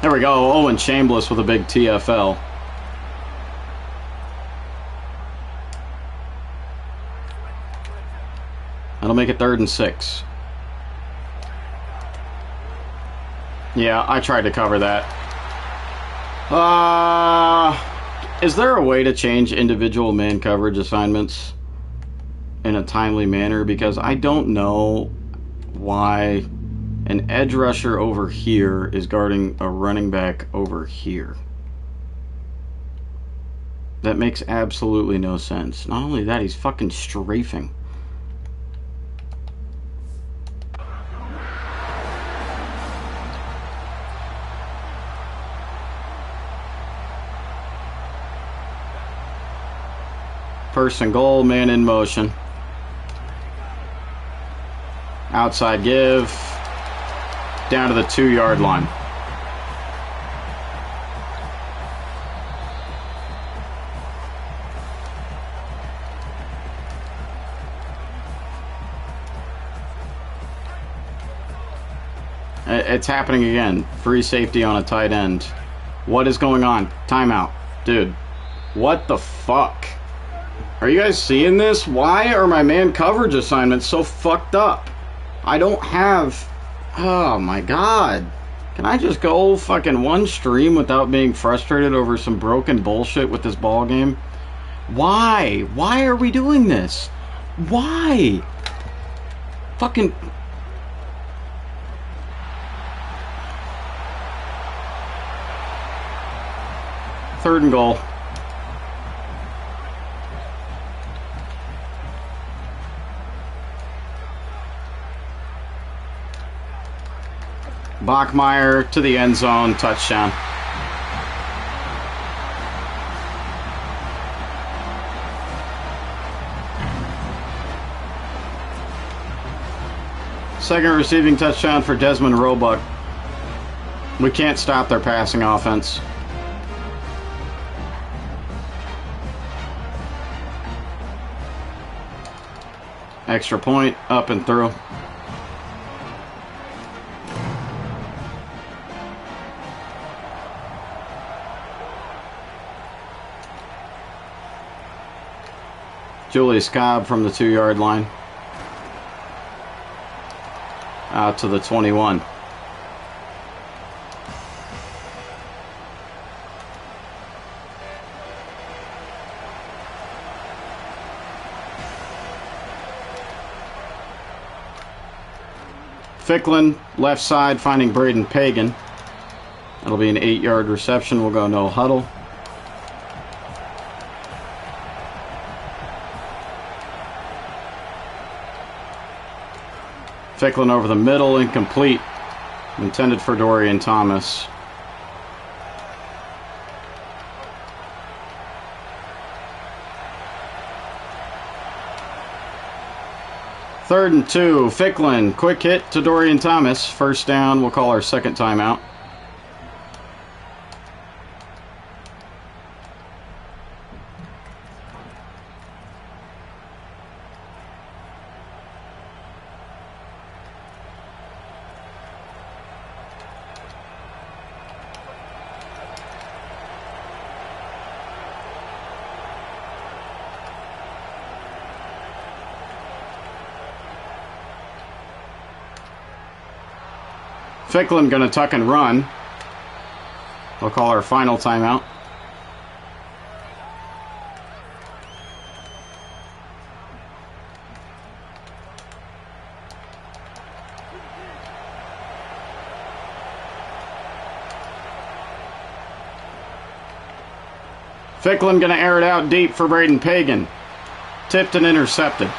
There we go. Owen Chambliss with a big TFL. That'll make it 3rd and 6. Yeah, I tried to cover that. Is there a way to change individual man coverage assignments in a timely manner? Because I don't know why an edge rusher over here is guarding a running back over here. That makes absolutely no sense. Not only that, he's fucking strafing. First and goal, man in motion. Outside give. Down to the 2-yard line. It's happening again. Free safety on a tight end. What is going on? Timeout. Dude, what the fuck? Are you guys seeing this? Why are my man coverage assignments so fucked up? I don't have... Oh my god. Can I just go fucking one stream without being frustrated over some broken bullshit with this ball game? Why? Why are we doing this? Why? Fucking... Third and goal. Bachmeier to the end zone, touchdown. Second receiving touchdown for Desmond Roebuck. We can't stop their passing offense. Extra point, up and through. Julius Cobb from the 2-yard line. Out to the 21. Ficklin, left side, finding Braden Pagan. That'll be an 8-yard reception. We'll go no huddle. Ficklin over the middle, incomplete. Intended for Dorian Thomas. 3rd and 2. Ficklin, quick hit to Dorian Thomas. First down, we'll call our second timeout. Ficklin gonna tuck and run. We'll call our final timeout. Ficklin gonna air it out deep for Braden Pagan. Tipped and intercepted.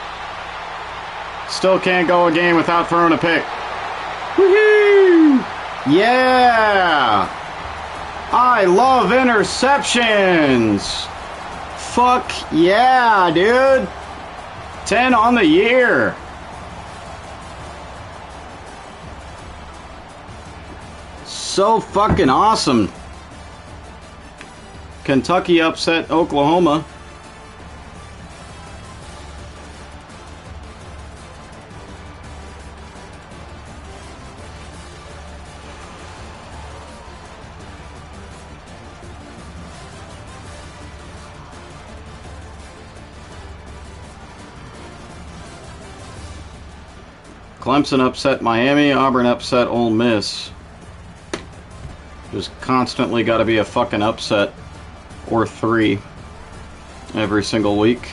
Still can't go a game without throwing a pick. Woohoo! Yeah! I love interceptions! Fuck yeah, dude! 10 on the year! So fucking awesome! Kentucky upset Oklahoma. Clemson upset Miami, Auburn upset Ole Miss. Just constantly got to be a fucking upset or 3 every single week.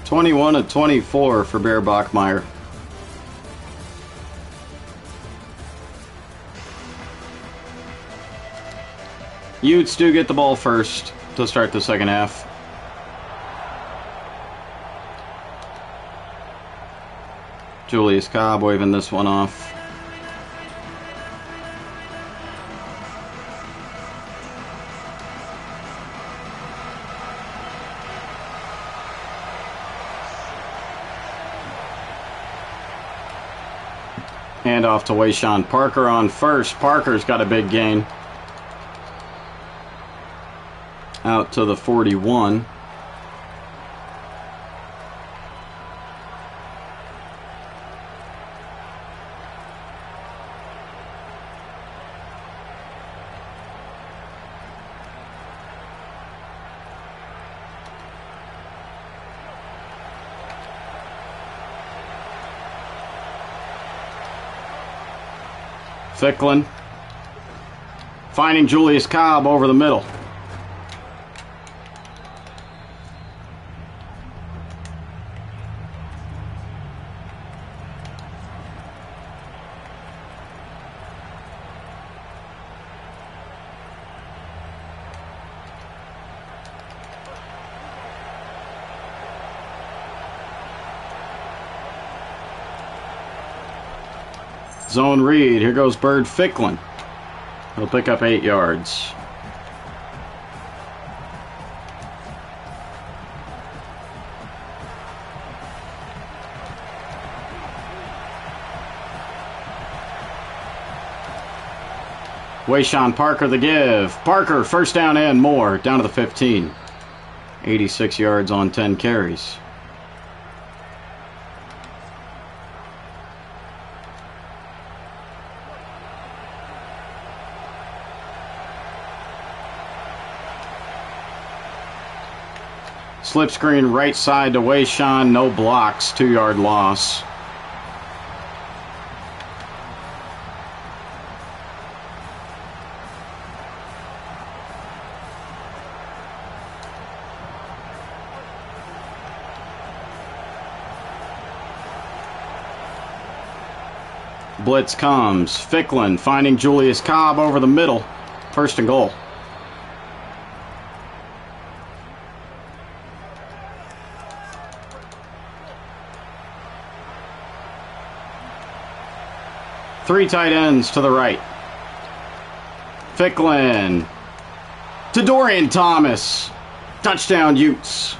(21-24) for Bear Bachmeier. Utes do get the ball first to start the second half. Julius Cobb waving this one off. Hand off to Wayshawn Parker on first. Parker's got a big gain. Out to the 41. Ficklin finding Julius Cobb over the middle. Zone read. Here goes Bird Ficklin. He'll pick up 8 yards. Wayshawn Parker the give. Parker first down and more. Down to the 15. 86 yards on 10 carries. Slip screen right side to Wayshawn, no blocks, 2-yard loss. Blitz comes. Ficklin finding Julius Cobb over the middle. First and goal. Three tight ends to the right. Ficklin to Dorian Thomas. Touchdown, Utes.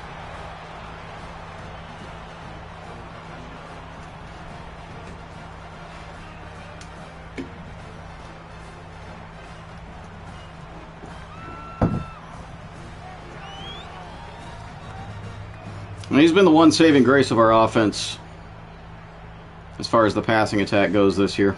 He's been the one saving grace of our offense as far as the passing attack goes this year.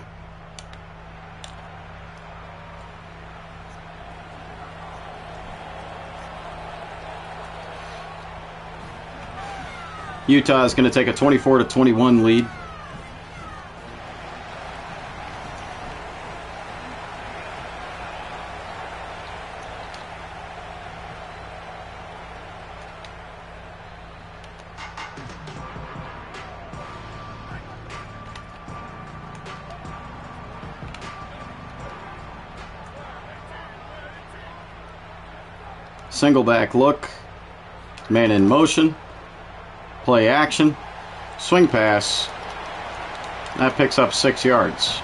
Utah is going to take a 24-21 lead. Single back look, man in motion, play action, swing pass. That picks up 6 yards.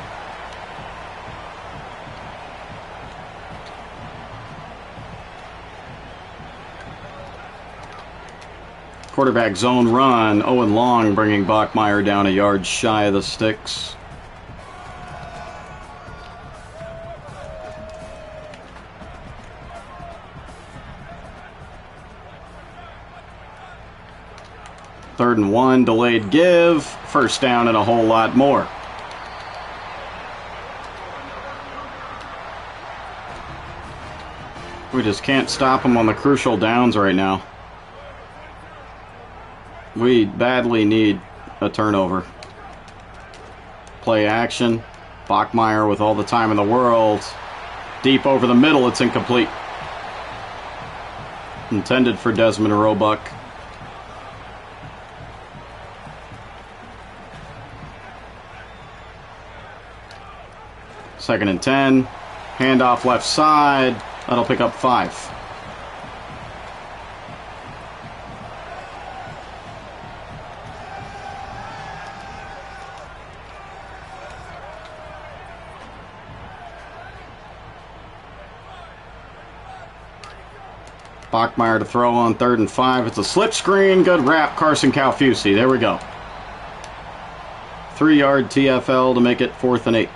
Quarterback zone run, Owen Long bringing Bachmeier down a yard shy of the sticks. Third and 1, delayed give, first down and a whole lot more. We just can't stop them on the crucial downs right now. We badly need a turnover. Play action, Bachmeier with all the time in the world. Deep over the middle, it's incomplete. Intended for Desmond Roebuck. Second and 10. Handoff left side. That'll pick up 5. Bachmeier to throw on 3rd and 5. It's a slip screen. Good wrap. Carson Calfusi. There we go. 3-yard TFL to make it 4th and 8.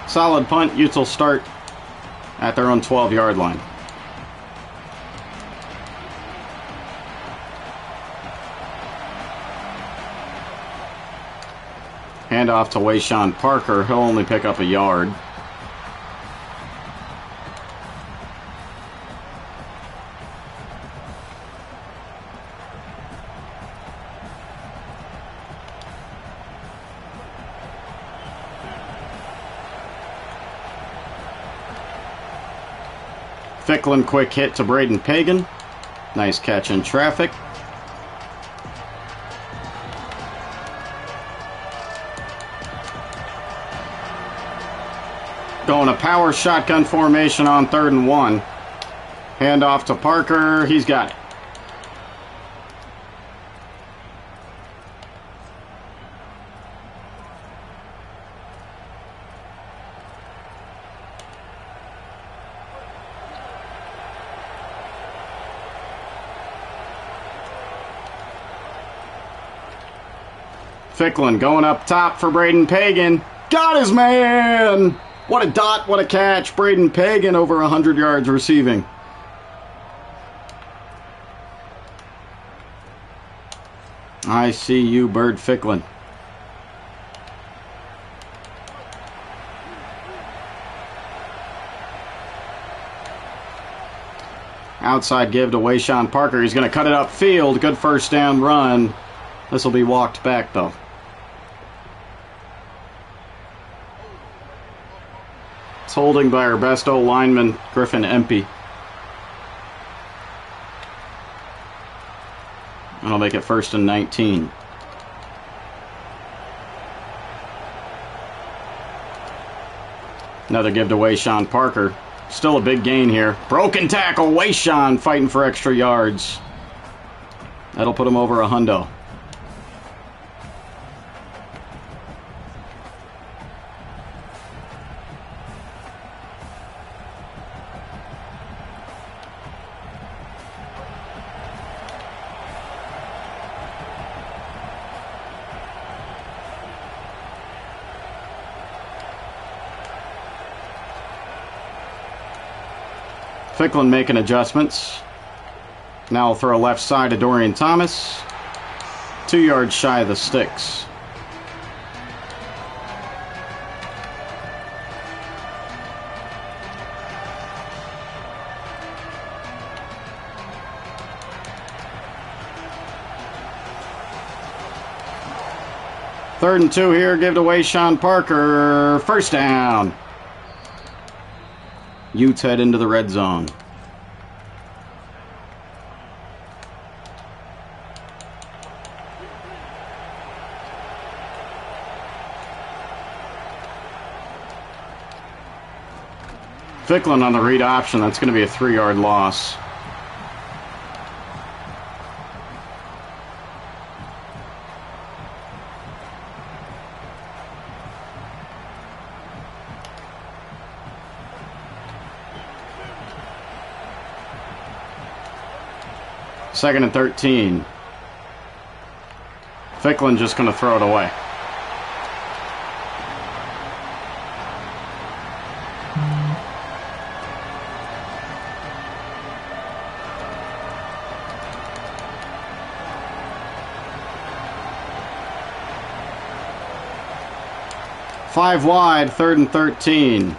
Solid punt. Utes will start at their own 12-yard line. Handoff to Wayshawn Parker. He'll only pick up a yard. Ficklin quick hit to Braden Pagan. Nice catch in traffic. Going a power shotgun formation on 3rd and 1. Handoff to Parker. He's got it. Ficklin going up top for Braden Pagan. Got his man! What a dot, what a catch. Braden Pagan over 100 yards receiving. I see you, Bird Ficklin. Outside give to Wayshawn Parker. He's going to cut it upfield. Good first down run. This will be walked back, though. It's holding by our best O lineman, Griffin Empey. And I'll make it 1st and 19. Another give to Wayshawn Parker. Still a big gain here. Broken tackle. Wayshawn fighting for extra yards. That'll put him over a hundo. Ficklin making adjustments. Now I'll throw left side to Dorian Thomas. 2 yards shy of the sticks. Third and 2 here. Give it away, Sean Parker. First down. Utes head into the red zone. Ficklin on the read option. That's going to be a 3-yard loss. Second and 13. Ficklin just going to throw it away. Five wide, third and 13.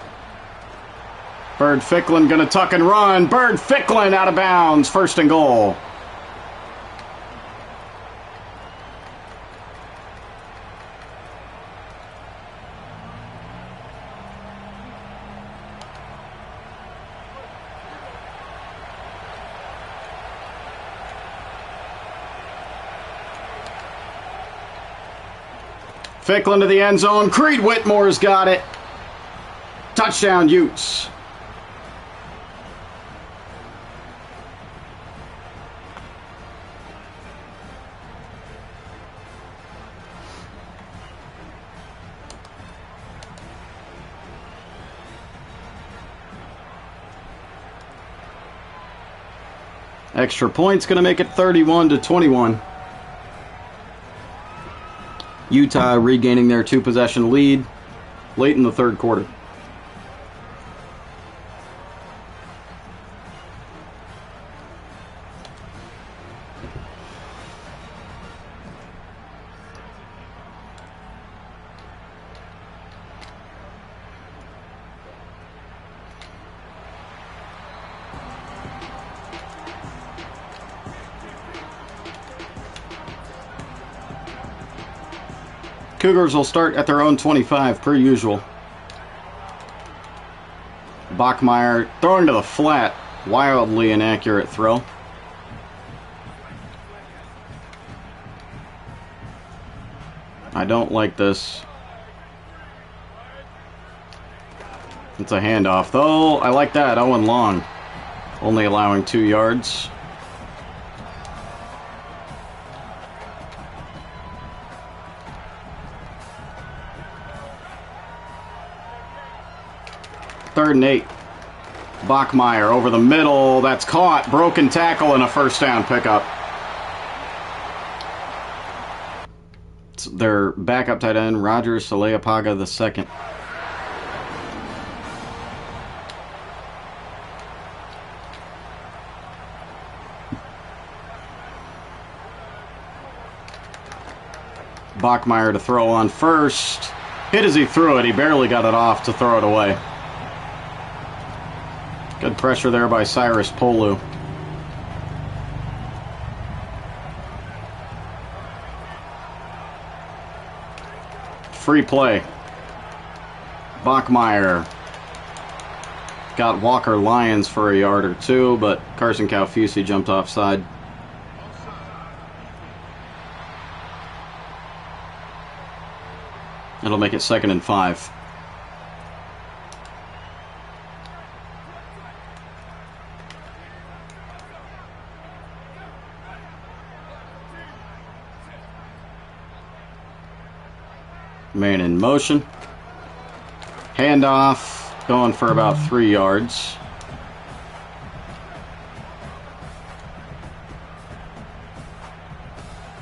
Bird Ficklin going to tuck and run. Bird Ficklin out of bounds. First and goal. Ficklin to the end zone. Creed Whitmore's got it. Touchdown, Utes. Extra points going to make it 31-21. Utah regaining their 2-possession lead late in the third quarter. Cougars will start at their own 25, per usual. Bachmeier throwing to the flat. Wildly inaccurate throw. I don't like this. It's a handoff, though. I like that. Owen Long. Only allowing 2 yards. Third and 8. Bachmeier over the middle. That's caught. Broken tackle and a first down pickup. It's their backup tight end, Roger Saleapaga II. Bachmeier to throw on first. Hit as he threw it. He barely got it off to throw it away. Good pressure there by Cyrus Polu. Free play. Bachmeier got Walker Lyons for a yard or 2, but Carson Calfusi jumped offside. It'll make it 2nd and 5. Man in motion. Handoff. Going for about 3 yards.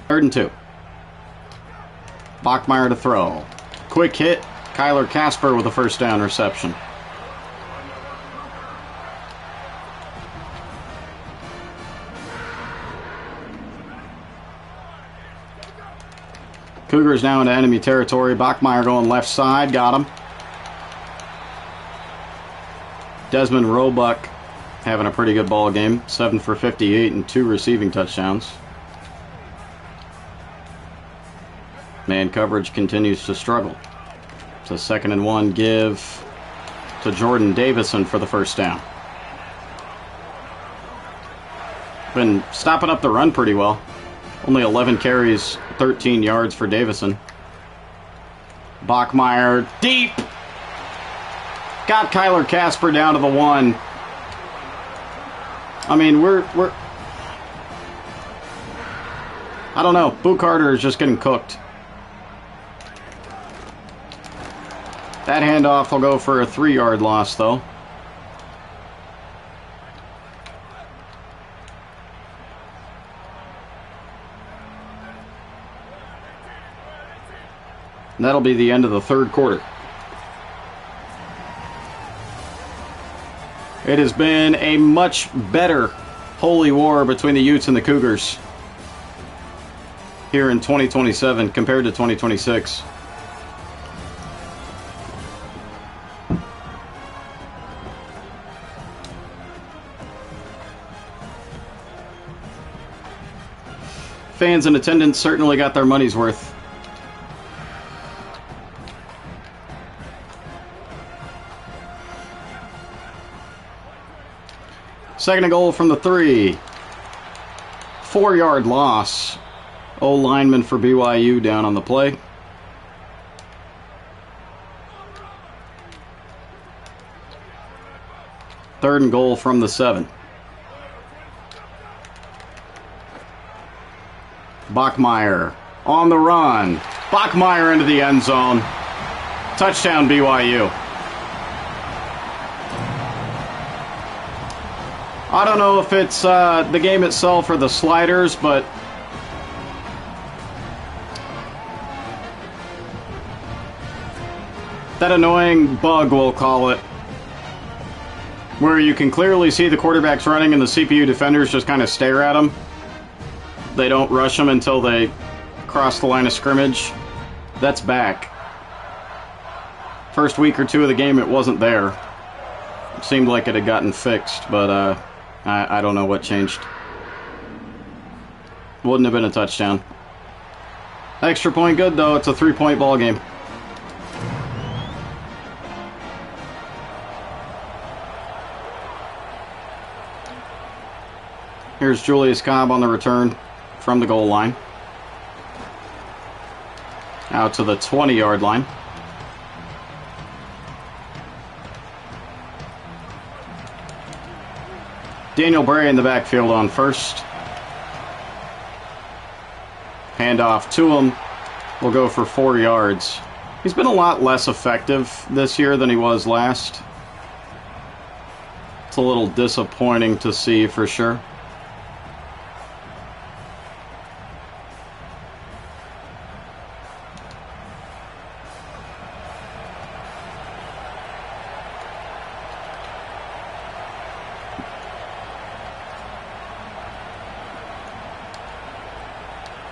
Third and 2. Bachmeyer to throw. Quick hit. Kyler Casper with a first down reception. Cougars now into enemy territory. Bachmeyer going left side. Got him. Desmond Roebuck having a pretty good ball game. 7 for 58 and 2 receiving touchdowns. Man coverage continues to struggle. It's a 2nd and 1 give to Jordan Davison for the first down. Been stopping up the run pretty well. Only 11 carries, 13 yards for Davison. Bachmeyer deep. Got Kyler Casper down to the 1. I mean, we're I don't know. Boo Carter is just getting cooked. That handoff will go for a 3-yard loss, though. And that'll be the end of the third quarter. It has been a much better holy war between the Utes and the Cougars here in 2027 compared to 2026. Fans in attendance certainly got their money's worth. Second and goal from the 3. 4-yard loss. O-lineman for BYU down on the play. Third and goal from the 7. Bachmeyer on the run. Bachmeyer into the end zone. Touchdown BYU. I don't know if it's the game itself or the sliders, but that annoying bug, we'll call it, where you can clearly see the quarterbacks running and the CPU defenders just kind of stare at them. They don't rush them until they cross the line of scrimmage. That's back. First week or two of the game, it wasn't there. It seemed like it had gotten fixed, but I don't know what changed. Wouldn't have been a touchdown. Extra point good, though. It's a 3-point ball game. Here's Julius Cobb on the return from the goal line. Out to the 20-yard line. Daniel Bray in the backfield on first. Handoff to him. Will go for 4 yards. He's been a lot less effective this year than he was last. It's a little disappointing to see for sure.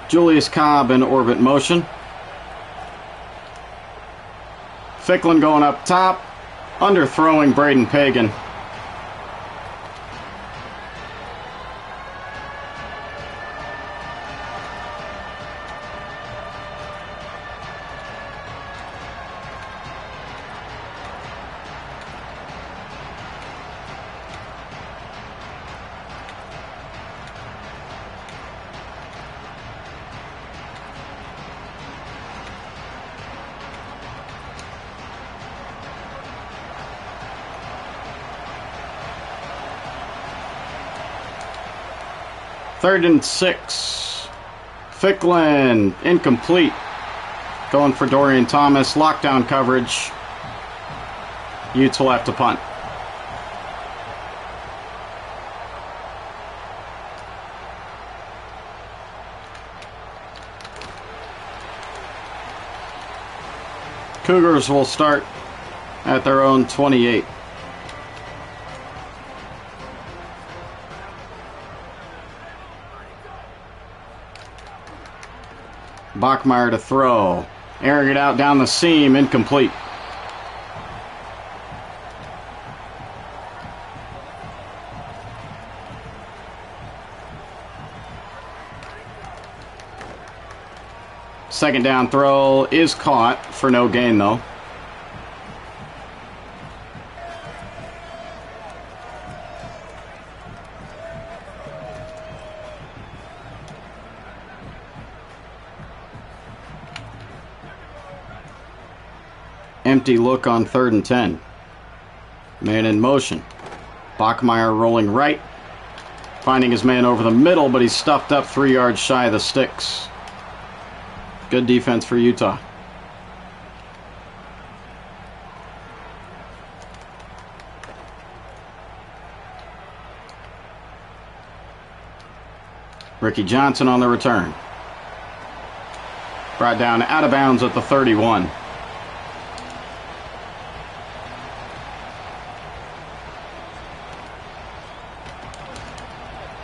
Julius Cobb in orbit motion. Ficklin going up top, underthrowing Braden Pagan. Third and 6. Ficklin, incomplete. Going for Dorian Thomas. Lockdown coverage. Utes will have to punt. Cougars will start at their own 28. Bachmeier to throw. Airing it out down the seam. Incomplete. Second down throw is caught for no gain, though. Empty look on 3rd and 10. Man in motion. Bachmeier rolling right. Finding his man over the middle, but he's stuffed up 3 yards shy of the sticks. Good defense for Utah. Ricky Johnson on the return. Brought down out of bounds at the 31.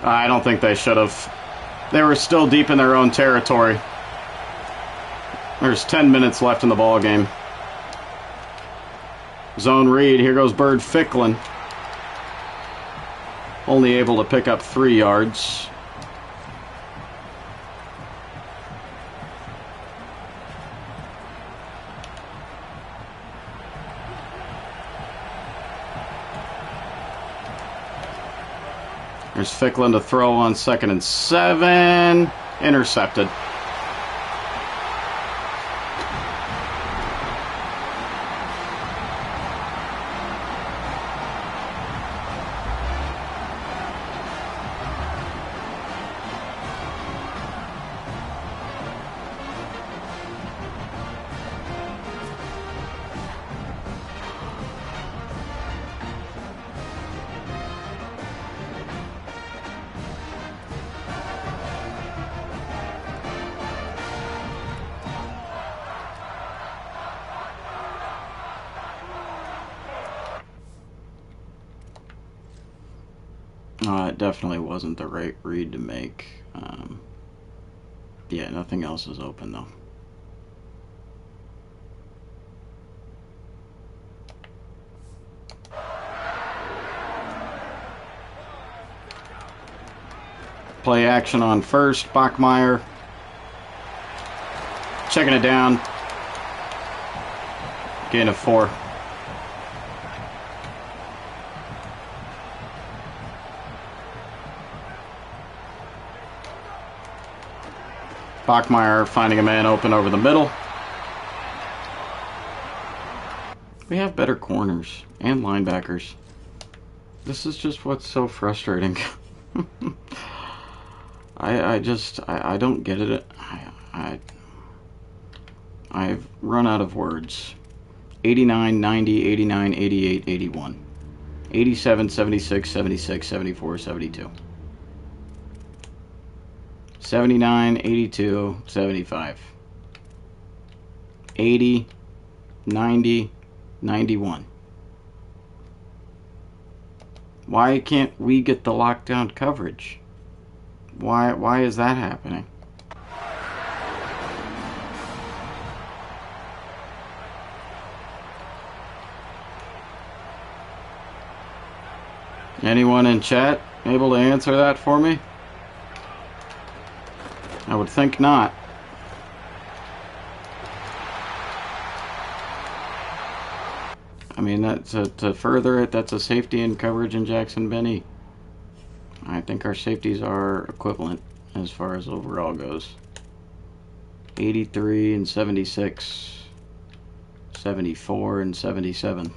I don't think they should have. They were still deep in their own territory. There's 10 minutes left in the ball game. Zone read. Here goes Bird Ficklin. Only able to pick up 3 yards. There's Ficklin to throw on 2nd and 7. Intercepted. It definitely wasn't the right read to make. Yeah, nothing else is open though. Play action on 1st. Bachmeier checking it down. Gain of 4. Bachmeier finding a man open over the middle. We have better corners and linebackers. This is just what's so frustrating. I don't get it. I've run out of words. 89, 90, 89, 88, 81. 87, 76, 76, 74, 72. 79, 82, 75. 80, 90, 91. Why can't we get the lockdown coverage? Why is that happening? Anyone in chat able to answer that for me? I would think not. I mean, that's to further it, that's a safety and coverage in Jackson Benny. I think our safeties are equivalent as far as overall goes. 83 and 76, 74 and 77.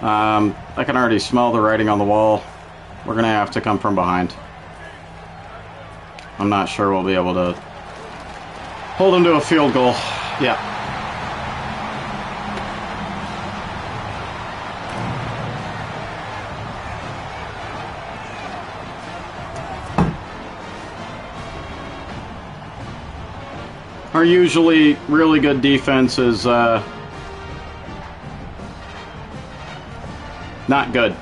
I can already smell the writing on the wall. We're going to have to come from behind. I'm not sure we'll be able to hold them to a field goal. Yeah. Our usually really good defense is not good.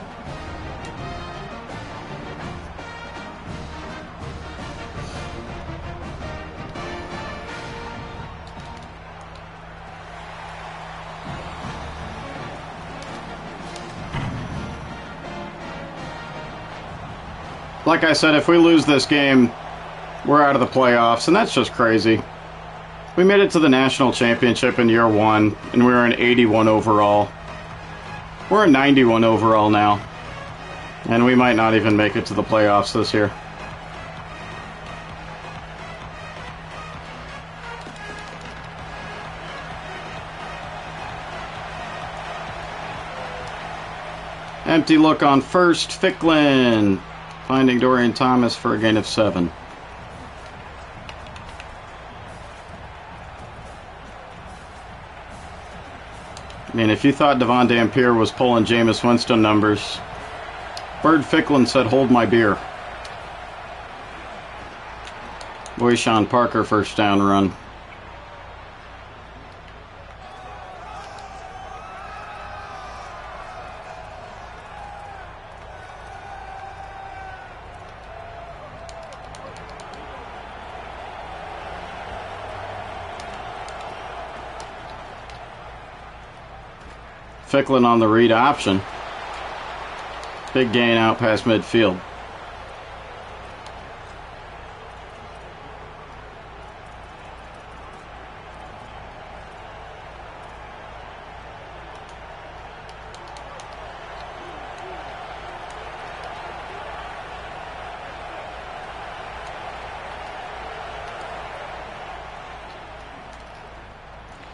Like I said, if we lose this game, we're out of the playoffs, and that's just crazy. We made it to the national championship in year 1, and we were an 81 overall. We're a 91 overall now, and we might not even make it to the playoffs this year. Empty look on first, Ficklin finding Dorian Thomas for a gain of 7. I mean, if you thought Devon Dampier was pulling Jameis Winston numbers, Bird Ficklin said, hold my beer. Boy, Sean Parker first down run. Ficklin on the read option. Big gain out past midfield.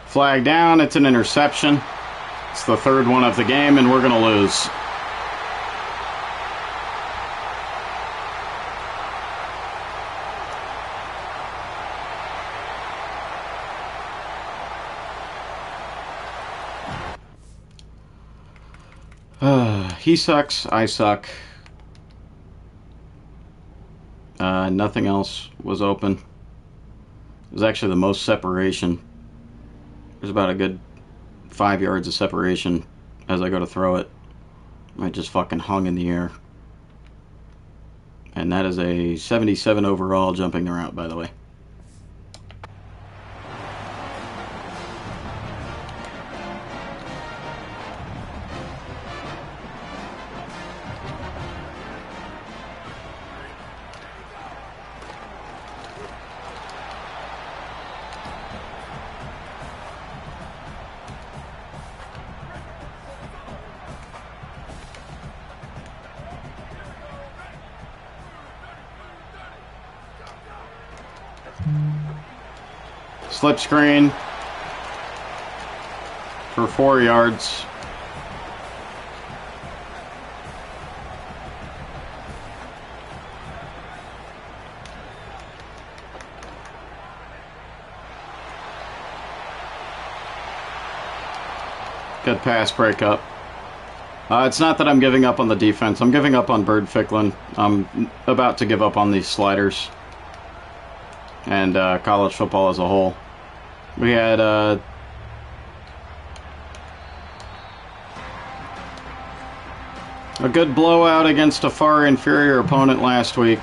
Flag down, it's an interception. It's the third one of the game, and we're going to lose. He sucks, I suck. Nothing else was open. It was actually the most separation. There's about a good 5 yards of separation as I go to throw it. I just fucking hung in the air. And that is a 77 overall jumping the route, by the way. Slip screen for 4 yards. Good pass breakup. It's not that I'm giving up on the defense. I'm giving up on Bird Ficklin. I'm about to give up on these sliders and college football as a whole. We had a good blowout against a far inferior opponent last week.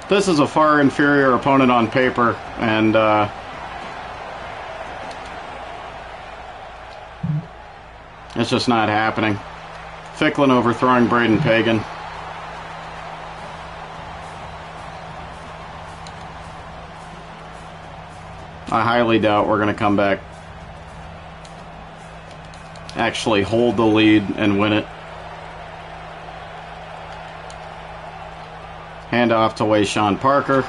This is a far inferior opponent on paper, and it's just not happening. Ficklin overthrowing Braden Pagan. I highly doubt we're going to come back, actually hold the lead and win it. Hand off to Wayshawn Parker.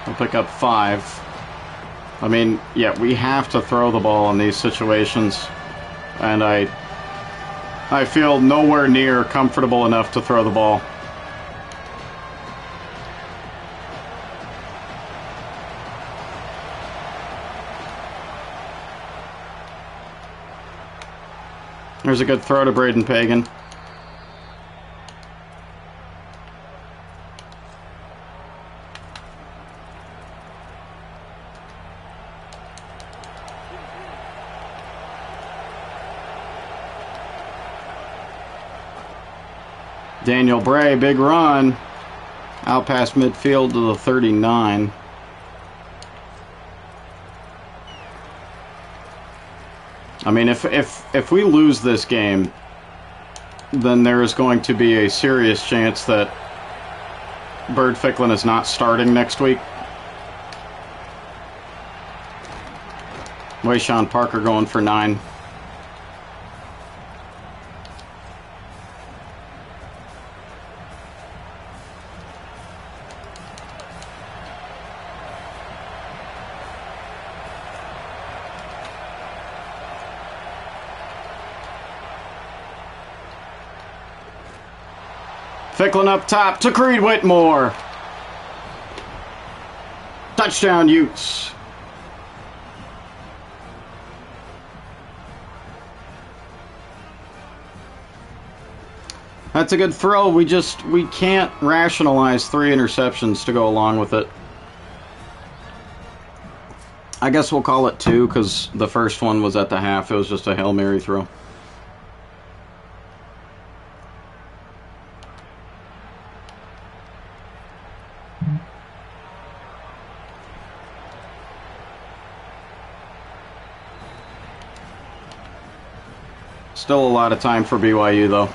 We'll pick up 5. I mean, yeah, we have to throw the ball in these situations. and I feel nowhere near comfortable enough to throw the ball. There's a good throw to Braden Pagan. Daniel Bray, big run. Out past midfield to the 39. I mean, if we lose this game, then there is going to be a serious chance that Bird Ficklin is not starting next week. Wayshawn Parker going for 9. Ficklin up top to Creed Whitmore. Touchdown, Utes. That's a good throw. We can't rationalize 3 interceptions to go along with it. I guess we'll call it 2 because the first one was at the half. It was just a Hail Mary throw. Still a lot of time for BYU, though.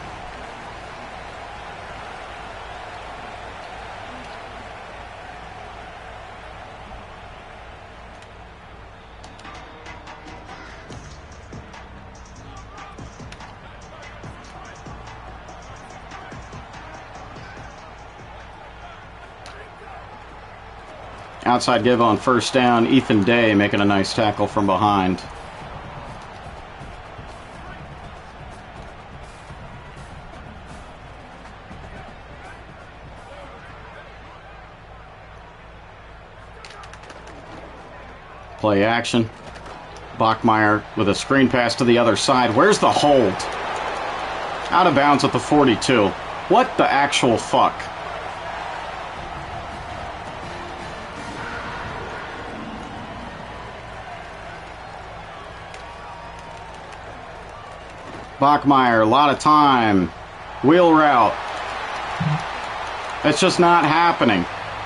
Outside give on first down. Ethan Day making a nice tackle from behind. Play action. Bachmeier with a screen pass to the other side. Where's the hold? Out of bounds at the 42. What the actual fuck? Bachmeier, a lot of time. Wheel route. It's just not happening.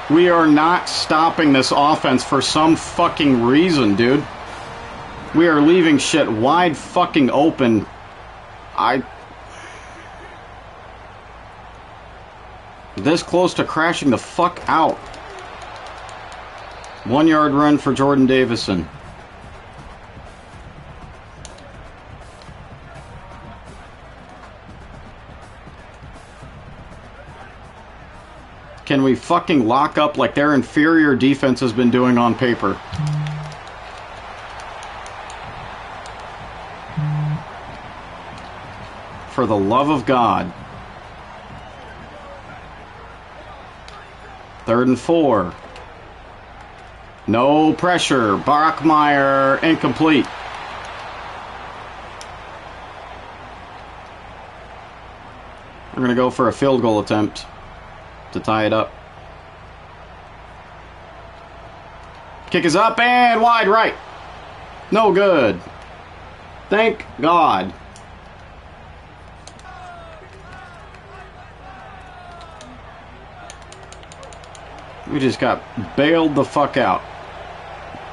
We are not stopping this offense for some fucking reason, dude. We are leaving shit wide fucking open. This close to crashing the fuck out. 1 yard run for Jordan Davison. Can we fucking lock up like their inferior defense has been doing on paper? For the love of God. 3rd and 4. No pressure. Bachmeier incomplete. We're going to go for a field goal attempt to tie it up. Kick is up and wide right. No good. Thank God. We just got bailed the fuck out.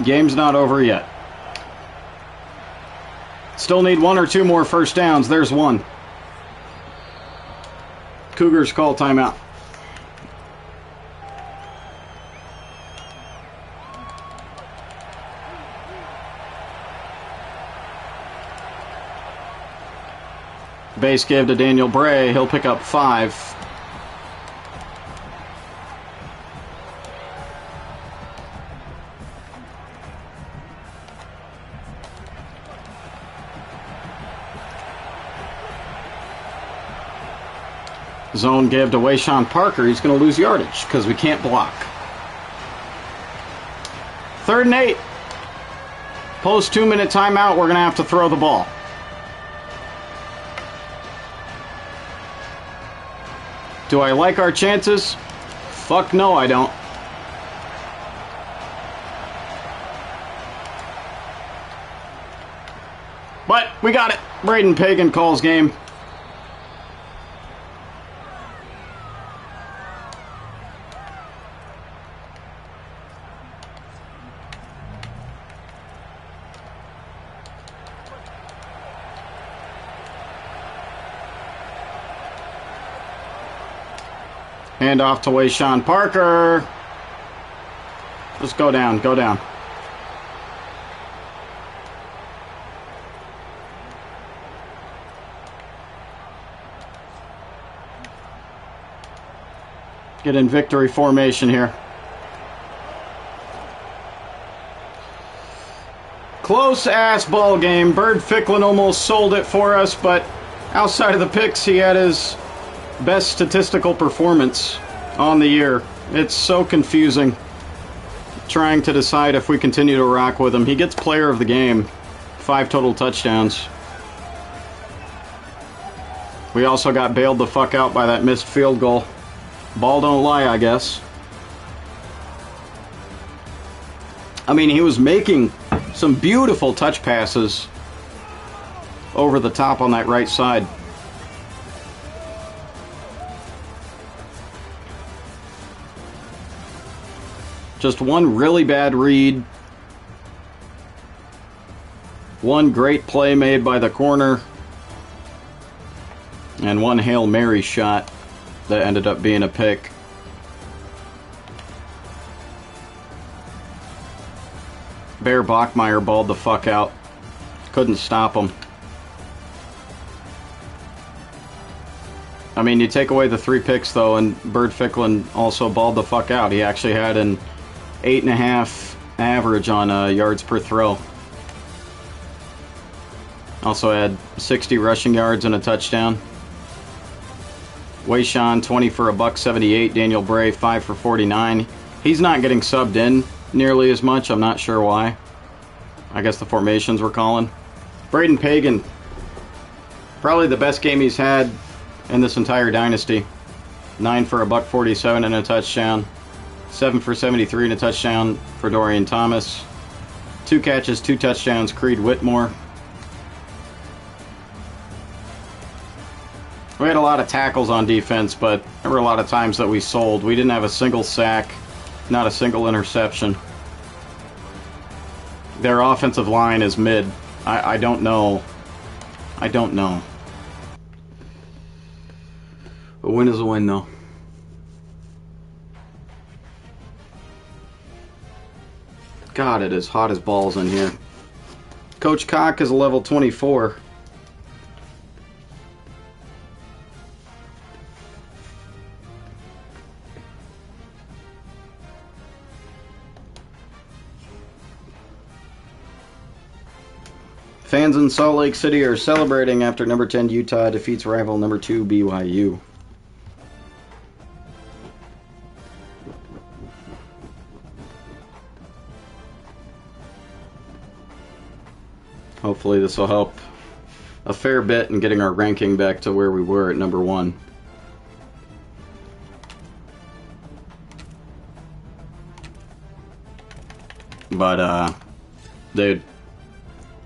Game's not over yet. Still need 1 or 2 more first downs. There's one. Cougars call timeout. Base give to Daniel Bray. He'll pick up 5. Zone give to Wayshawn Parker. He's going to lose yardage because we can't block. 3rd and 8. Post 2-minute timeout. We're going to have to throw the ball. Do I like our chances? Fuck no, I don't. But we got it. Braden Pagan calls game. Hand off to Wayshawn Parker. Just go down, go down. Get in victory formation here. Close-ass ball game. Bird Ficklin almost sold it for us, but outside of the picks, he had his best statistical performance on the year. It's so confusing trying to decide if we continue to rock with him. He gets player of the game. 5 total touchdowns. We also got bailed the fuck out by that missed field goal. Ball don't lie, I guess. I mean, he was making some beautiful touch passes over the top on that right side. Just one really bad read. One great play made by the corner. And one Hail Mary shot that ended up being a pick. Bear Bachmeier balled the fuck out. Couldn't stop him. I mean, you take away the 3 picks, though, and Bird Ficklin also balled the fuck out. He actually had an 8.5 average on yards per throw. Also had 60 rushing yards and a touchdown. Wayshawn, 20 for $178. Daniel Bray, 5 for 49. He's not getting subbed in nearly as much. I'm not sure why. I guess the formations were calling. Braden Pagan, probably the best game he's had in this entire dynasty. 9 for $147 and a touchdown. 7 for 73 and a touchdown for Dorian Thomas. 2 catches, 2 touchdowns, Creed Whitmore. We had a lot of tackles on defense, but there were a lot of times that we sold. We didn't have a single sack, not a single interception. Their offensive line is mid. I don't know. I don't know. A win is a win, though. God, it is hot as balls in here. Coach Cock is a level 24. Fans in Salt Lake City are celebrating after number 10 Utah defeats rival number 2 BYU. Hopefully this will help a fair bit in getting our ranking back to where we were at number 1. But, dude,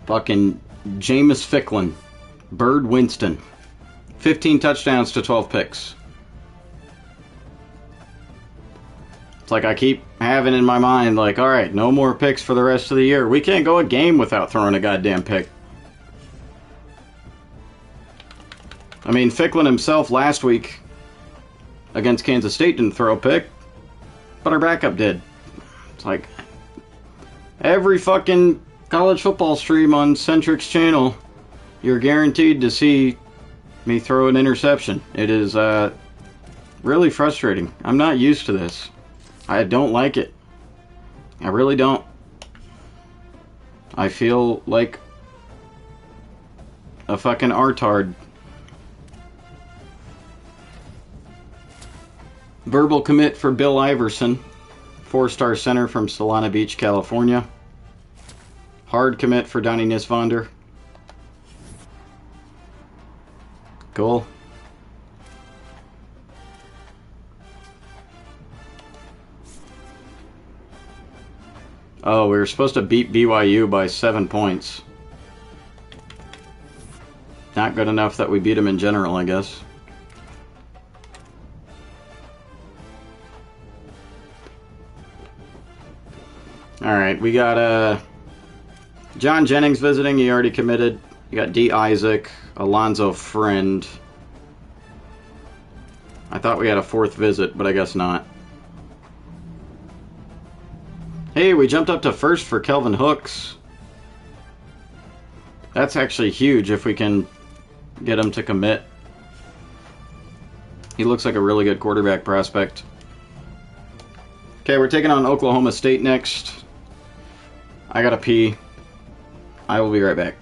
fucking Jameis Ficklin, Bird Winston, 15 touchdowns to 12 picks. It's like I keep having in my mind, like, alright, no more picks for the rest of the year. We can't go a game without throwing a goddamn pick. I mean, Ficklin himself last week against Kansas State didn't throw a pick, but our backup did. It's like, every fucking college football stream on Centric's channel, you're guaranteed to see me throw an interception. It is really frustrating. I'm not used to this. I don't like it. I really don't. I feel like a fucking artard. Verbal commit for Bill Iverson, 4-star center from Solana Beach, California. Hard commit for Donnie Nisvander. Cool. Oh, we were supposed to beat BYU by 7 points. Not good enough that we beat them in general, I guess. Alright, we got John Jennings visiting. He already committed. You got D. Isaac, Alonzo Friend. I thought we had a 4th visit, but I guess not. Hey, we jumped up to 1st for Kelvin Hooks. That's actually huge if we can get him to commit. He looks like a really good quarterback prospect. Okay, we're taking on Oklahoma State next. I gotta pee. I will be right back.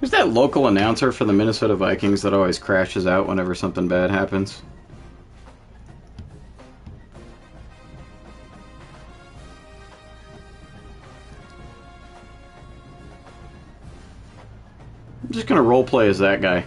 Who's that local announcer for the Minnesota Vikings that always crashes out whenever something bad happens? I'm just gonna roleplay as that guy.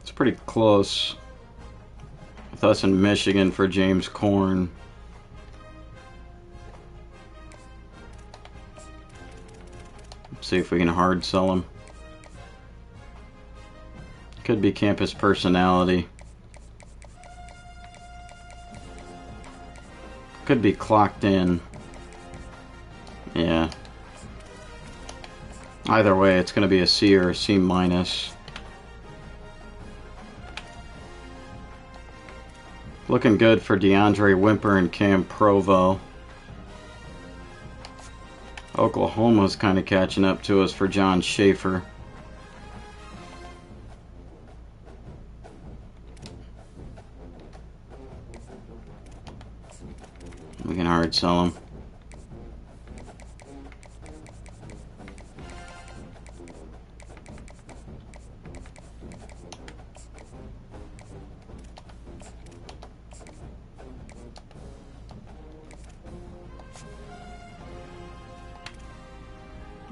It's pretty close with us in Michigan for James Corn. See if we can hard sell him. Could be campus personality. Could be clocked in. Yeah. Either way, it's going to be a C or a C minus. Looking good for DeAndre Wimper and Cam Provo. Oklahoma's kind of catching up to us for John Schaefer. We can hard sell him.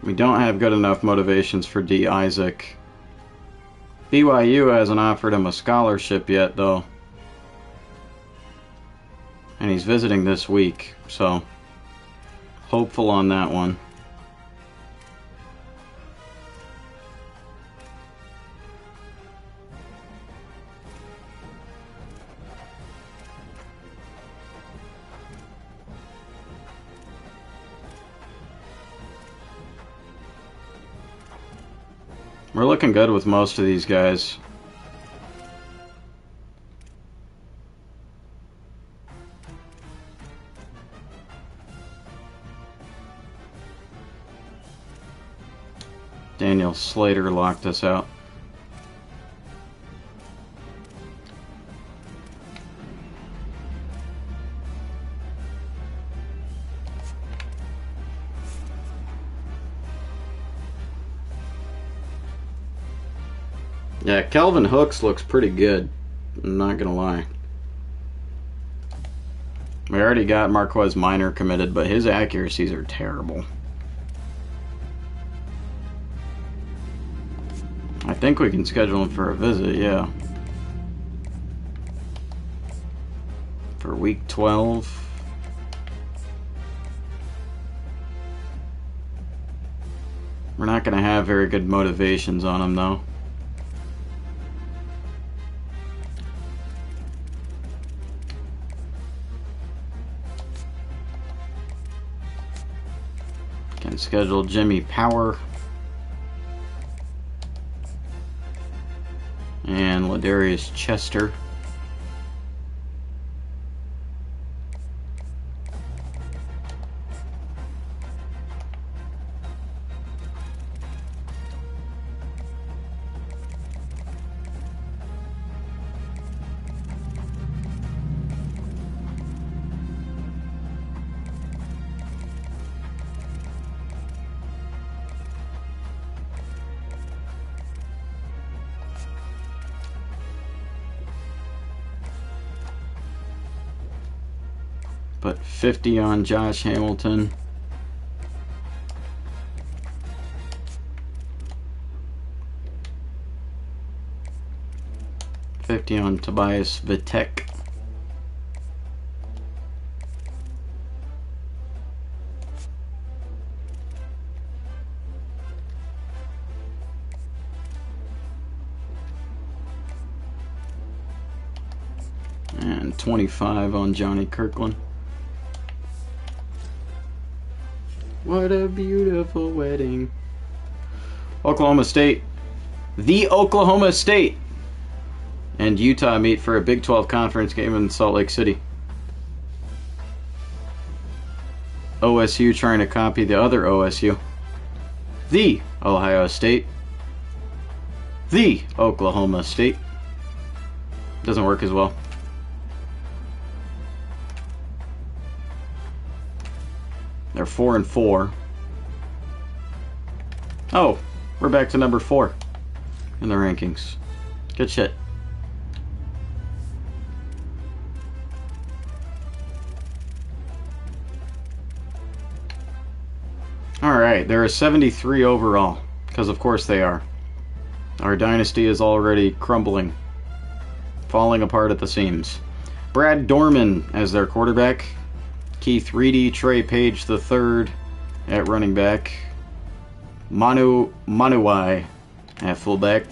We don't have good enough motivations for D. Isaac. BYU hasn't offered him a scholarship yet, though. And he's visiting this week, so hopeful on that one. We're looking good with most of these guys. Daniel Slater locked us out. Yeah, Kelvin Hooks looks pretty good. I'm not gonna lie. We already got Marquez Minor committed, but his accuracies are terrible. I think we can schedule him for a visit, yeah. For week 12. We're not gonna have very good motivations on him, though. Can schedule Jimmy Power and Ladarius Chester. Put 50 on Josh Hamilton. $50 on Tobias Vitek. And 25 on Johnny Kirkland. What a beautiful wedding. Oklahoma State. The Oklahoma State and Utah meet for a Big 12 conference game in Salt Lake City. OSU trying to copy the other OSU. The Ohio State. The Oklahoma State. Doesn't work as well. They're 4-4. Oh, we're back to number 4 in the rankings. Good shit. Alright, there are 73 overall, because of course they are. Our dynasty is already crumbling, falling apart at the seams. Brad Dorman as their quarterback. Keith Reedy, Trey Page III at running back. Manu Manuwai at fullback.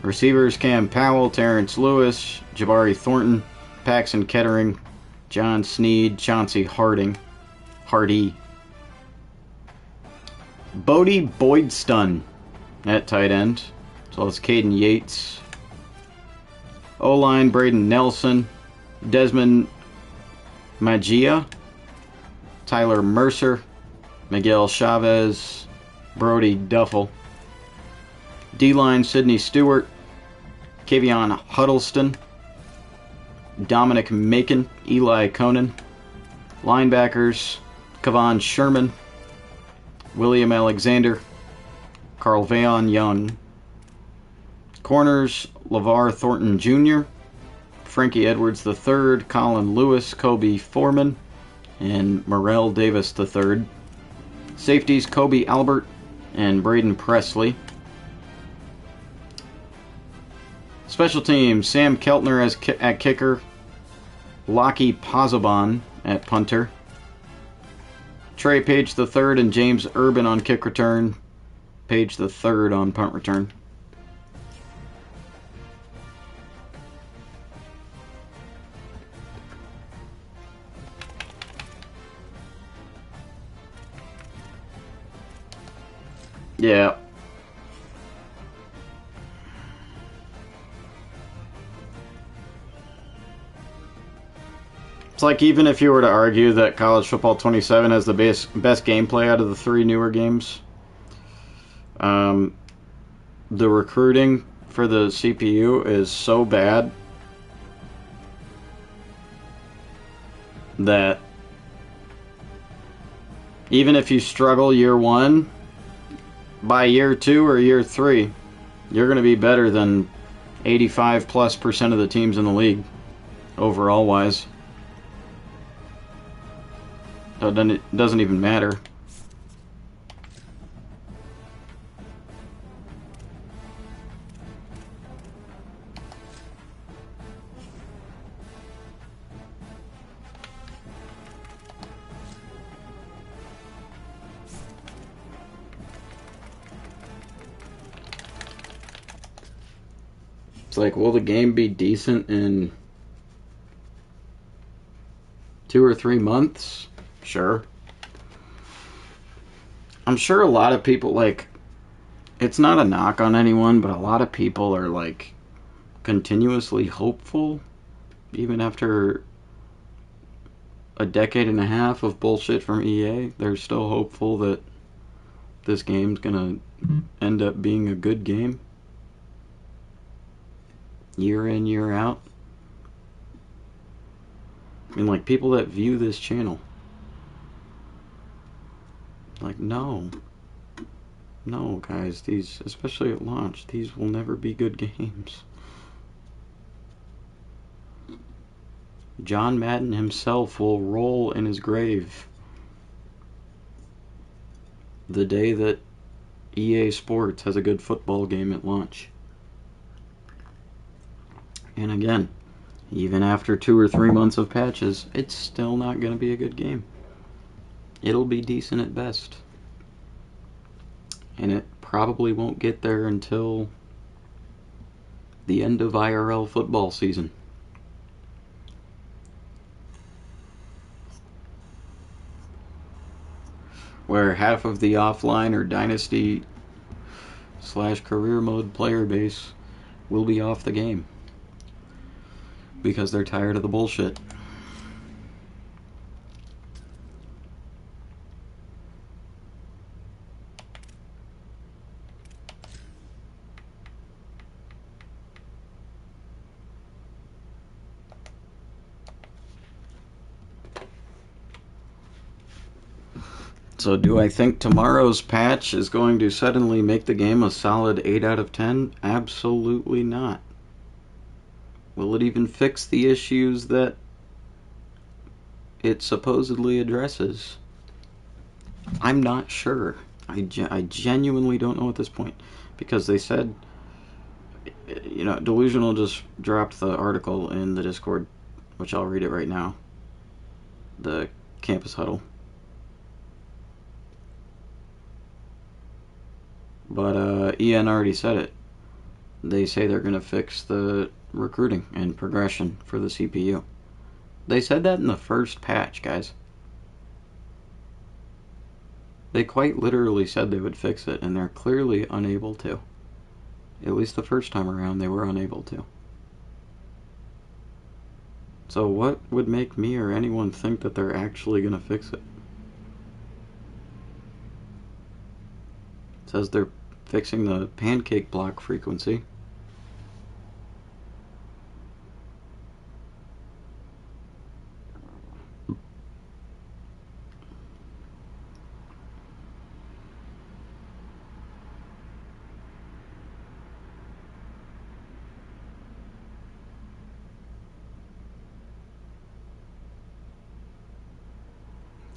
Receivers Cam Powell, Terrence Lewis, Jabari Thornton, Paxton Kettering, John Sneed, Chauncey Hardy. Bodie Boydstun at tight end, as well as Caden Yates. O-line Braden Nelson, Desmond Magia, Tyler Mercer, Miguel Chavez, Brody Duffel. D-line, Sidney Stewart, Kavion Huddleston, Dominic Macon, Eli Conan. Linebackers, Kavon Sherman, William Alexander, Carl Vayon Young. Corners, LeVar Thornton Jr., Frankie Edwards III, Colin Lewis, Kobe Foreman, and Morrell Davis III. Safeties, Kobe Albert and Braden Presley. Special teams, Sam Keltner at kicker, Lockie Pozzobon at punter, Trey Page III and James Urban on kick return, Page III on punt return. Yeah. It's like, even if you were to argue that College Football 27 has the best gameplay out of the 3 newer games, the recruiting for the CPU is so bad that even if you struggle year 1, by year 2 or year 3, you're going to be better than 85+% of the teams in the league, overall wise. So then it doesn't even matter. It's like, will the game be decent in 2 or 3 months? Sure. I'm sure a lot of people, like, it's not a knock on anyone, but a lot of people are, like, continuously hopeful, even after a decade and a half of bullshit from EA. They're still hopeful that this game's gonna end up being a good game. Year in, year out. I mean, like, people that view this channel. Like, no, guys, these, especially at launch, these will never be good games. John Madden himself will roll in his grave the day that EA Sports has a good football game at launch. And again, even after 2 or 3 months of patches, it's still not going to be a good game. It'll be decent at best. And it probably won't get there until the end of IRL football season. Where half of the offline or Dynasty / career mode player base will be off the game. Because they're tired of the bullshit. So do I think tomorrow's patch is going to suddenly make the game a solid 8 out of 10? Absolutely not. Will it even fix the issues that it supposedly addresses? I'm not sure. I genuinely don't know at this point. Because they said, you know, Delusional just dropped the article in the Discord, which I'll read it right now. The campus huddle. But EN already said it. They say they're going to fix the recruiting and progression for the CPU. They said that in the first patch, guys. They quite literally said they would fix it, and they're clearly unable to. At least the first time around, they were unable to. So what would make me or anyone think that they're actually going to fix it? says they're fixing the pancake block frequency.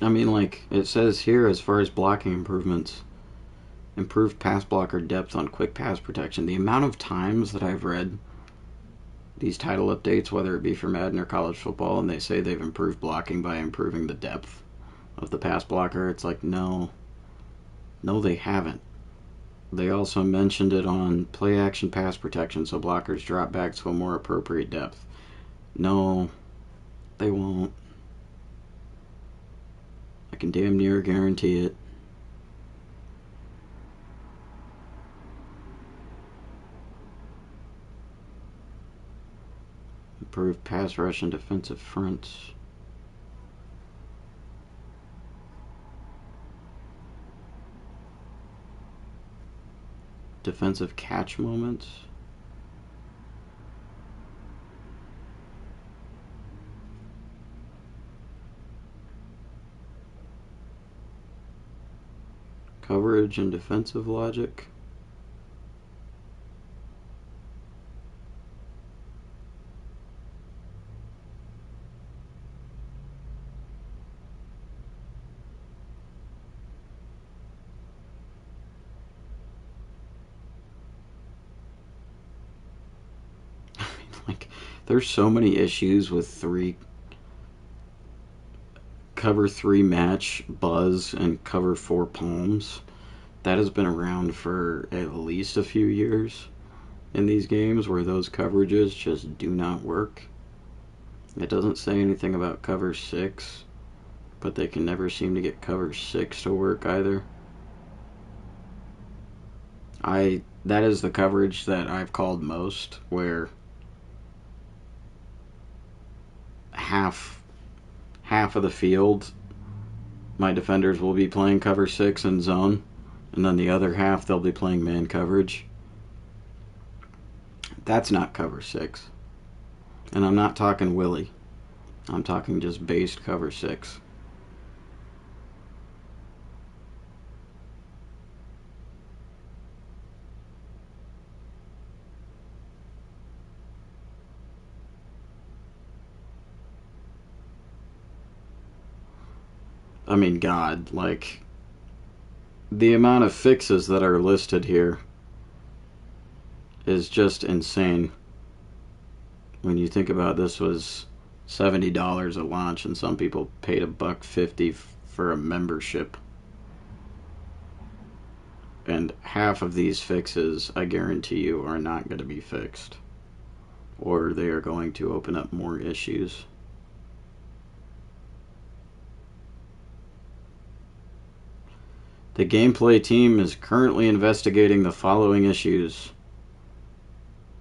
I mean, like, it says here, as far as blocking improvements, improved pass blocker depth on quick pass protection. The amount of times that I've read these title updates, whether it be for Madden or college football, and they say they've improved blocking by improving the depth of the pass blocker, it's like, no, they haven't. They also mentioned it on play action pass protection, so blockers drop back to a more appropriate depth. No, they won't. I can damn near guarantee it. Improved pass rush and defensive fronts. Defensive catch moments. Coverage and defensive logic. Like, there's so many issues with cover 3 match buzz and cover 4 palms. That has been around for at least a few years in these games, where those coverages just do not work. It doesn't say anything about cover 6, but they can never seem to get cover 6 to work either. That is the coverage that I've called most, where half of the field my defenders will be playing cover 6 in zone, and then the other half they'll be playing man coverage. That's not cover 6. And I'm not talking Willie. I'm talking just based cover 6. I mean, God, like, the amount of fixes that are listed here is just insane. When you think about this was $70 at launch, and some people paid $1.50 for a membership. And half of these fixes, I guarantee you, are not going to be fixed, or they are going to open up more issues. The gameplay team is currently investigating the following issues.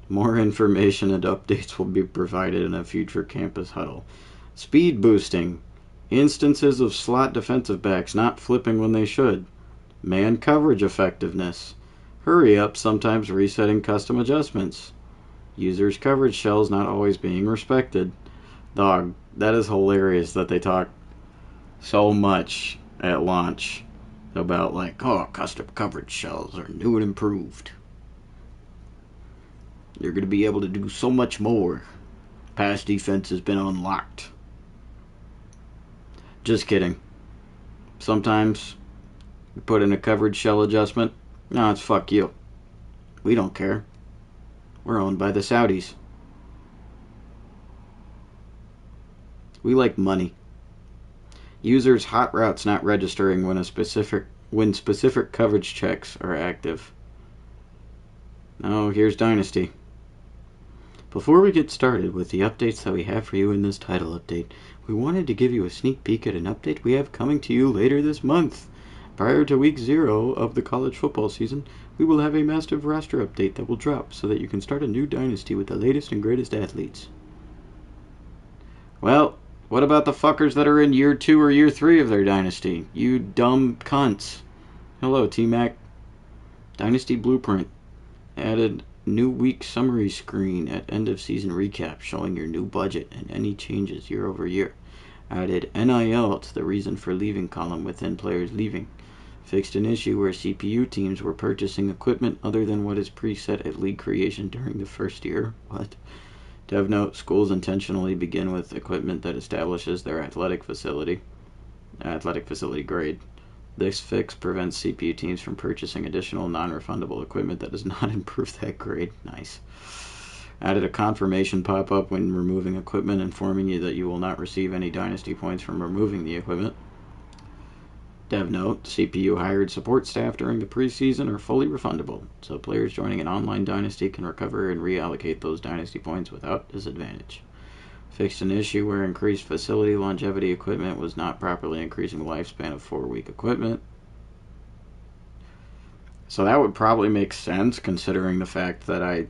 More information and updates will be provided in a future campus huddle. Speed boosting. Instances of slot defensive backs not flipping when they should. Man coverage effectiveness. Hurry up, sometimes resetting custom adjustments. Users' coverage shells not always being respected. Dog, that is hilarious that they talk so much at launch about, like, oh, custom coverage shells are new and improved. You're going to be able to do so much more. Pass defense has been unlocked. Just kidding. Sometimes you put in a coverage shell adjustment. No, it's fuck you. We don't care. We're owned by the Saudis. We like money. Users' hot routes not registering when specific coverage checks are active. Now here's Dynasty. Before we get started with the updates that we have for you in this title update, we wanted to give you a sneak peek at an update we have coming to you later this month. Prior to week 0 of the college football season, we will have a massive roster update that will drop so that you can start a new dynasty with the latest and greatest athletes. Well, what about the fuckers that are in year 2 or year 3 of their dynasty? You dumb cunts. Hello, T-Mac. Dynasty Blueprint added new week summary screen at end of season recap showing your new budget and any changes year over year. Added NIL to the reason for leaving column within players leaving. Fixed an issue where CPU teams were purchasing equipment other than what is preset at league creation during the first year. What? Dev note, schools intentionally begin with equipment that establishes their athletic facility grade. This fix prevents CPU teams from purchasing additional non-refundable equipment that does not improve that grade. Nice. Added a confirmation pop-up when removing equipment informing you that you will not receive any Dynasty points from removing the equipment. Dev note, CPU hired support staff during the preseason are fully refundable, so players joining an online Dynasty can recover and reallocate those Dynasty points without disadvantage. Fixed an issue where increased facility longevity equipment was not properly increasing the lifespan of 4-week equipment. So that would probably make sense considering the fact that I,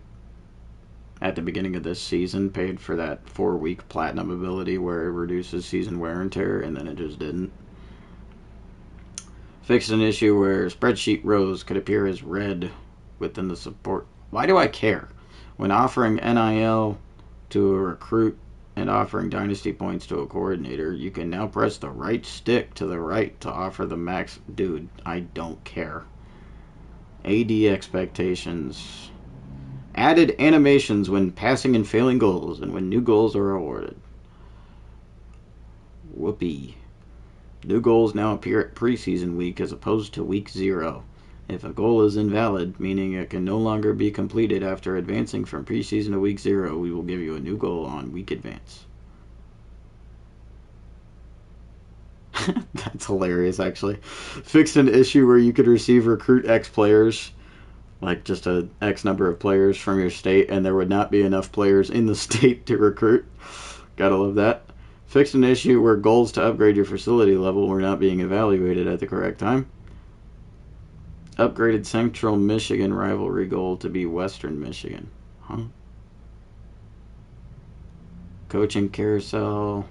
at the beginning of this season, paid for that 4-week platinum ability where it reduces season wear and tear, and then it just didn't. Fixed an issue where spreadsheet rows could appear as red within the support. Why do I care? When offering NIL to a recruit and offering Dynasty points to a coordinator, you can now press the right stick to the right to offer the max. Dude, I don't care. AD expectations. Added animations when passing and failing goals and when new goals are awarded. Whoopee. New goals now appear at preseason week as opposed to week 0. If a goal is invalid, meaning it can no longer be completed after advancing from preseason to week 0, we will give you a new goal on week advance. That's hilarious, actually. Fixed an issue where you could receive recruit X players, like just a X number of players from your state, and there would not be enough players in the state to recruit. Gotta love that. Fixed an issue where goals to upgrade your facility level were not being evaluated at the correct time. Upgraded Central Michigan rivalry goal to be Western Michigan. Huh? Coaching carousel.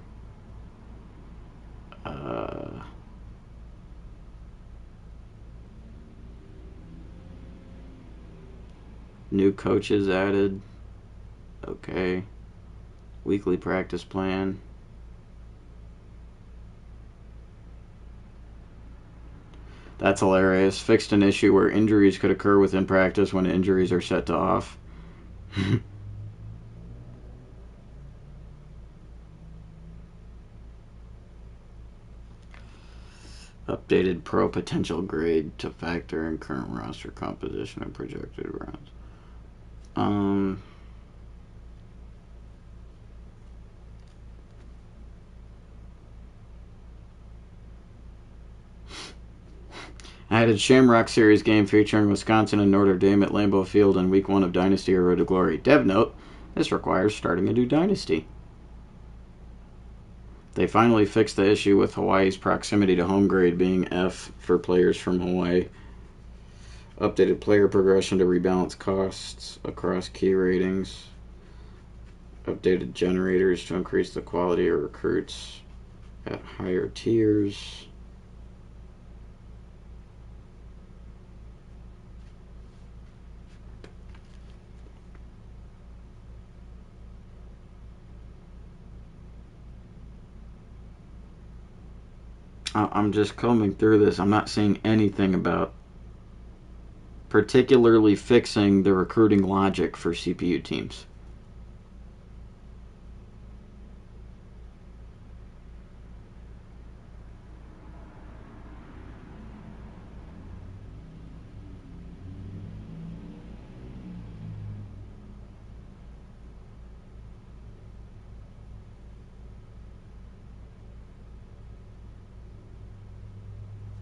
New coaches added. Okay. Weekly practice plan. That's hilarious. Fixed an issue where injuries could occur within practice when injuries are set to off. Updated pro potential grade to factor in current roster composition and projected rounds. Added Shamrock Series game featuring Wisconsin and Notre Dame at Lambeau Field in Week 1 of Dynasty or Road to Glory. Dev note, this requires starting a new Dynasty. They finally fixed the issue with Hawaii's proximity to home grade being F for players from Hawaii. Updated player progression to rebalance costs across key ratings. Updated generators to increase the quality of recruits at higher tiers. I'm just combing through this. I'm not seeing anything about particularly fixing the recruiting logic for CPU teams.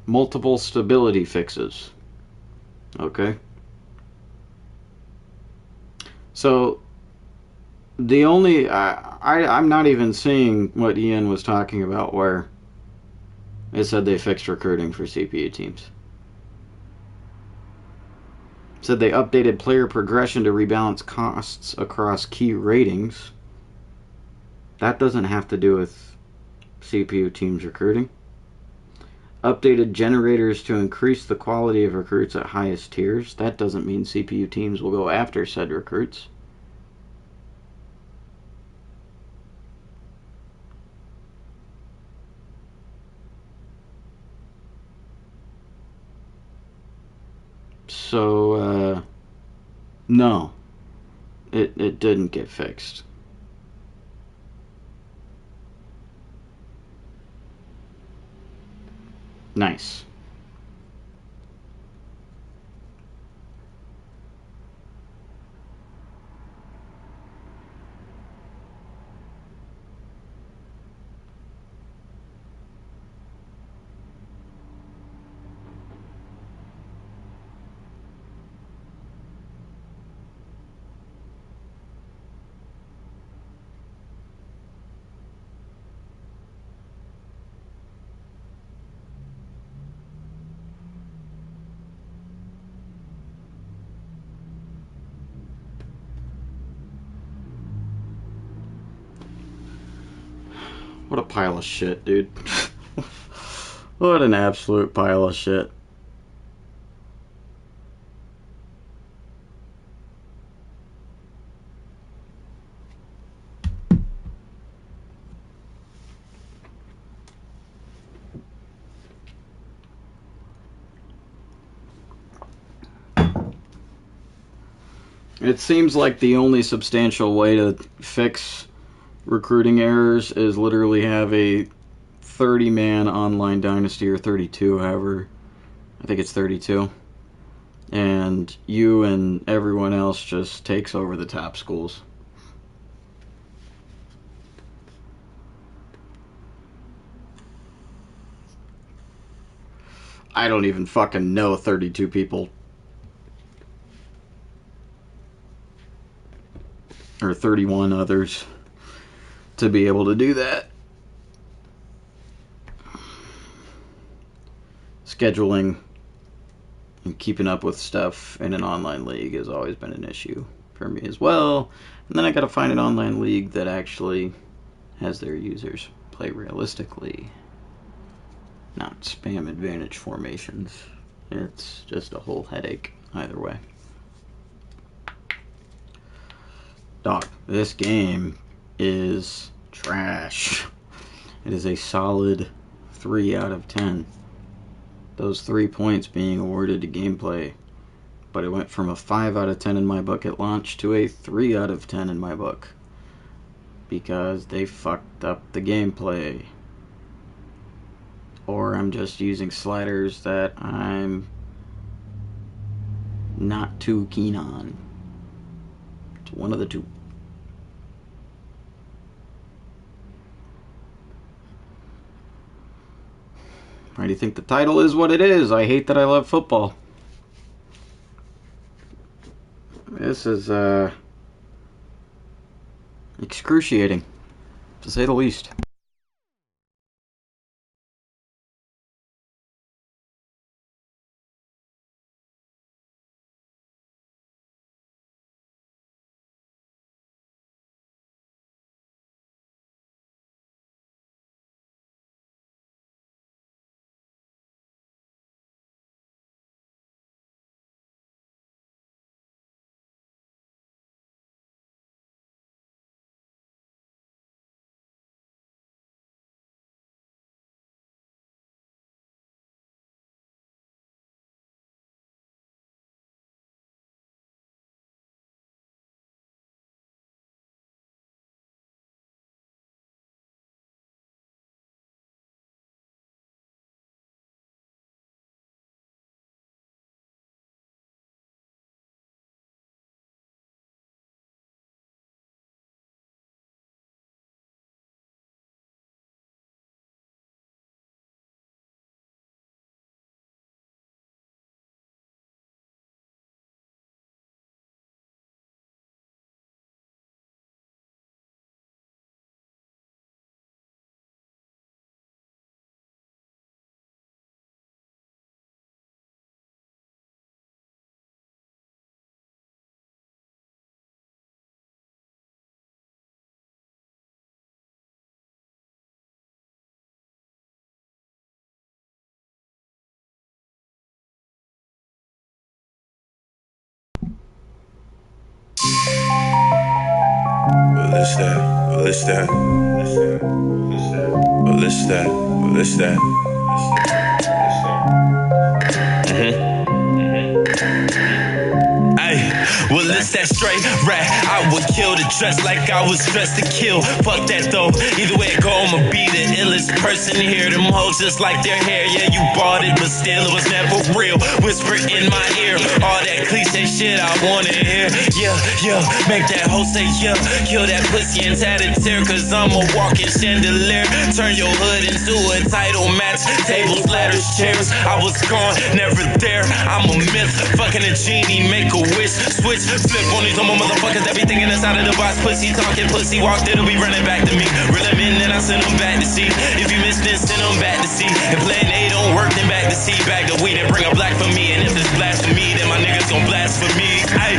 Multiple stability fixes. Okay. So the only I'm not even seeing what Ian was talking about where it said they fixed recruiting for CPU teams. It said they updated player progression to rebalance costs across key ratings. That doesn't have to do with CPU teams recruiting. updated generators to increase the quality of recruits at highest tiers. That doesn't mean CPU teams will go after said recruits. So, no. It didn't get fixed. Nice. What a pile of shit, dude. What an absolute pile of shit. It seems like the only substantial way to fix recruiting errors is literally have a 30-man online Dynasty, or 32, however. I think it's 32. And you and everyone else just takes over the top schools. I don't even fucking know 32 people. Or 31 others to be able to do that. Scheduling and keeping up with stuff in an online league has always been an issue for me as well. And then I gotta find an online league that actually has their users play realistically, not spam advantage formations. It's just a whole headache either way. Dog, this game is trash. It is a solid 3 out of 10. Those 3 points being awarded to gameplay. But it went from a 5 out of 10 in my book at launch to a 3 out of 10 in my book. Because they fucked up the gameplay. Or I'm just using sliders that I'm not too keen on. It's one of the two. Why do you think the title is what it is? I hate that I love football. This is excruciating, to say the least. List that. List that. List that. Ay, well, it's that straight rat. I would kill the dress like I was dressed to kill. Fuck that though. Either way it go, I'ma be the illest person here. Them hoes just like their hair. Yeah, you bought it, but still it was never real. Whisper in my ear, all that cliche shit I wanna hear. Yeah, yeah, make that hoe say yeah. Kill that pussy and tat it tear, cause I'm a walking chandelier. Turn your hood into a title match. Tables, ladders, chairs. I was gone, never there. I'm a myth. Fucking a genie, make a wish. Switch, flip on these homo motherfuckers that be thinking inside of the box. Pussy talking, pussy walked, it'll be running back to me. Reel them in, then I send them back to sea. If you miss this, send them back to sea. If plan A don't work, then back to sea. Back to weed and bring a black for me. And if it's blasphemy, then my niggas gon' blasphemy. Ay,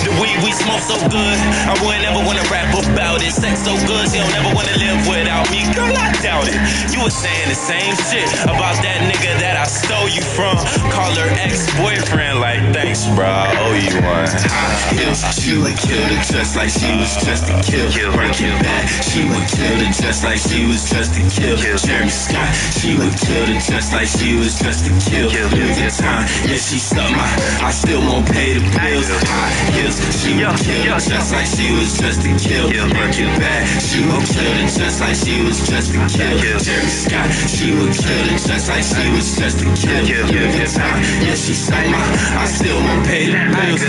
the weed we smoke so good, I wouldn't ever wanna rap about it. Sex so good, she don't ever wanna live without me. Girl, I doubt it. You was saying the same shit about that nigga that I stole you from. Call her ex-boyfriend like, thanks bro, I owe you one. High heels, she would kill it just like she was just to kill. Breaking back, she would kill it just like she was just to kill. Jeremy Scott, she would kill it just like she was just to kill. Losing time, yeah, she sucked my, I still won't pay the bills. High heels, she would kill it just like she was just to kill. Breaking back, she would kill it just like she was just to kill. Jeremy Scott, she would kill it just like she was just to kill. Losing time, yeah, she sucked my, I still won't pay the bills.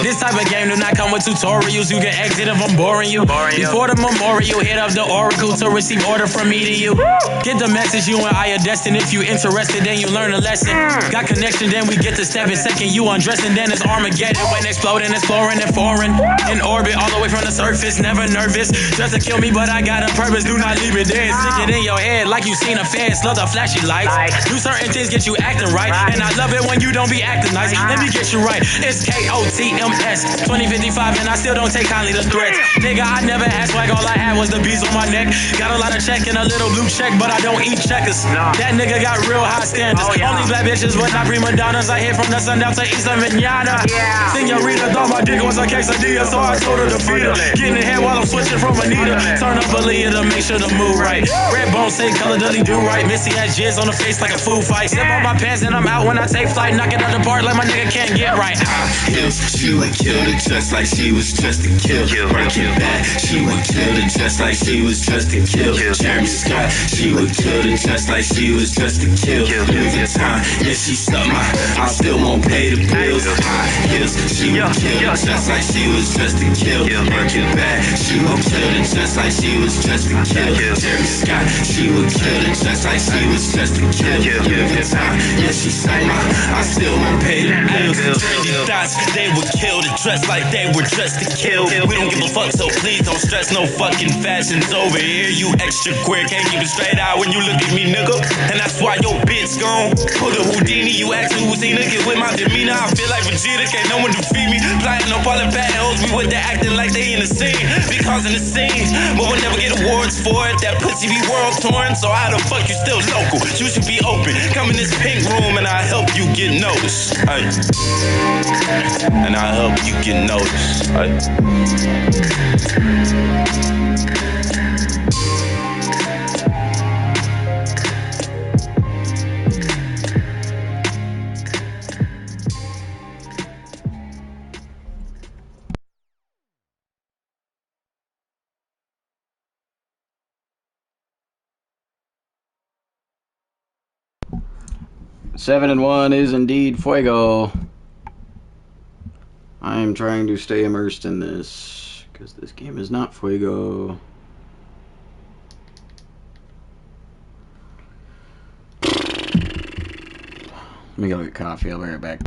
This type of game do not come with tutorials. You can exit if I'm boring you. Before the memorial, hit up the oracle to receive order from me to you. Get the message, you and I are destined. If you interested, then you learn a lesson. Got connection, then we get to step in second. You undressing, then it's Armageddon. When exploding, exploring and foreign. In orbit, all the way from the surface, never nervous. Just to kill me, but I got a purpose. Do not leave it there. Stick it in your head like you seen a fan. Slow the flashy lights. Do certain things, get you acting right. And I love it when you don't be acting nice. Let me get you right. It's KOTMS 2055, and I still don't take kindly to threats. Nigga, I never had swag, all I had was the bees on my neck. Got a lot of check and a little blue check, but I don't eat checkers. That nigga got real high standards. Only black bitches, but not prima donnas. I hit from the sun down to east of Vignana. Senorita thought my dick was a quesadilla, so I told her to feed her. Getting ahead while I'm switching from Anita. Turn up a leader to make sure the move right. Red bone say color Dudley do right. Missy had jizz on the face like a food fight. Step on my pants and I'm out when I take flight. Knock it out the park like my nigga can't get right. Heels, she would kill it just like she was just to kill. Breaking back, she would kill it just like she was just to kill. Jeremy Scott, she would kill it just like she was just to kill. Losing time, yeah, she sucked my, I still won't pay the bills. High heels, she would kill it just like she was just to kill. Breaking back, she would kill it just like she was just to kill. Jeremy Scott, she would kill it just like she was just to kill. Losing time, yeah, she sucked my, I still won't pay the bills. Dirty thoughts, they would kill the dress like they were dressed to kill. We don't give a fuck, so please don't stress. No fucking fashions over here. You extra queer, can't keep it straight out when you look at me, nigga. And that's why your bitch gone. Pull the Houdini, you ask me who's seen get with my demeanor. I feel like Vegeta, can't no one defeat me. Flying up all the bad hoes, we with that acting like they in the scene. Be causing the scene, but we'll never get awards for it. That pussy be world torn, so how the fuck you still local? You should be open. Come in this pink room and I'll help you get noticed. Ay. And I'll help you get noticed. Ay. 7-1 is indeed Fuego. I am trying to stay immersed in this, because this game is not Fuego. Let me go get coffee, I'll be right back.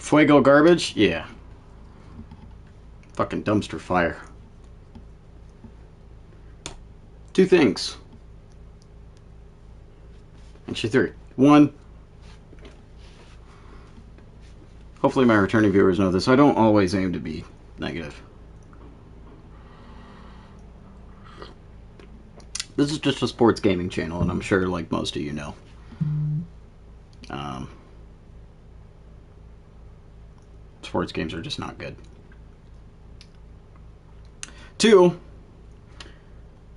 Fuego garbage? Yeah. Fucking dumpster fire. Two things. Actually, three. One, hopefully my returning viewers know this. I don't always aim to be negative. This is just a sports gaming channel, and I'm sure, like most of you know, sports games are just not good. Two,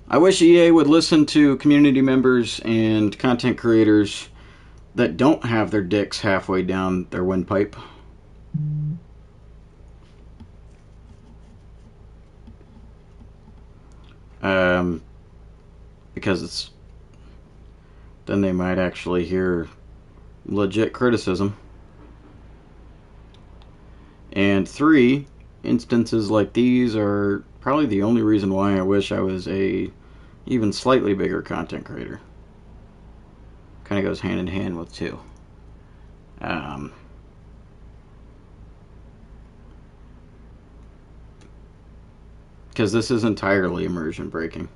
I wish EA would listen to community members and content creators that don't have their dicks halfway down their windpipe. Because then they might actually hear legit criticism. And three, instances like these are probably the only reason why I wish I was a even slightly bigger content creator. Kind of goes hand in hand with two. Because this is entirely immersion breaking.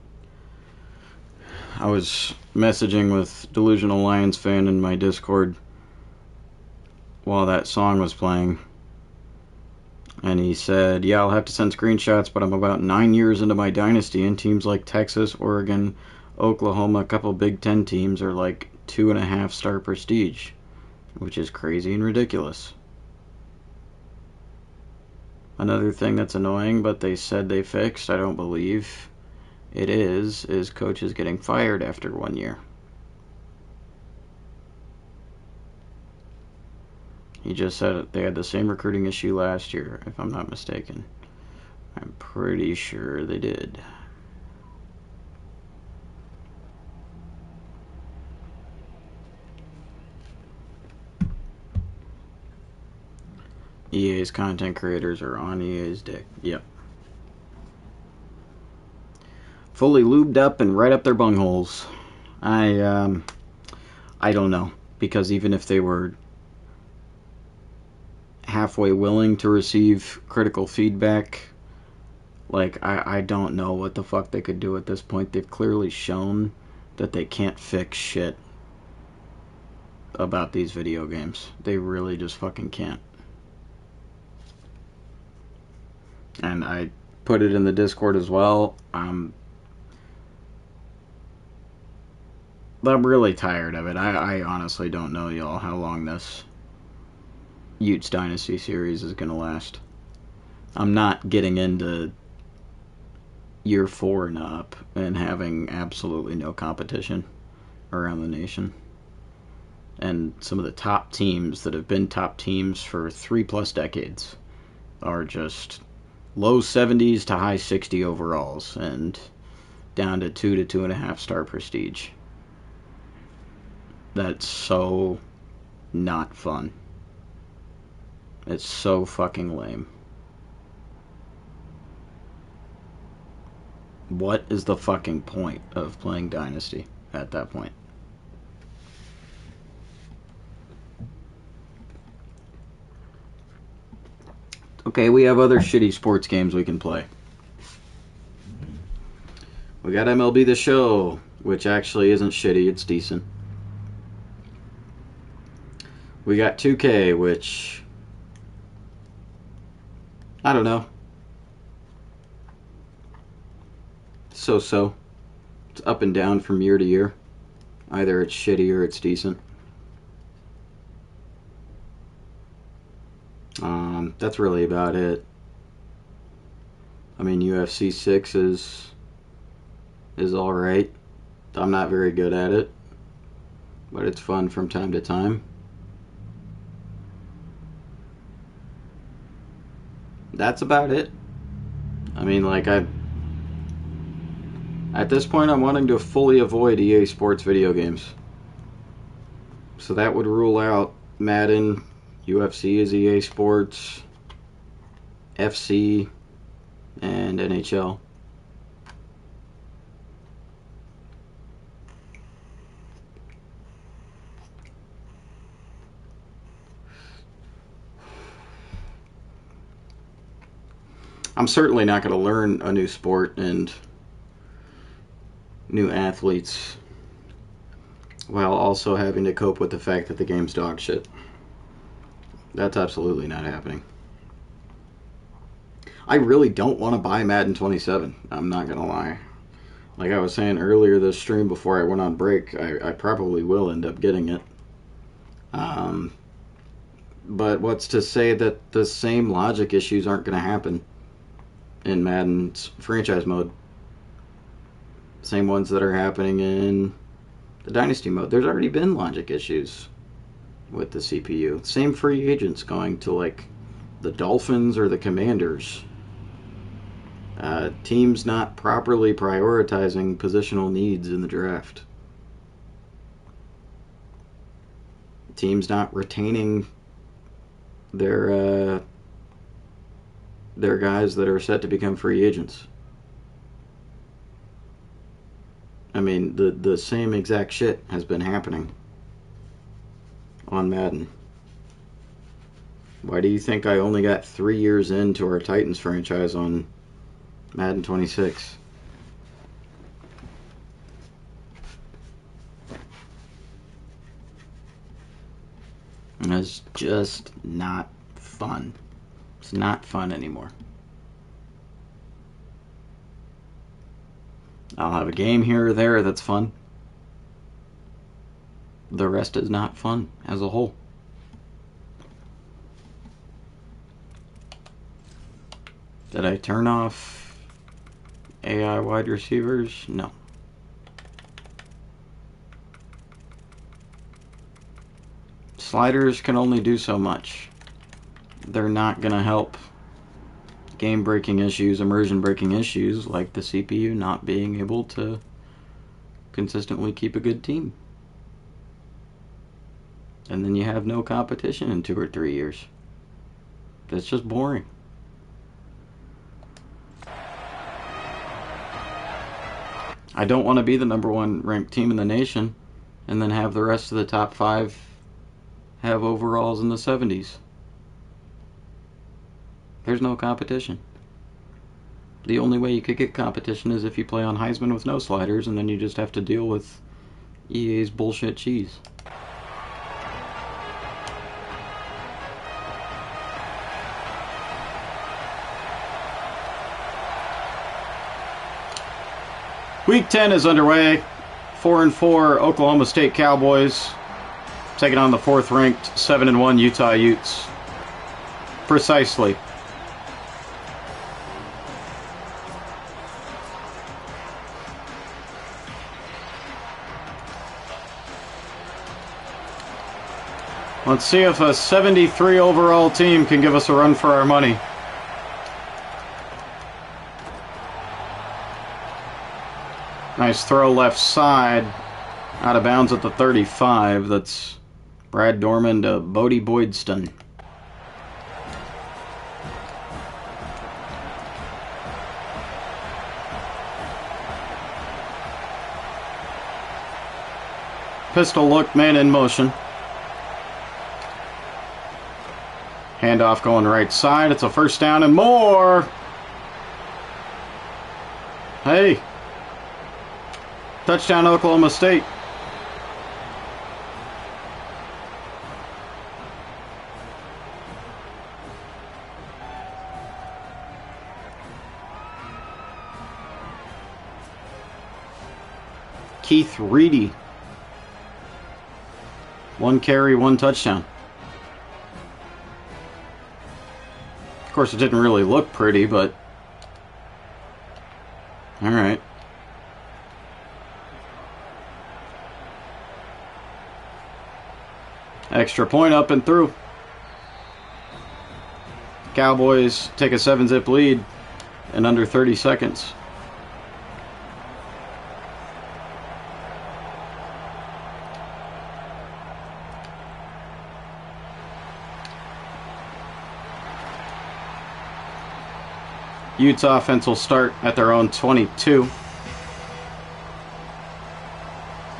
I was messaging with Delusional Lions fan in my Discord while that song was playing. And he said, yeah, I'll have to send screenshots, but I'm about 9 years into my Dynasty, and teams like Texas, Oregon, Oklahoma, a couple Big Ten teams are like 2.5-star prestige, which is crazy and ridiculous. Another thing that's annoying, but they said they fixed, I don't believe it is coaches getting fired after 1 year. He just said they had the same recruiting issue last year, if I'm not mistaken. I'm pretty sure they did. EA's content creators are on EA's dick. Yep. Fully lubed up and right up their bungholes. I don't know. Because even if they were halfway willing to receive critical feedback, like, I don't know what the fuck they could do at this point. They've clearly shown that they can't fix shit about these video games. They really just fucking can't. And I put it in the Discord as well. I'm really tired of it. I honestly don't know, y'all, how long this Utes Dynasty series is going to last. I'm not getting into year 4 and up and having absolutely no competition around the nation. And some of the top teams that have been top teams for 3+ decades are just low 70s to high 60 overalls and down to 2 to 2.5-star prestige. That's so not fun. It's so fucking lame. What is the fucking point of playing Dynasty at that point? Okay, we have other shitty sports games we can play. We got MLB The Show, which actually isn't shitty, it's decent. We got 2K, which, I don't know. So. It's up and down from year to year. Either it's shitty or it's decent. That's really about it. I mean, UFC 6 is alright. I'm not very good at it, but it's fun from time to time. That's about it. I mean, like, at this point, I'm wanting to fully avoid EA Sports video games. So that would rule out Madden, UFC is EA Sports, FC, and NHL. I'm certainly not going to learn a new sport and new athletes while also having to cope with the fact that the game's dog shit. That's absolutely not happening. I really don't want to buy Madden 27. I'm not going to lie. Like I was saying earlier this stream before I went on break, I probably will end up getting it. But what's to say that the same logic issues aren't going to happen in Madden's franchise mode? Same ones that are happening in the Dynasty mode. There's already been logic issues with the CPU. Same free agents going to like the Dolphins or the Commanders. Teams not properly prioritizing positional needs in the draft. Teams not retaining their guys that are set to become free agents. I mean, the same exact shit has been happening on Madden. Why do you think I only got 3 years into our Titans franchise on Madden 26? And it's just not fun. It's not fun anymore. I'll have a game here or there that's fun. The rest is not fun as a whole. Did I turn off AI wide receivers? No. Sliders can only do so much. They're not going to help game breaking issues, immersion breaking issues like the CPU not being able to consistently keep a good team. And then you have no competition in 2 or 3 years. That's just boring. I don't want to be the #1 ranked team in the nation and then have the rest of the top 5 have overalls in the 70s. There's no competition. The only way you could get competition is if you play on Heisman with no sliders, and then you just have to deal with EA's bullshit cheese. Week 10 is underway. 4-4 Oklahoma State Cowboys taking on the 4th-ranked 7-1 Utah Utes. Precisely. Let's see if a 73 overall team can give us a run for our money. Nice throw left side. Out of bounds at the 35. That's Brad Dorman to Bodie Boydston. Pistol look, man in motion. Handoff going right side. It's a first down and more. Hey. Touchdown Oklahoma State. Keith Reedy. 1 carry, 1 touchdown. Of course, it didn't really look pretty, but all right. Extra point up and through. Cowboys take a 7-zip lead in under 30 seconds. Utes offense will start at their own 22.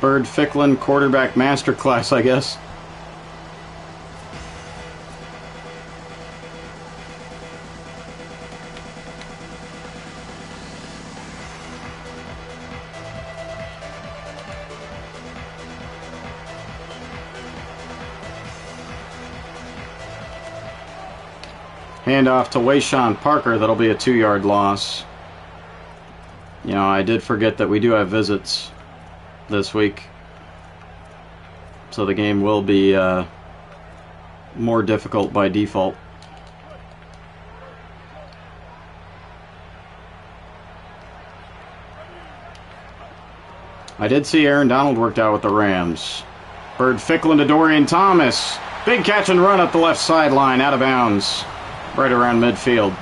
Bird Ficklin quarterback masterclass, I guess. Hand off to Wayshawn Parker. That'll be a 2-yard loss. You know, I did forget that we do have visits this week. So the game will be more difficult by default. I did see Aaron Donald worked out with the Rams. Bird Ficklin to Dorian Thomas. Big catch and run up the left sideline, out of bounds, right around midfield.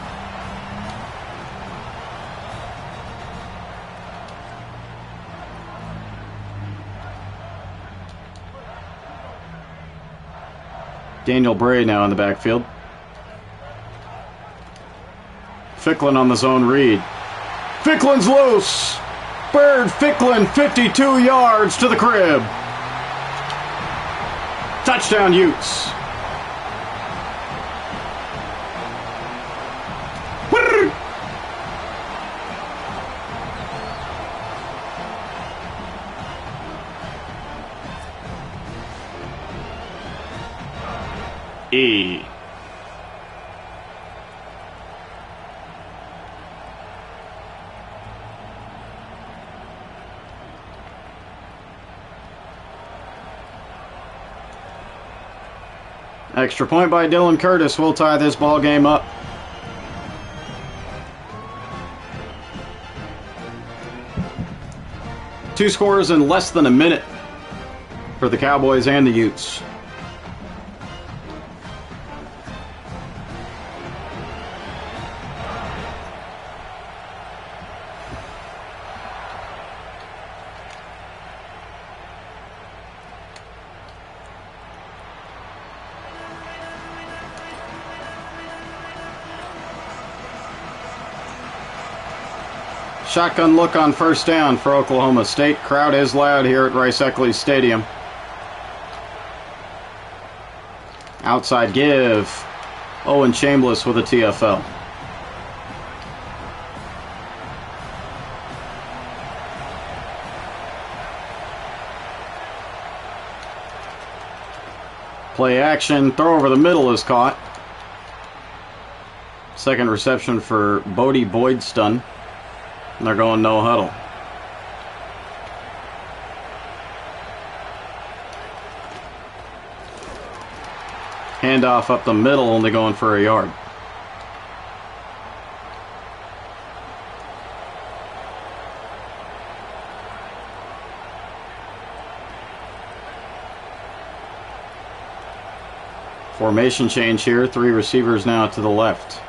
Daniel Bray now in the backfield. Ficklin on the zone read. Ficklin's loose. Bird Ficklin, 52 yards to the crib. Touchdown, Utes. E. Extra point by Dylan Curtis will tie this ball game up. Two scores in less than a minute for the Cowboys and the Utes. Shotgun look on first down for Oklahoma State. Crowd is loud here at Rice-Eccles Stadium. Outside give. Owen Chambliss with a TFL. Play action. Throw over the middle is caught. Second reception for Bodie Boydstun. And they're going no huddle. Handoff up the middle, only going for a yard. Formation change here. 3 receivers now to the left.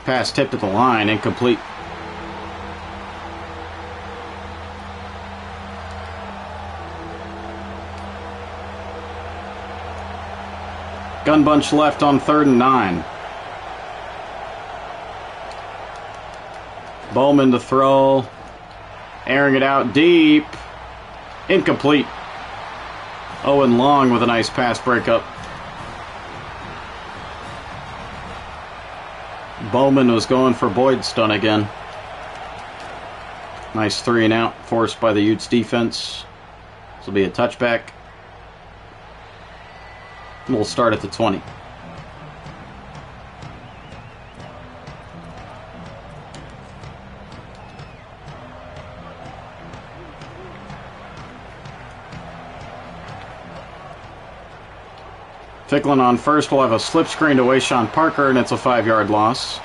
Pass tipped at the line, incomplete. Gun bunch left on 3rd and 9. Bowman to throw. Airing it out deep. Incomplete. Owen Long with a nice pass breakup. Bowman was going for Boydstun again. Nice 3 and out forced by the Utes defense. This will be a touchback. We'll start at the 20. Ficklin on first will have a slip screen to Wayshawn Parker, and it's a 5-yard loss.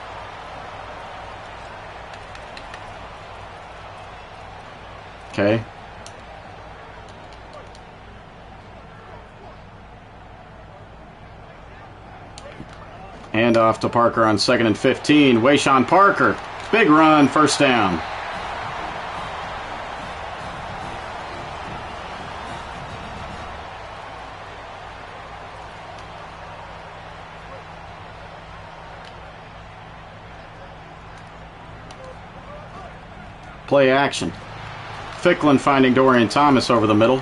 Okay. Hand off to Parker on 2nd and 15. Wayshawn Parker. Big run, first down. Play action. Ficklin finding Dorian Thomas over the middle.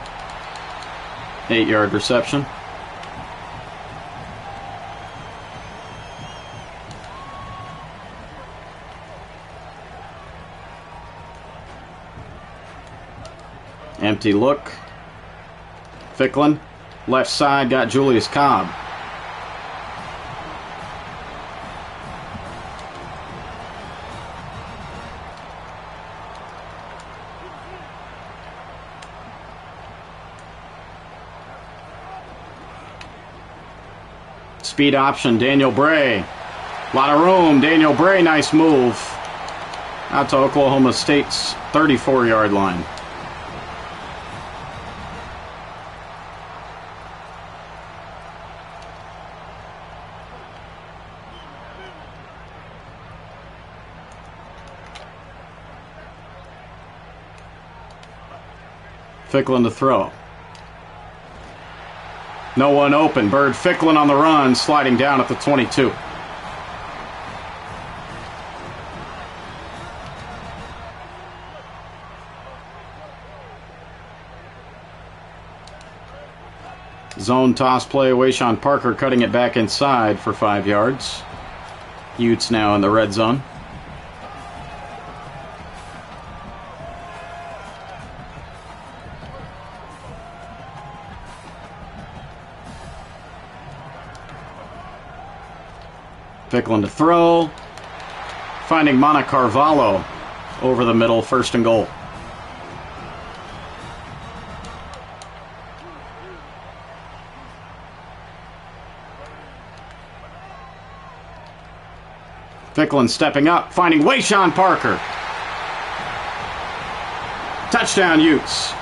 8-yard reception. Empty look. Ficklin Left side got Julius Cobb. Speed option, Daniel Bray. Lot of room, Daniel Bray, nice move. Out to Oklahoma State's 34-yard line. Ficklin to throw. No one open. Bird Ficklin on the run, sliding down at the 22. Zone toss play. Wayshawn Parker cutting it back inside for 5 yards. Utes now in the red zone. Ficklin to throw. Finding Mana Carvalho over the middle, 1st and goal. Ficklin stepping up, finding Wayshawn Parker. Touchdown, Utes.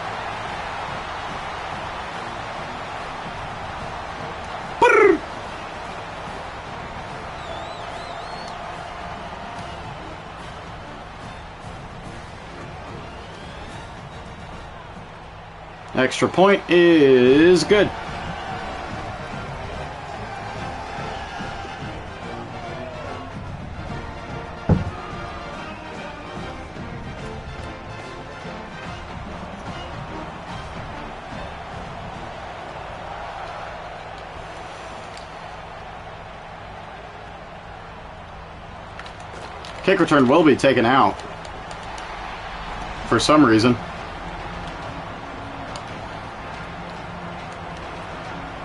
Extra point is good. Kick return will be taken out for some reason.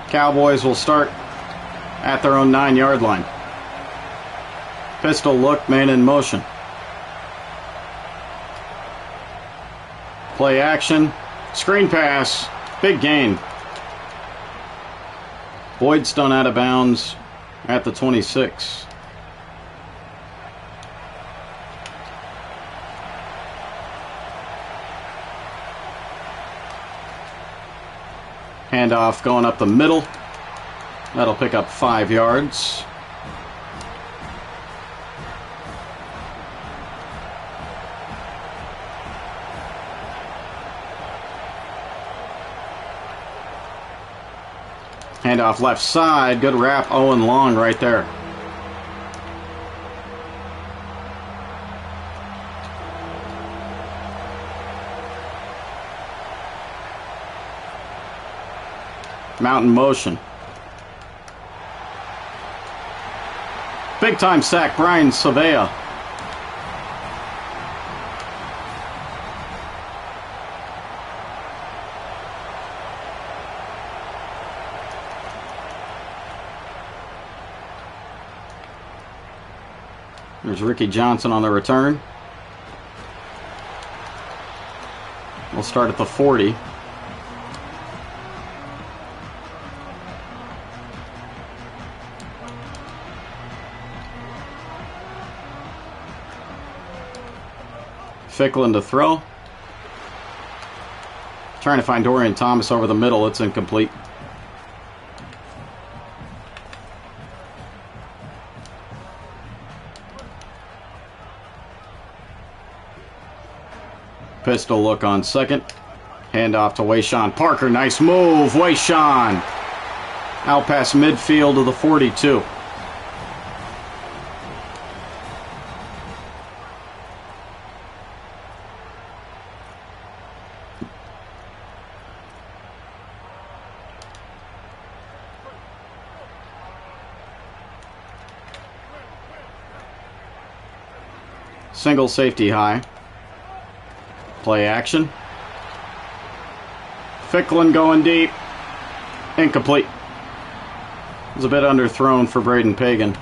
Cowboys will start at their own 9-yard line. Pistol look, man in motion. Play action, screen pass, big gain. Boyd's done out of bounds at the 26. Handoff going up the middle. That'll pick up 5 yards. Handoff left side. Good wrap. Owen Long right there. Mountain motion. Big time sack, Brian Savea. There's Ricky Johnson on the return. We'll start at the 40. Ficklin to throw. Trying to find Dorian Thomas over the middle. It's incomplete. Pistol look on second. Handoff to Wayshawn Parker. Nice move, Wayshawn. Out past midfield to the 42. Single safety high. Play action. Ficklin going deep. Incomplete. It was a bit underthrown for Braden Pagan.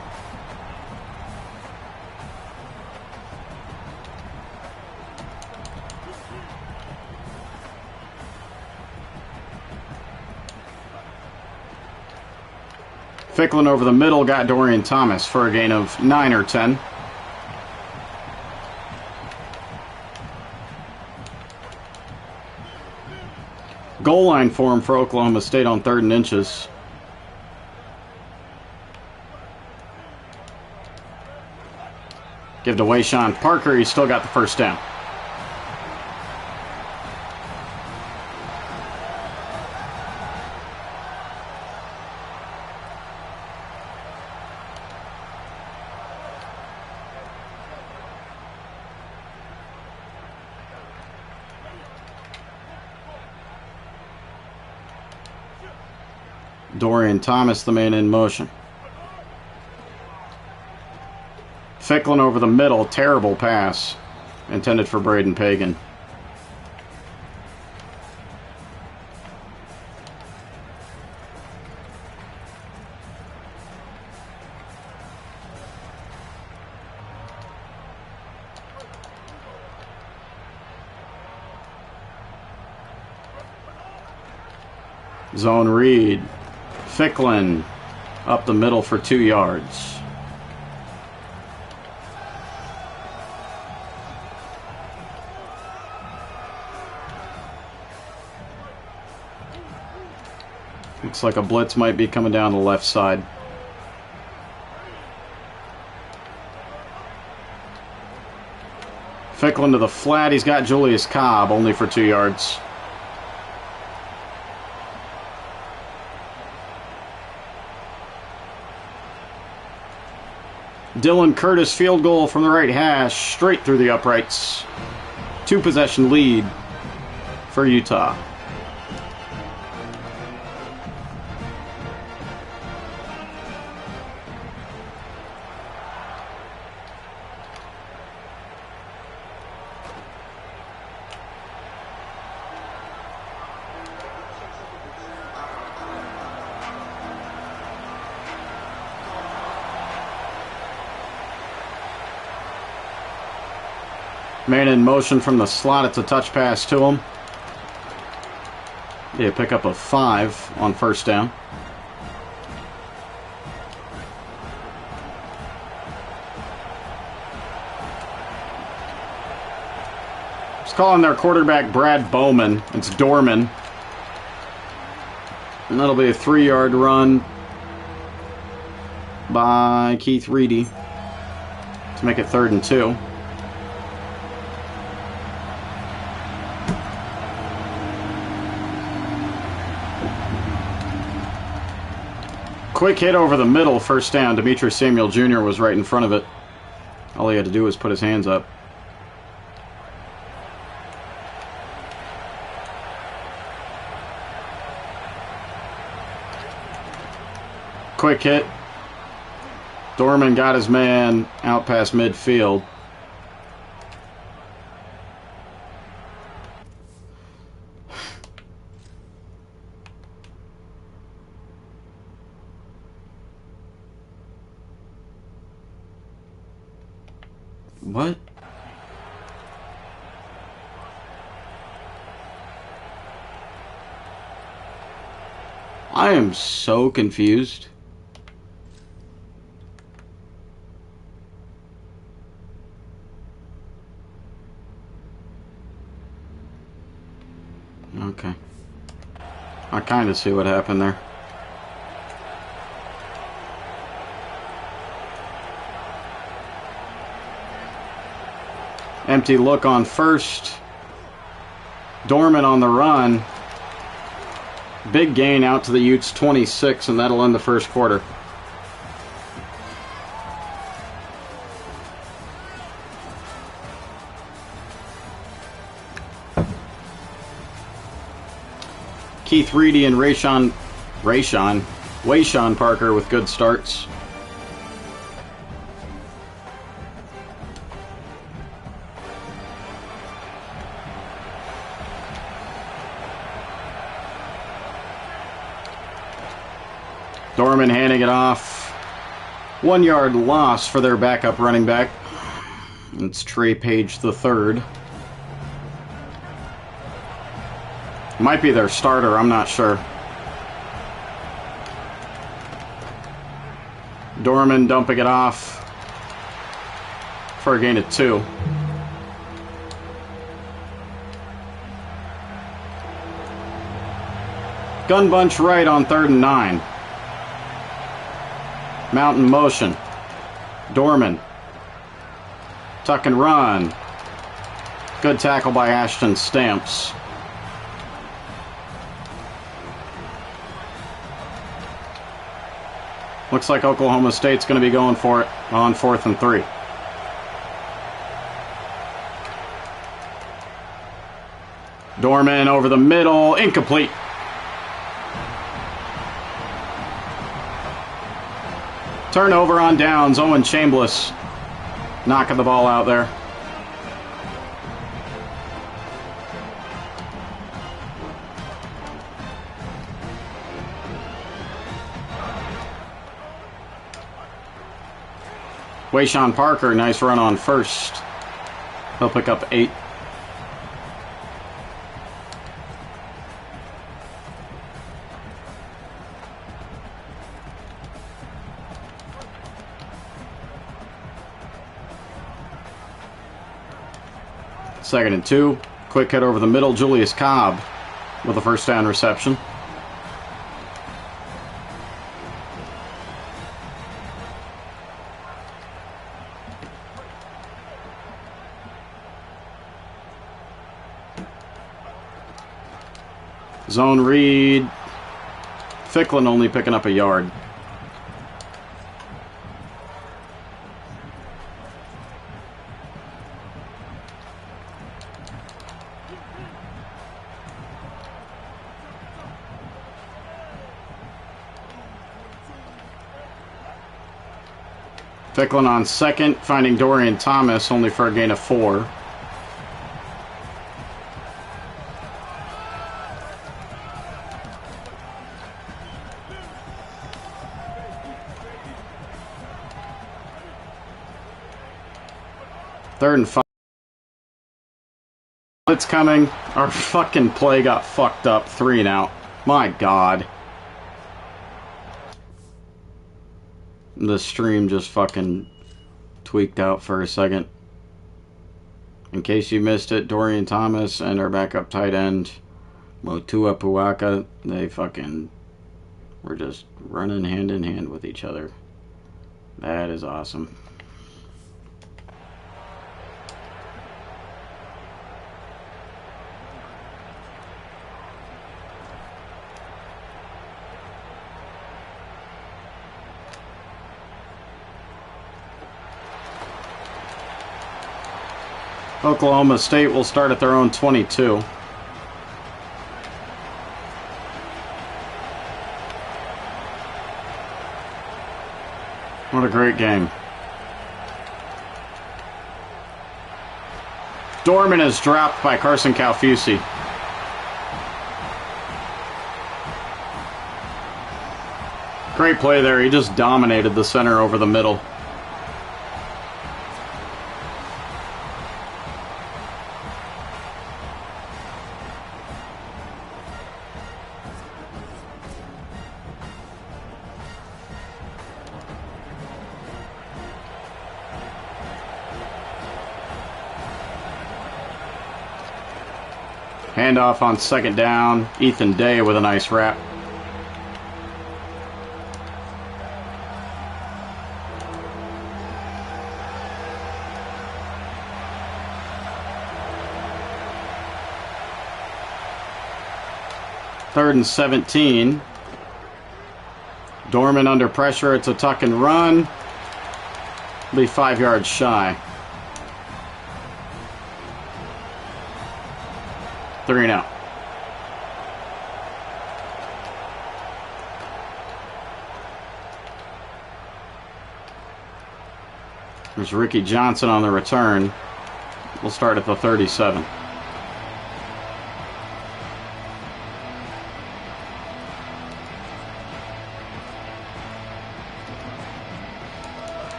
Ficklin over the middle got Dorian Thomas for a gain of 9 or 10. Goal line form for Oklahoma State on 3rd and inches. Give to Wayshawn Parker. He's still got the first down. Dorian Thomas, the man in motion. Ficklin over the middle, terrible pass. Intended for Braden Pagan. Zone read. Ficklin up the middle for 2 yards. Looks like a blitz might be coming down the left side. Ficklin to the flat. He's got Julius Cobb only for 2 yards. Dylan Curtis field goal from the right hash, straight through the uprights. 2-possession lead for Utah. Man in motion from the slot. It's a touch pass to him. They pick up a 5 on first down. Just calling their quarterback Brad Bowman. It's Dorman. And that'll be a 3-yard run by Keith Reedy to make it 3rd and 2. Quick hit over the middle, first down. Demetrius Samuel Jr. was right in front of it. All he had to do was put his hands up. Quick hit. Dorman got his man out past midfield. What? I am so confused. Okay. I kind of see what happened there. Empty look on first. Dorman on the run. Big gain out to the Utes 26, and that'll end the first quarter. Keith Reedy and Wayshawn Parker with good starts. Dorman handing it off. 1 yard loss for their backup running back. It's Trey Page the third. Might be their starter, I'm not sure. Dorman dumping it off for a gain of 2. Gun bunch right on 3rd and 9. Mountain motion. Dorman. Tuck and run. Good tackle by Ashton Stamps. Looks like Oklahoma State's going to be going for it on 4th and 3. Dorman over the middle. Incomplete. Turnover on downs. Owen Chambliss knocking the ball out there. Wayshawn Parker, nice run on first. He'll pick up 8. Second and 2. Quick hit over the middle. Julius Cobb with a first down reception. Zone read. Ficklin only picking up a yard. Ficklin on second, finding Dorian Thomas only for a gain of 4. Third and 5. It's coming. Our fucking play got fucked up. 3 and out. My God. The stream just fucking tweaked out for a second. In case you missed it, Dorian Thomas and our backup tight end, Motua Puaka, they fucking were just running hand in hand with each other. That is awesome. Oklahoma State will start at their own 22. What a great game. Dorman is dropped by Carson Calfusi. Great play there. He just dominated the center over the middle. Handoff on second down. Ethan Day with a nice wrap. Third and 17. Dorman under pressure. It's a tuck and run. Be 5 yards shy. 3 and out. There's Ricky Johnson on the return. We'll start at the 37.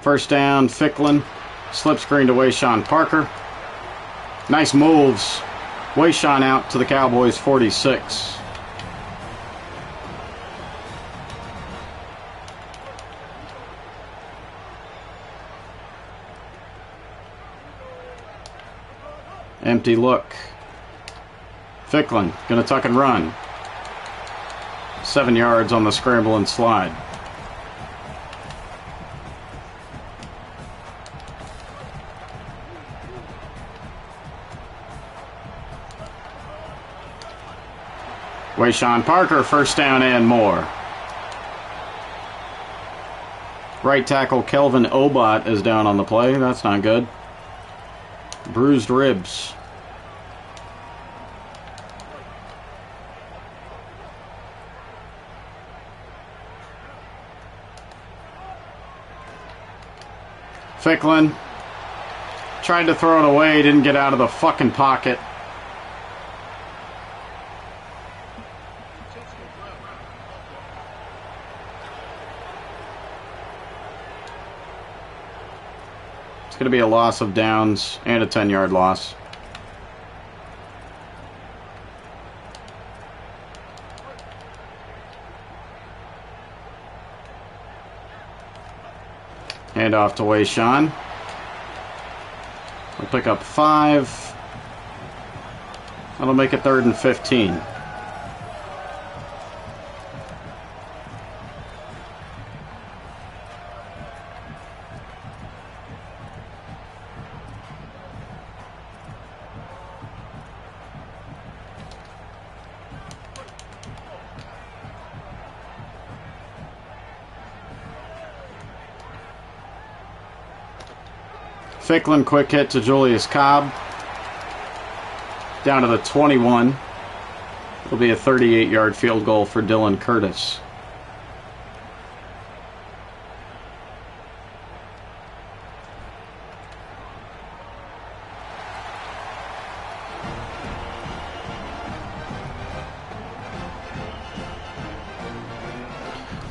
First down, Ficklin. Slip screen to Wayshawn Parker. Nice moves. Wayshawn out to the Cowboys 46. Empty look. Ficklin gonna tuck and run. 7 yards on the scramble and slide. Wayshawn Parker, first down and more. Right tackle Kelvin Obot is down on the play. That's not good. Bruised ribs. Ficklin tried to throw it away, didn't get out of the fucking pocket. It's going to be a loss of downs and a 10-yard loss. Hand off to Wayshawn. We'll pick up 5. That'll make it 3rd and 15. Ficklin, quick hit to Julius Cobb. Down to the 21. It'll be a 38-yard field goal for Dylan Curtis.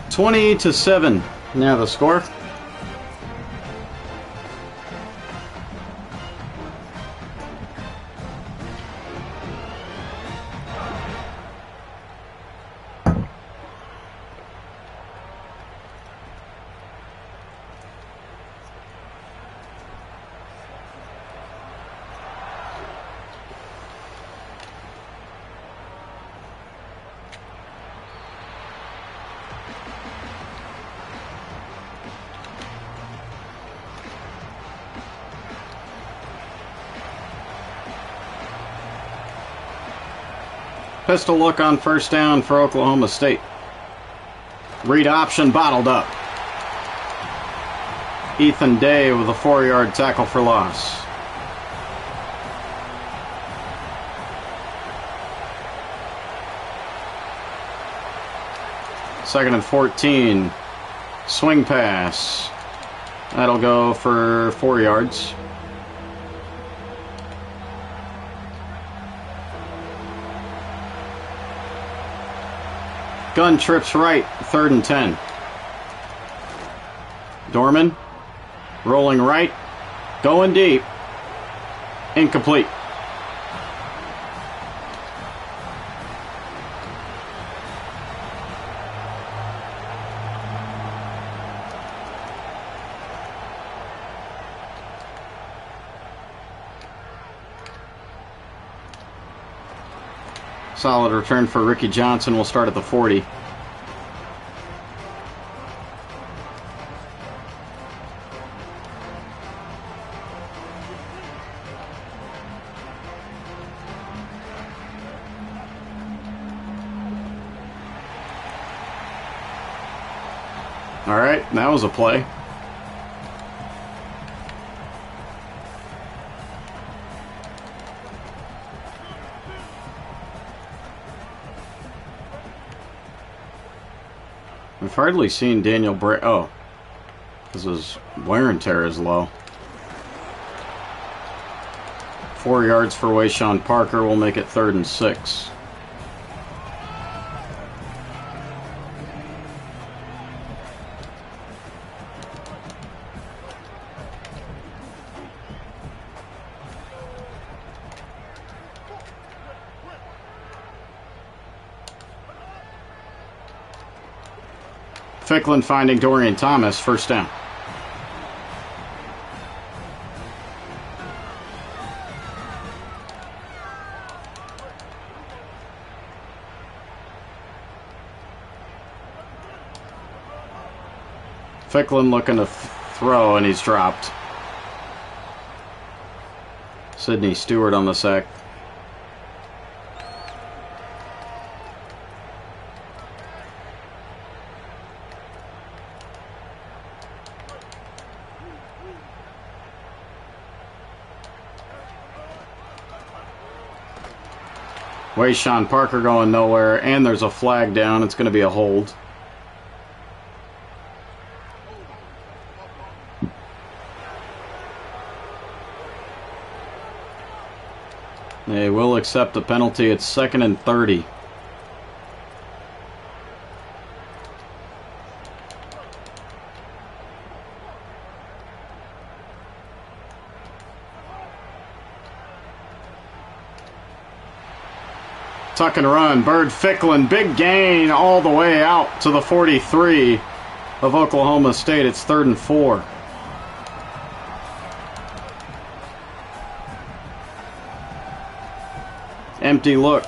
(20-7). Now the score. Pistol look on first down for Oklahoma State. Read option bottled up. Ethan Day with a 4-yard tackle for loss. Second and 14. Swing pass. That'll go for 4 yards. Gun trips right, 3rd and 10. Dorman, rolling right, going deep, incomplete. Solid return for Ricky Johnson. We'll start at the 40. All right, that was a play. We've hardly seen Daniel Bray. Oh, because his wear and tear is low. 4 yards for Wayshawn Parker will make it 3rd and 6. Ficklin finding Dorian Thomas, first down. Ficklin looking to throw, and he's dropped. Sidney Stewart on the sack. Wayshawn Parker going nowhere, and there's a flag down. It's going to be a hold. They will accept the penalty. It's 2nd and 30. Tuck and run. Bird Ficklin. Big gain all the way out to the 43 of Oklahoma State. It's 3rd and 4. Empty look.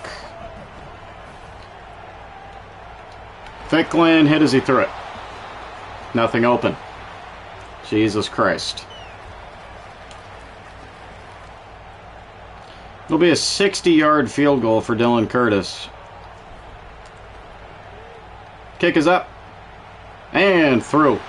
Ficklin hit as he threw it. Nothing open. Jesus Christ. It'll be a 60-yard field goal for Dylan Curtis. Kick is up. And through.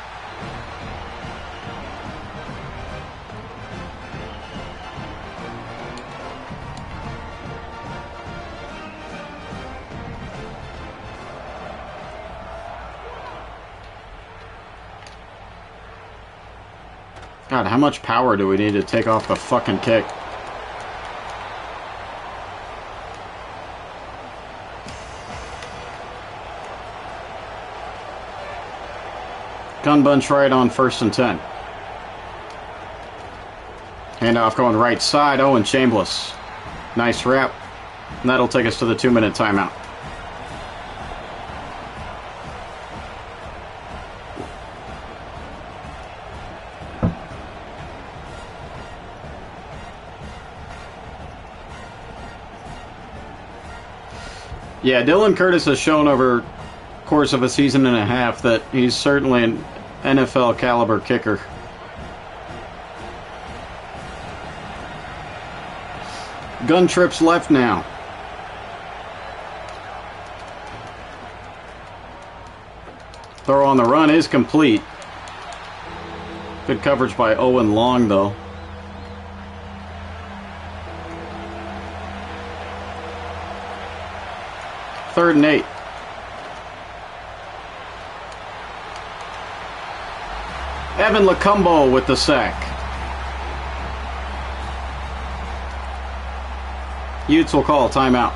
God, how much power do we need to take off the fucking kick? Gun bunch right on 1st and 10. Handoff going right side. Owen Chambliss. Nice wrap. And that'll take us to the 2-minute timeout. Yeah, Dylan Curtis has shown over the course of a season and a half that he's certainly an NFL caliber kicker. Gun trips left now. Throw on the run is complete. Good coverage by Owen Long, though. Third and 8. Evan Lacumbo with the sack. Utes will call a timeout.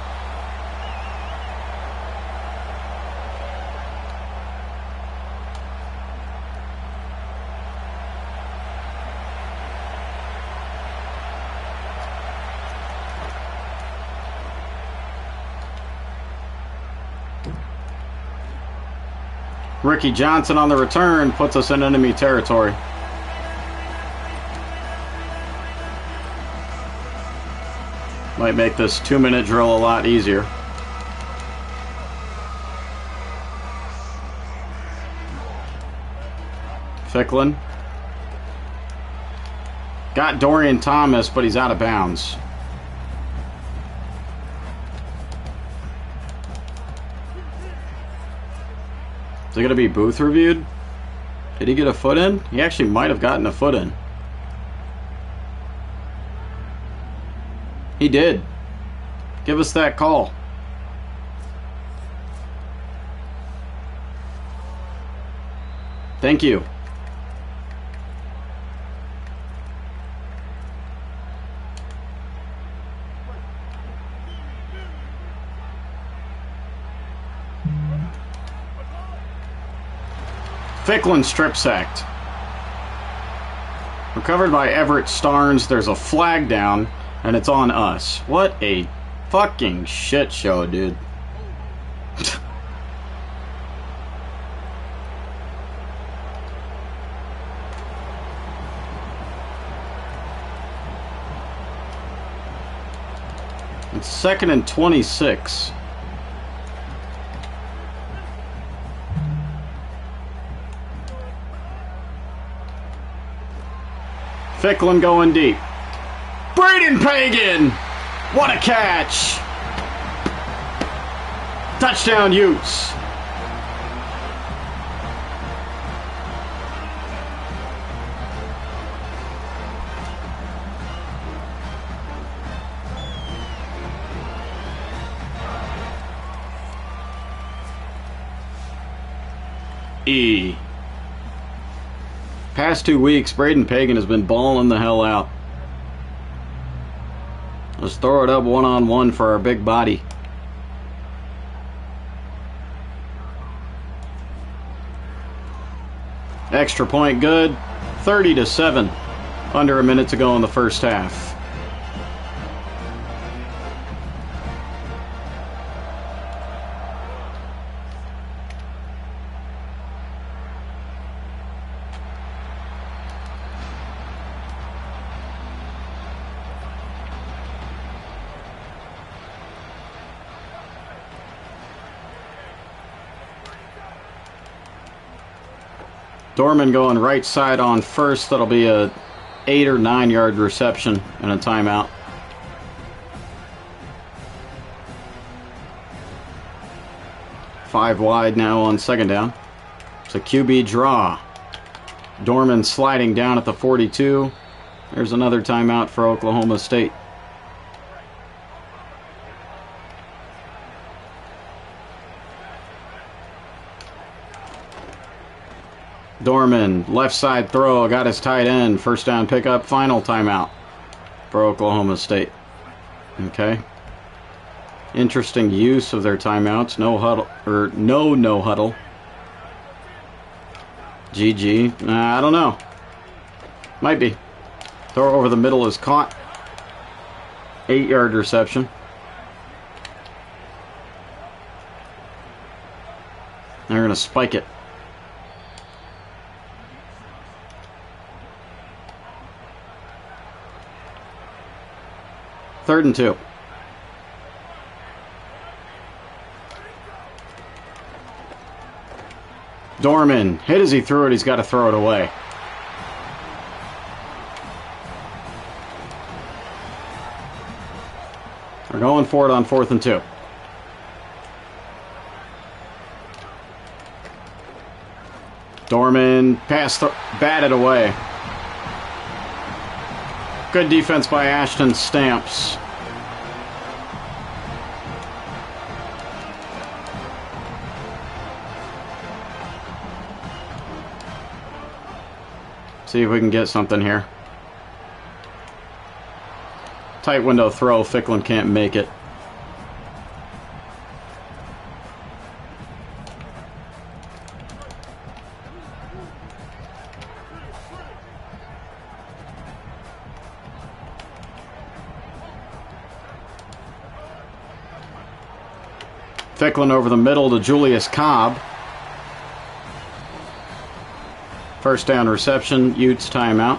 Ricky Johnson on the return puts us in enemy territory. Might make this 2-minute drill a lot easier. Ficklin. Got Dorian Thomas, but he's out of bounds. Is it going to be booth reviewed? Did he get a foot in? He actually might have gotten a foot in. He did. Give us that call. Thank you. Ficklin strip sacked. Recovered by Everett Starnes. There's a flag down, and it's on us. What a fucking shit show, dude. It's 2nd and 26. Ficklin going deep. Braden Pagan! What a catch! Touchdown, Utes. E. Past 2 weeks, Braden Pagan has been balling the hell out. Let's throw it up one-on-one for our big body. Extra point good. 30-7. Under a minute to go in the first half. Dorman going right side on first. That'll be a 8 or 9 yard reception and a timeout. Five wide now on second down. It's a QB draw. Dorman sliding down at the 42. There's another timeout for Oklahoma State. Dorman, left side throw, got his tight end, first down pickup, final timeout for Oklahoma State. Okay. Interesting use of their timeouts. No huddle, or no huddle. GG. I don't know. Might be. Throw over the middle is caught. 8 yard reception. They're going to spike it. Third and 2. Dorman, hit as he threw it, he's got to throw it away. We're going for it on 4th and 2. Dorman, batted away. Good defense by Ashton Stamps. See if we can get something here. Tight window throw. Ficklin can't make it. Ficklin over the middle to Julius Cobb. First down reception, Utes timeout.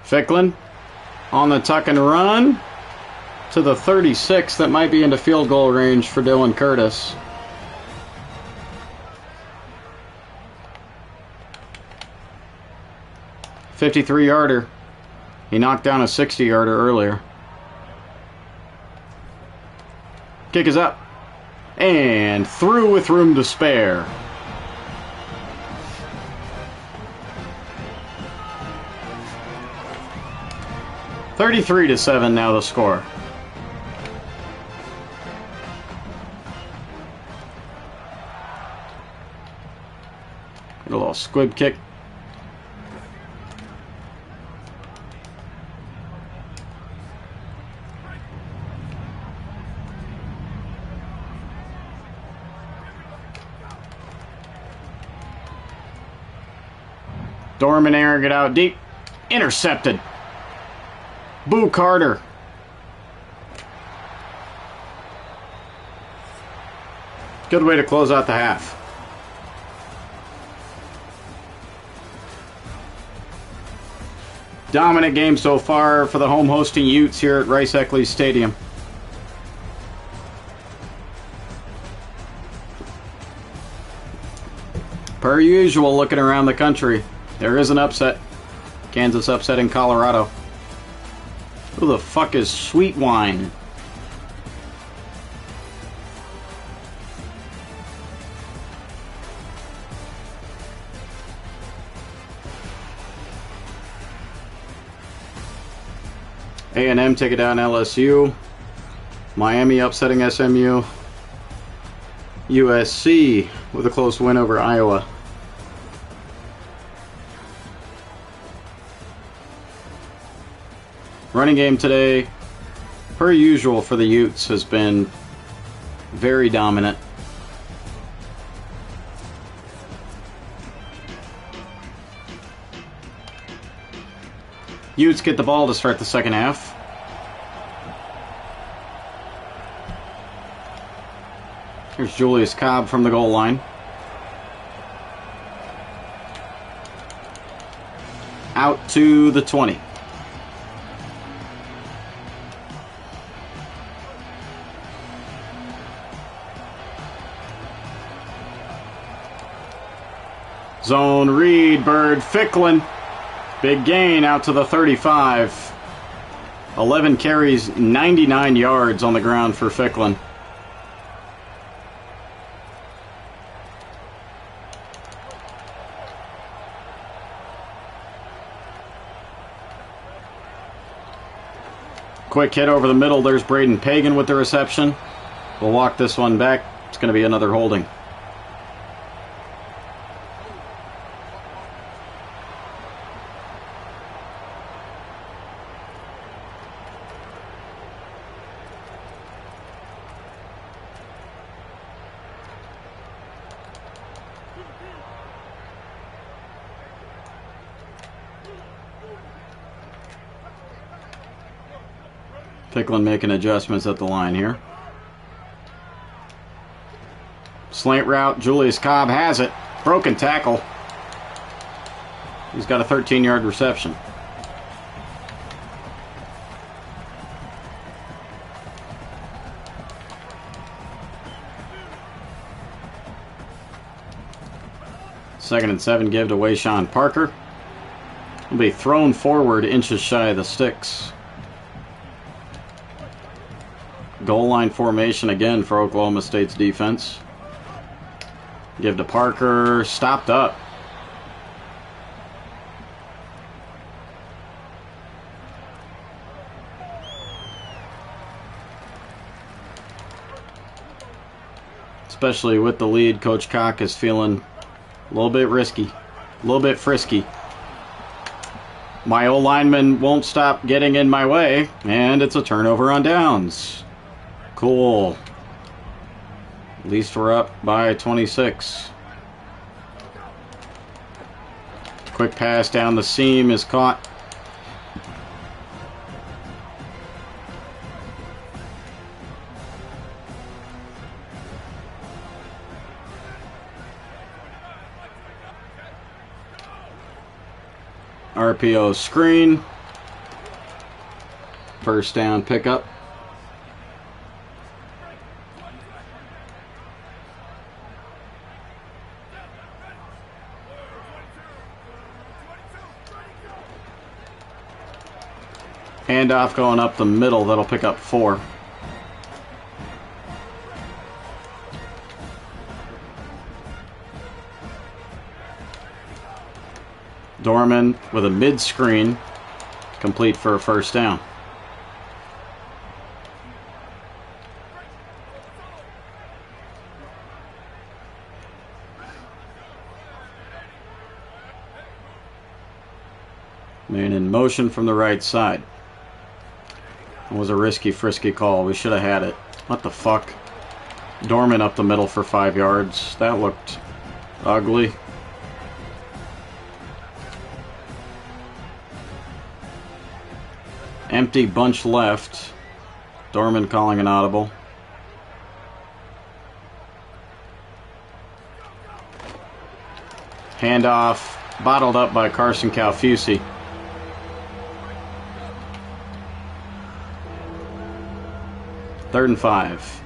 Ficklin on the tuck and run to the 36. That might be into field goal range for Dylan Curtis. $53-yarder. He knocked down a 60-yarder earlier. Kick is up. And through with room to spare. $33-7 now the score. Get a little squib kick. Dorman airing it out deep. Intercepted. Boo Carter. Good way to close out the half. Dominant game so far for the home hosting Utes here at Rice-Eccles Stadium. Per usual, looking around the country, there is an upset. Kansas upsetting Colorado. Who the fuck is Sweet Wine? A&M take it down LSU. Miami upsetting SMU. USC with a close win over Iowa. Running game today, per usual for the Utes, has been very dominant. Utes get the ball to start the second half. Here's Julius Cobb from the goal line. Out to the 20. Zone read, Bird, Ficklin. Big gain out to the 35. 11 carries, 99 yards on the ground for Ficklin. Quick hit over the middle. There's Braden Pagan with the reception. We'll walk this one back. It's going to be another holding. Ficklin making adjustments at the line here. Slant route, Julius Cobb has it. Broken tackle. He's got a 13-yard reception. Second and 7 give to Wayshawn Parker. Will be thrown forward inches shy of the sticks. Goal line formation again for Oklahoma State's defense. Give to Parker. Stopped up. Especially with the lead, Coach Cock is feeling a little bit risky, a little bit frisky. My old lineman won't stop getting in my way, and it's a turnover on downs. Cool. At least we're up by 26. Quick pass down the seam is caught. RPO screen. First down pickup. Handoff going up the middle. That'll pick up 4. Dorman with a mid-screen, complete for a first down. Man in motion from the right side. It was a risky, frisky call. We should have had it. What the fuck? Dorman up the middle for 5 yards. That looked ugly. Empty bunch left. Dorman calling an audible. Handoff bottled up by Carson Calfusi. Third and 5.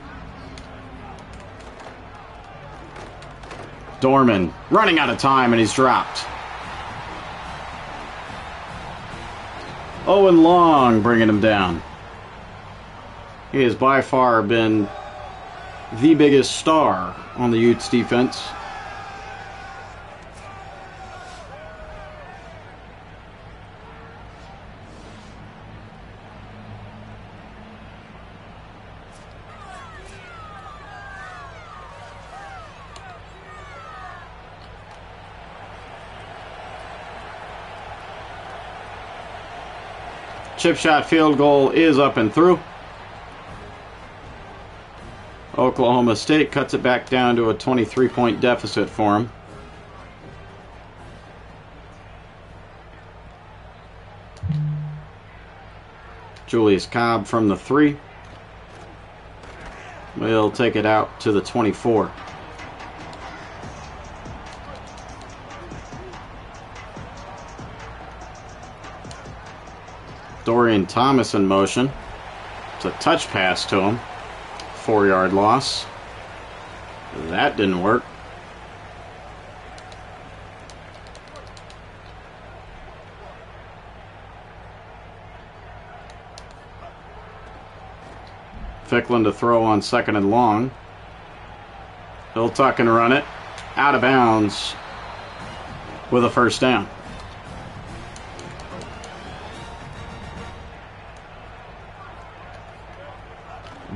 Dorman running out of time and he's dropped. Owen Long bringing him down. He has by far been the biggest star on the Utes defense. Chip shot field goal is up and through. Oklahoma State cuts it back down to a 23-point deficit for him. Julius Cobb from the 3. We'll take it out to the 24. Dorian Thomas in motion. It's a touch pass to him. 4-yard loss. That didn't work. Ficklin to throw on 2nd and long. He'll tuck and run it. Out of bounds with a first down.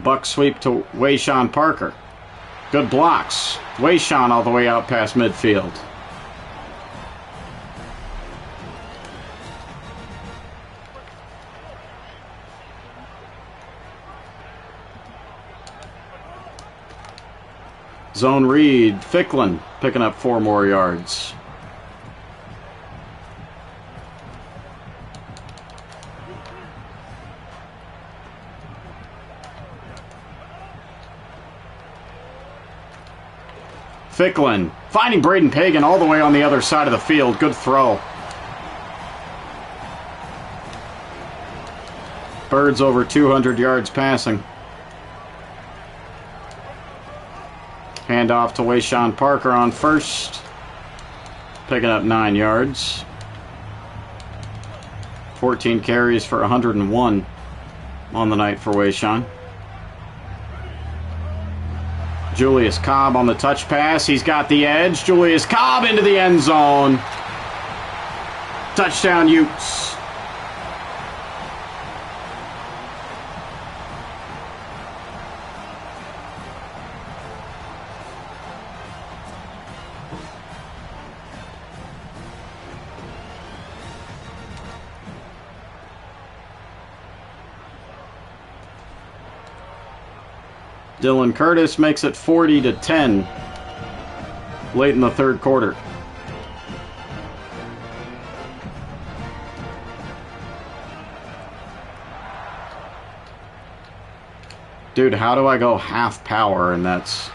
Buck sweep to Wayshawn Parker. Good blocks. Wayshawn all the way out past midfield. Zone read. Ficklin picking up 4 more yards. Ficklin finding Braden Pagan all the way on the other side of the field. Good throw. Birds over 200 yards passing. Handoff to Wayshawn Parker on first. Picking up 9 yards. 14 carries for 101 on the night for Wayshawn. Julius Cobb on the touch pass. He's got the edge. Julius Cobb into the end zone. Touchdown, Utes. Dylan Curtis makes it 40-10 late in the third quarter. Dude, how do I go half power and that's...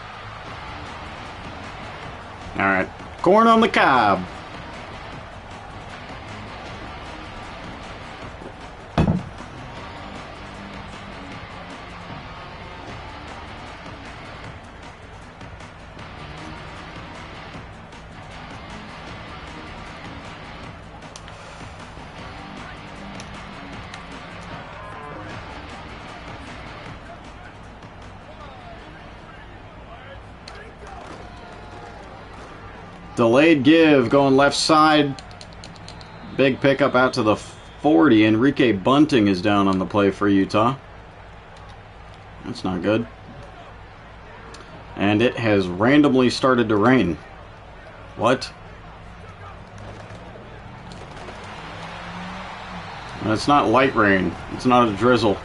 Alright, corn on the cob. Delayed give going left side. Big pickup out to the 40. Enrique Bunting is down on the play for Utah. That's not good. And it has randomly started to rain. What? It's not light rain. It's not a drizzle.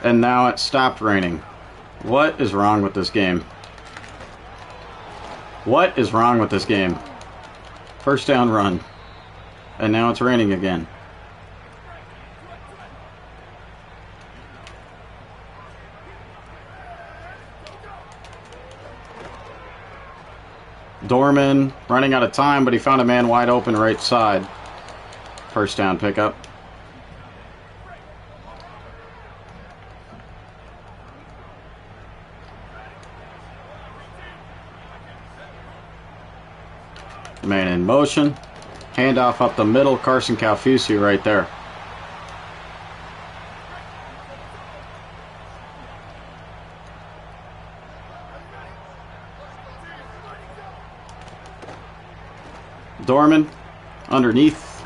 And now it stopped raining. What is wrong with this game? What is wrong with this game? First down run. And now it's raining again. Dorman running out of time, but he found a man wide open right side. First down pickup. Man in motion. Handoff up the middle. Carson Calfusi right there. Dorman underneath.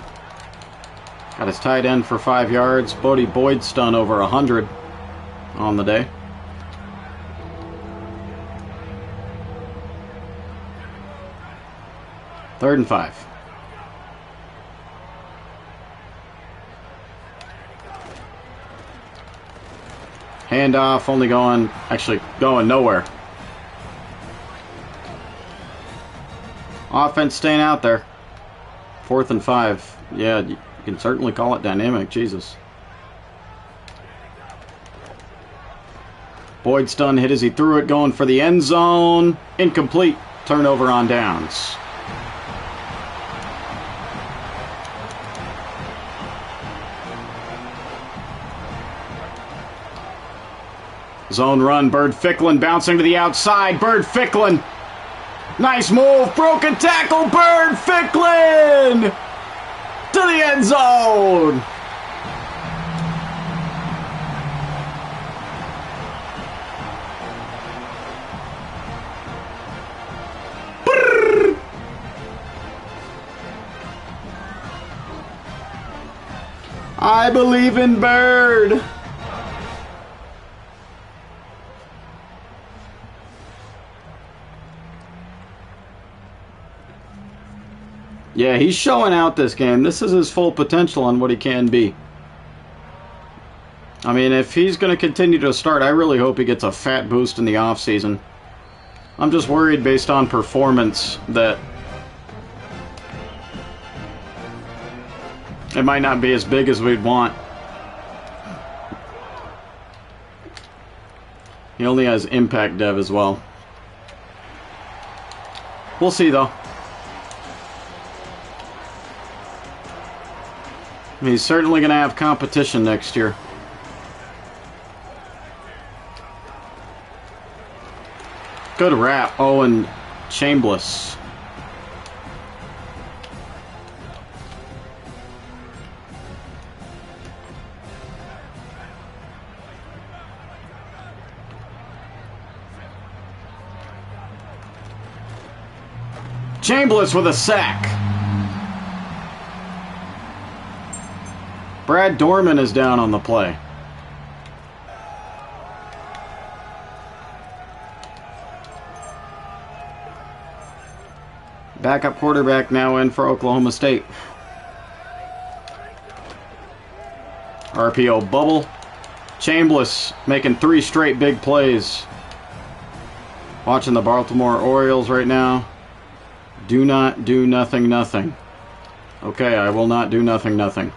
Got his tight end for 5 yards. Bodie Boyd's done over 100 on the day. Third and 5. Handoff only going nowhere. Offense staying out there. 4th and 5. Yeah, you can certainly call it dynamic. Jesus. Boyd's done hit as he threw it, going for the end zone. Incomplete. Turnover on downs. Zone run. Bird Ficklin bouncing to the outside. Bird Ficklin. Nice move. Broken tackle. Bird Ficklin to the end zone. Brrr. I believe in Bird. Yeah, he's showing out this game. This is his full potential on what he can be. I mean, if he's going to continue to start, I really hope he gets a fat boost in the offseason. I'm just worried based on performance that it might not be as big as we'd want. He only has impact dev as well. We'll see, though. He's certainly going to have competition next year. Good wrap. Owen Chambliss. Chambliss with a sack. Brad Dorman is down on the play. Backup quarterback now in for Oklahoma State. RPO bubble. Chambliss making 3 straight big plays. Watching the Baltimore Orioles right now. Do not do nothing, nothing. Okay, I will not do nothing, nothing.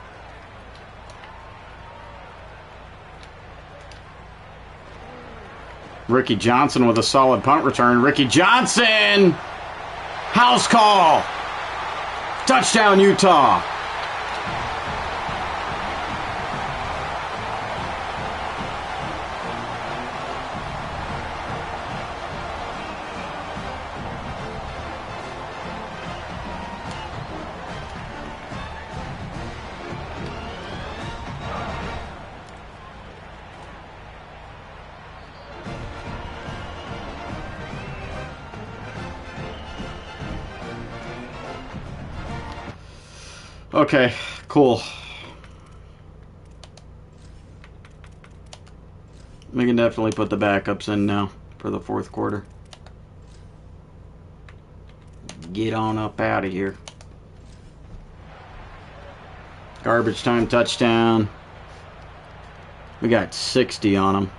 Ricky Johnson with a solid punt return. Ricky Johnson! House call! Touchdown, Utah! Okay, cool. We can definitely put the backups in now for the 4th quarter. Get on up out of here. Garbage time touchdown. We got 60 on them.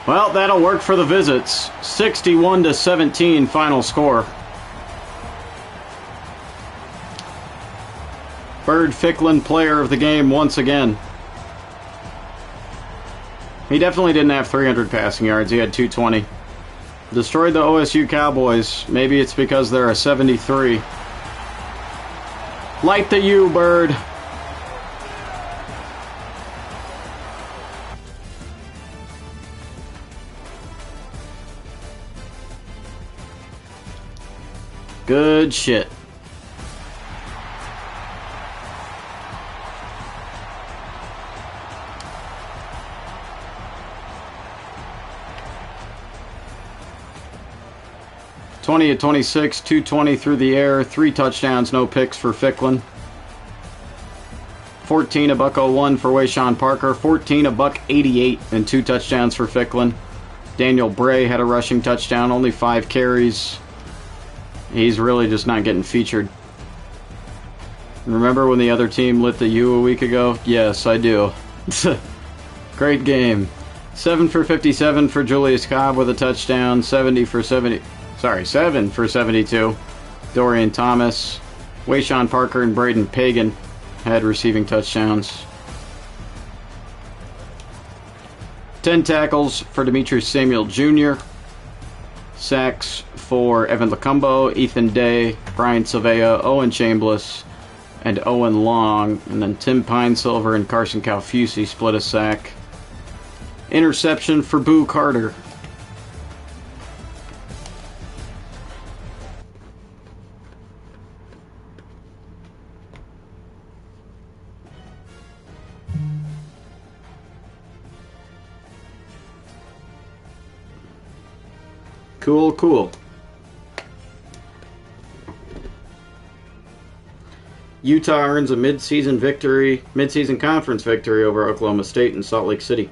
Well, that'll work for the Visits. 61-17 final score. Bird Ficklin, player of the game once again. He definitely didn't have 300 passing yards. He had 220. Destroyed the OSU Cowboys. Maybe it's because they're a 73. Light the U, Bird. Good shit. (20 of 26, 220 through the air, 3 touchdowns, no picks for Ficklin. 14 a buck 01 for Wayshawn Parker, 14 a buck 88 and 2 touchdowns for Ficklin. Daniel Bray had a rushing touchdown, only 5 carries. He's really just not getting featured. Remember when the other team lit the U a week ago? Yes, I do. Great game. 7 for 57 for Julius Cobb with a touchdown. 7 for 72. Dorian Thomas. Wayshawn Parker and Braden Pagan had receiving touchdowns. 10 tackles for Demetrius Samuel Jr. Sacks for Evan Lacumbo, Ethan Day, Brian Savea, Owen Chambliss, and Owen Long. And then Tim Pinesilver and Carson Calfusi split a sack. Interception for Boo Carter. Cool, cool. Utah earns a mid-season conference victory over Oklahoma State in Salt Lake City.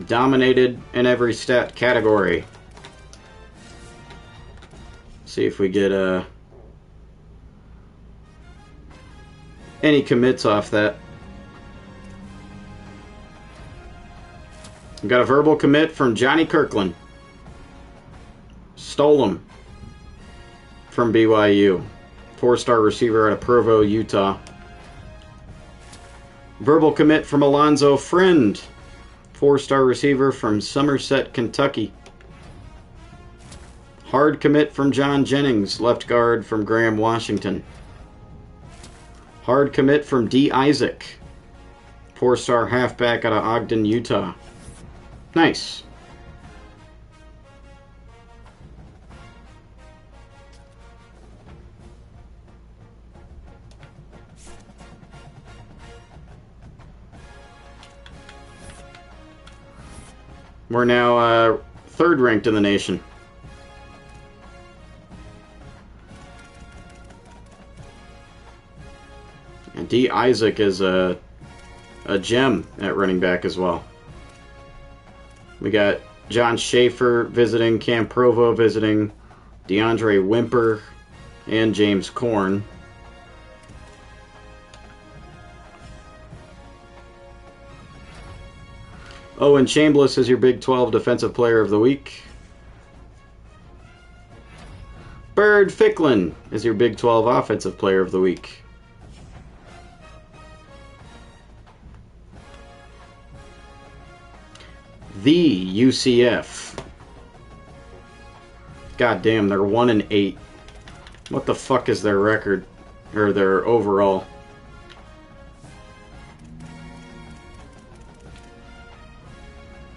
Dominated in every stat category. See if we get any commits off that. We got a verbal commit from Johnny Kirkland. Stole him from BYU. 4-star receiver out of Provo, Utah. Verbal commit from Alonzo Friend. 4-star receiver from Somerset, Kentucky. Hard commit from John Jennings, left guard from Graham, Washington. Hard commit from D. Isaac. 4-star halfback out of Ogden, Utah. Nice. We're now 3rd ranked in the nation. And D. Isaac is a gem at running back as well. We got John Schaefer visiting, Cam Provo visiting, DeAndre Wimper, and James Korn. Owen Chambliss is your Big 12 Defensive Player of the Week. Bird Ficklin is your Big 12 Offensive Player of the Week. The UCF. God damn, they're 1-8. What the fuck is their record? Or their overall?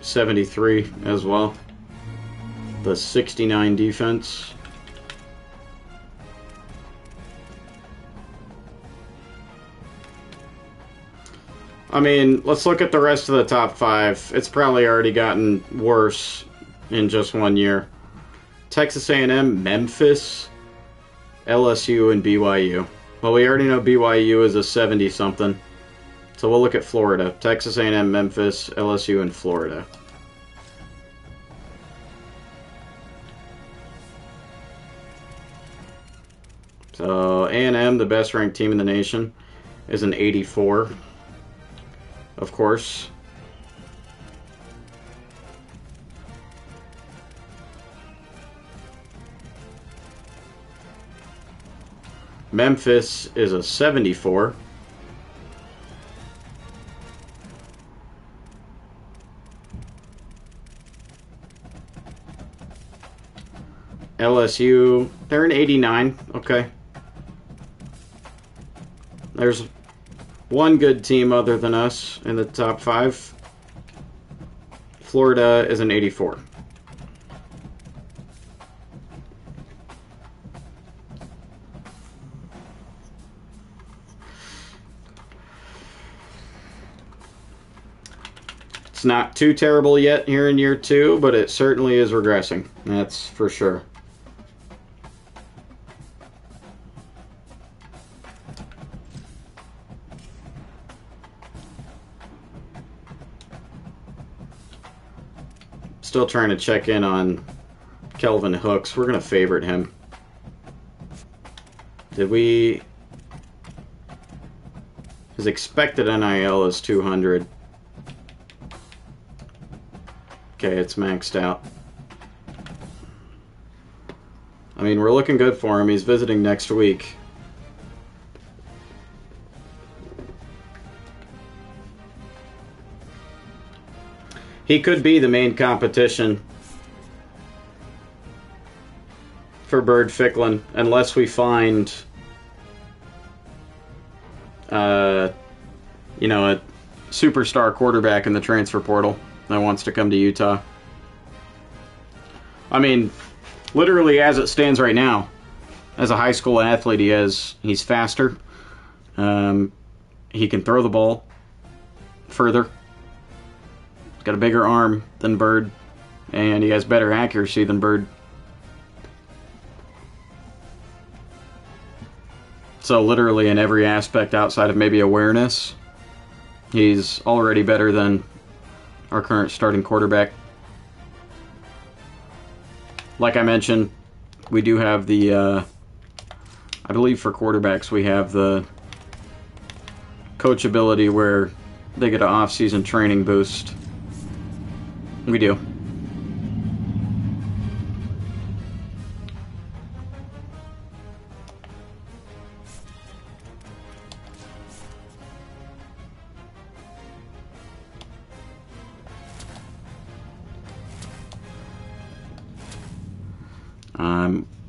.73 as well. The 69 defense. I mean, let's look at the rest of the top 5. It's probably already gotten worse in just 1 year. Texas A&M, Memphis, LSU, and BYU. Well, we already know BYU is a 70-something. So we'll look at Florida. Texas A&M, Memphis, LSU, and Florida. So A&M, the best ranked team in the nation, is an 84. of course. Memphis is a 74. LSU, they're an 89. Okay. There's one good team other than us in the top 5. Florida is an 84. It's not too terrible yet here in year 2, but it certainly is regressing. That's for sure. Still trying to check in on Kelvin Hooks. We're going to favorite him. Did we... His expected NIL is 200. Okay, it's maxed out. I mean, we're looking good for him. He's visiting next week. He could be the main competition for Bird Ficklin unless we find, you know, a superstar quarterback in the transfer portal that wants to come to Utah. I mean, literally as it stands right now, as a high school athlete, he's faster. He can throw the ball further. Got a bigger arm than Bird, and he has better accuracy than Bird. So literally in every aspect outside of maybe awareness, he's already better than our current starting quarterback. Like I mentioned, we do have the, I believe for quarterbacks we have the coachability where they get an off-season training boost. We do.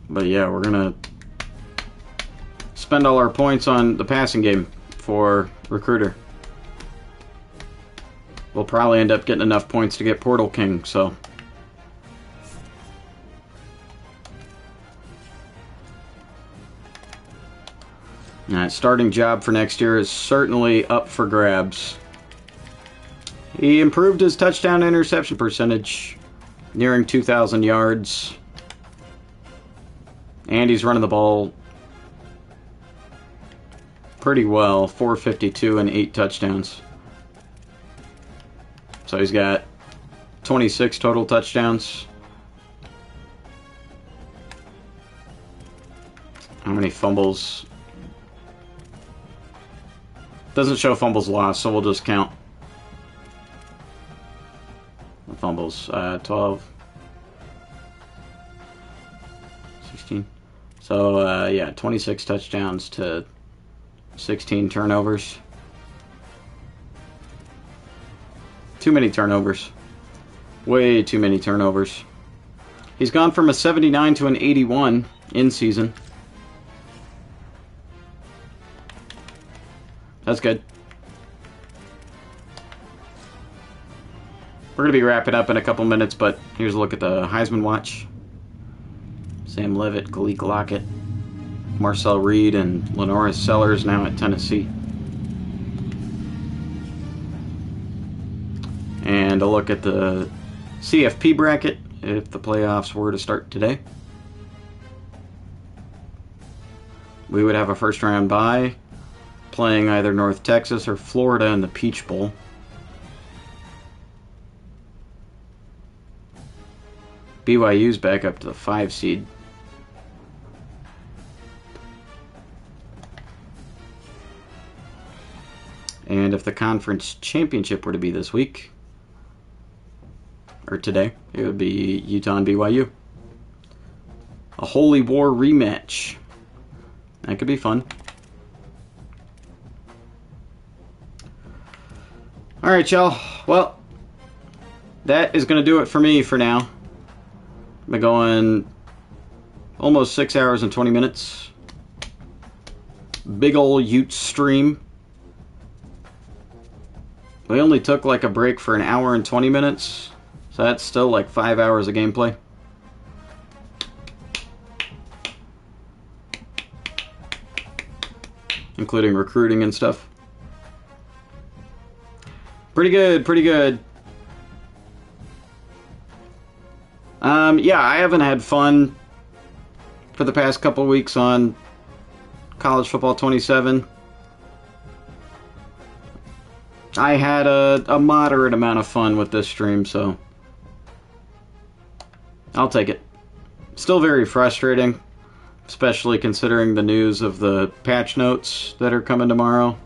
But yeah, we're gonna spend all our points on the passing game for Recruiter. We'll probably end up getting enough points to get Portal King, so. Alright, starting job for next year is certainly up for grabs. He improved his touchdown interception percentage, nearing 2,000 yards. And he's running the ball pretty well, 452 and 8 touchdowns. So he's got 26 total touchdowns. How many fumbles? Doesn't show fumbles lost, so we'll just count the fumbles. 12, 16. So, yeah, 26 touchdowns to 16 turnovers. Too many turnovers. Way too many turnovers. He's gone from a 79 to an 81 in season. That's good. We're going to be wrapping up in a couple minutes, but here's a look at the Heisman Watch. Sam Levitt, Galik Lockett, Marcel Reed, and Lenoris Sellers now at Tennessee. And a look at the CFP bracket if the playoffs were to start today. We would have a first round bye, playing either North Texas or Florida in the Peach Bowl. BYU's back up to the 5 seed. And if the conference championship were to be this week, or today, it would be Utah and BYU. A Holy War rematch. That could be fun. Alright, y'all. Well, that is going to do it for me for now. I've been going almost 6 hours and 20 minutes. Big ol' Utes stream. We only took like a break for an hour and 20 minutes. So that's still like 5 hours of gameplay. Including recruiting and stuff. Pretty good, pretty good. Yeah, I haven't had fun for the past couple weeks on College Football 27. I had a moderate amount of fun with this stream, so I'll take it. Still very frustrating, especially considering the news of the patch notes that are coming tomorrow.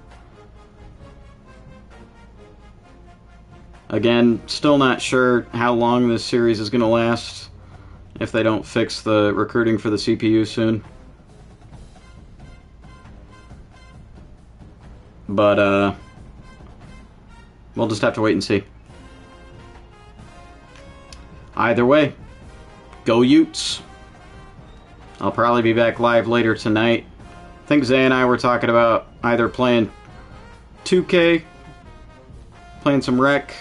Again, still not sure how long this series is going to last if they don't fix the recruiting for the CPU soon. But, we'll just have to wait and see. Either way, go Utes. I'll probably be back live later tonight. I think Zay and I were talking about either playing 2K, playing some rec,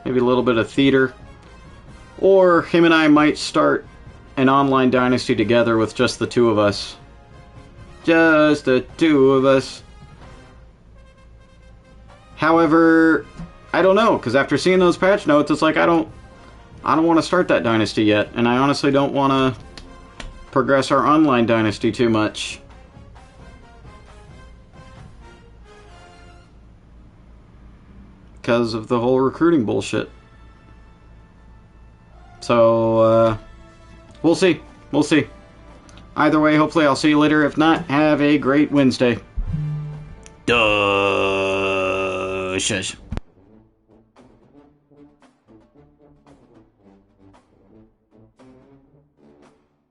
maybe a little bit of theater, or him and I might start an online Dynasty together with just the two of us. Just the two of us. However, I don't know, because after seeing those patch notes, it's like I don't want to start that Dynasty yet, and I honestly don't want to progress our online Dynasty too much. Because of the whole recruiting bullshit. So, we'll see. We'll see. Either way, hopefully I'll see you later. If not, have a great Wednesday. Duh. Shush.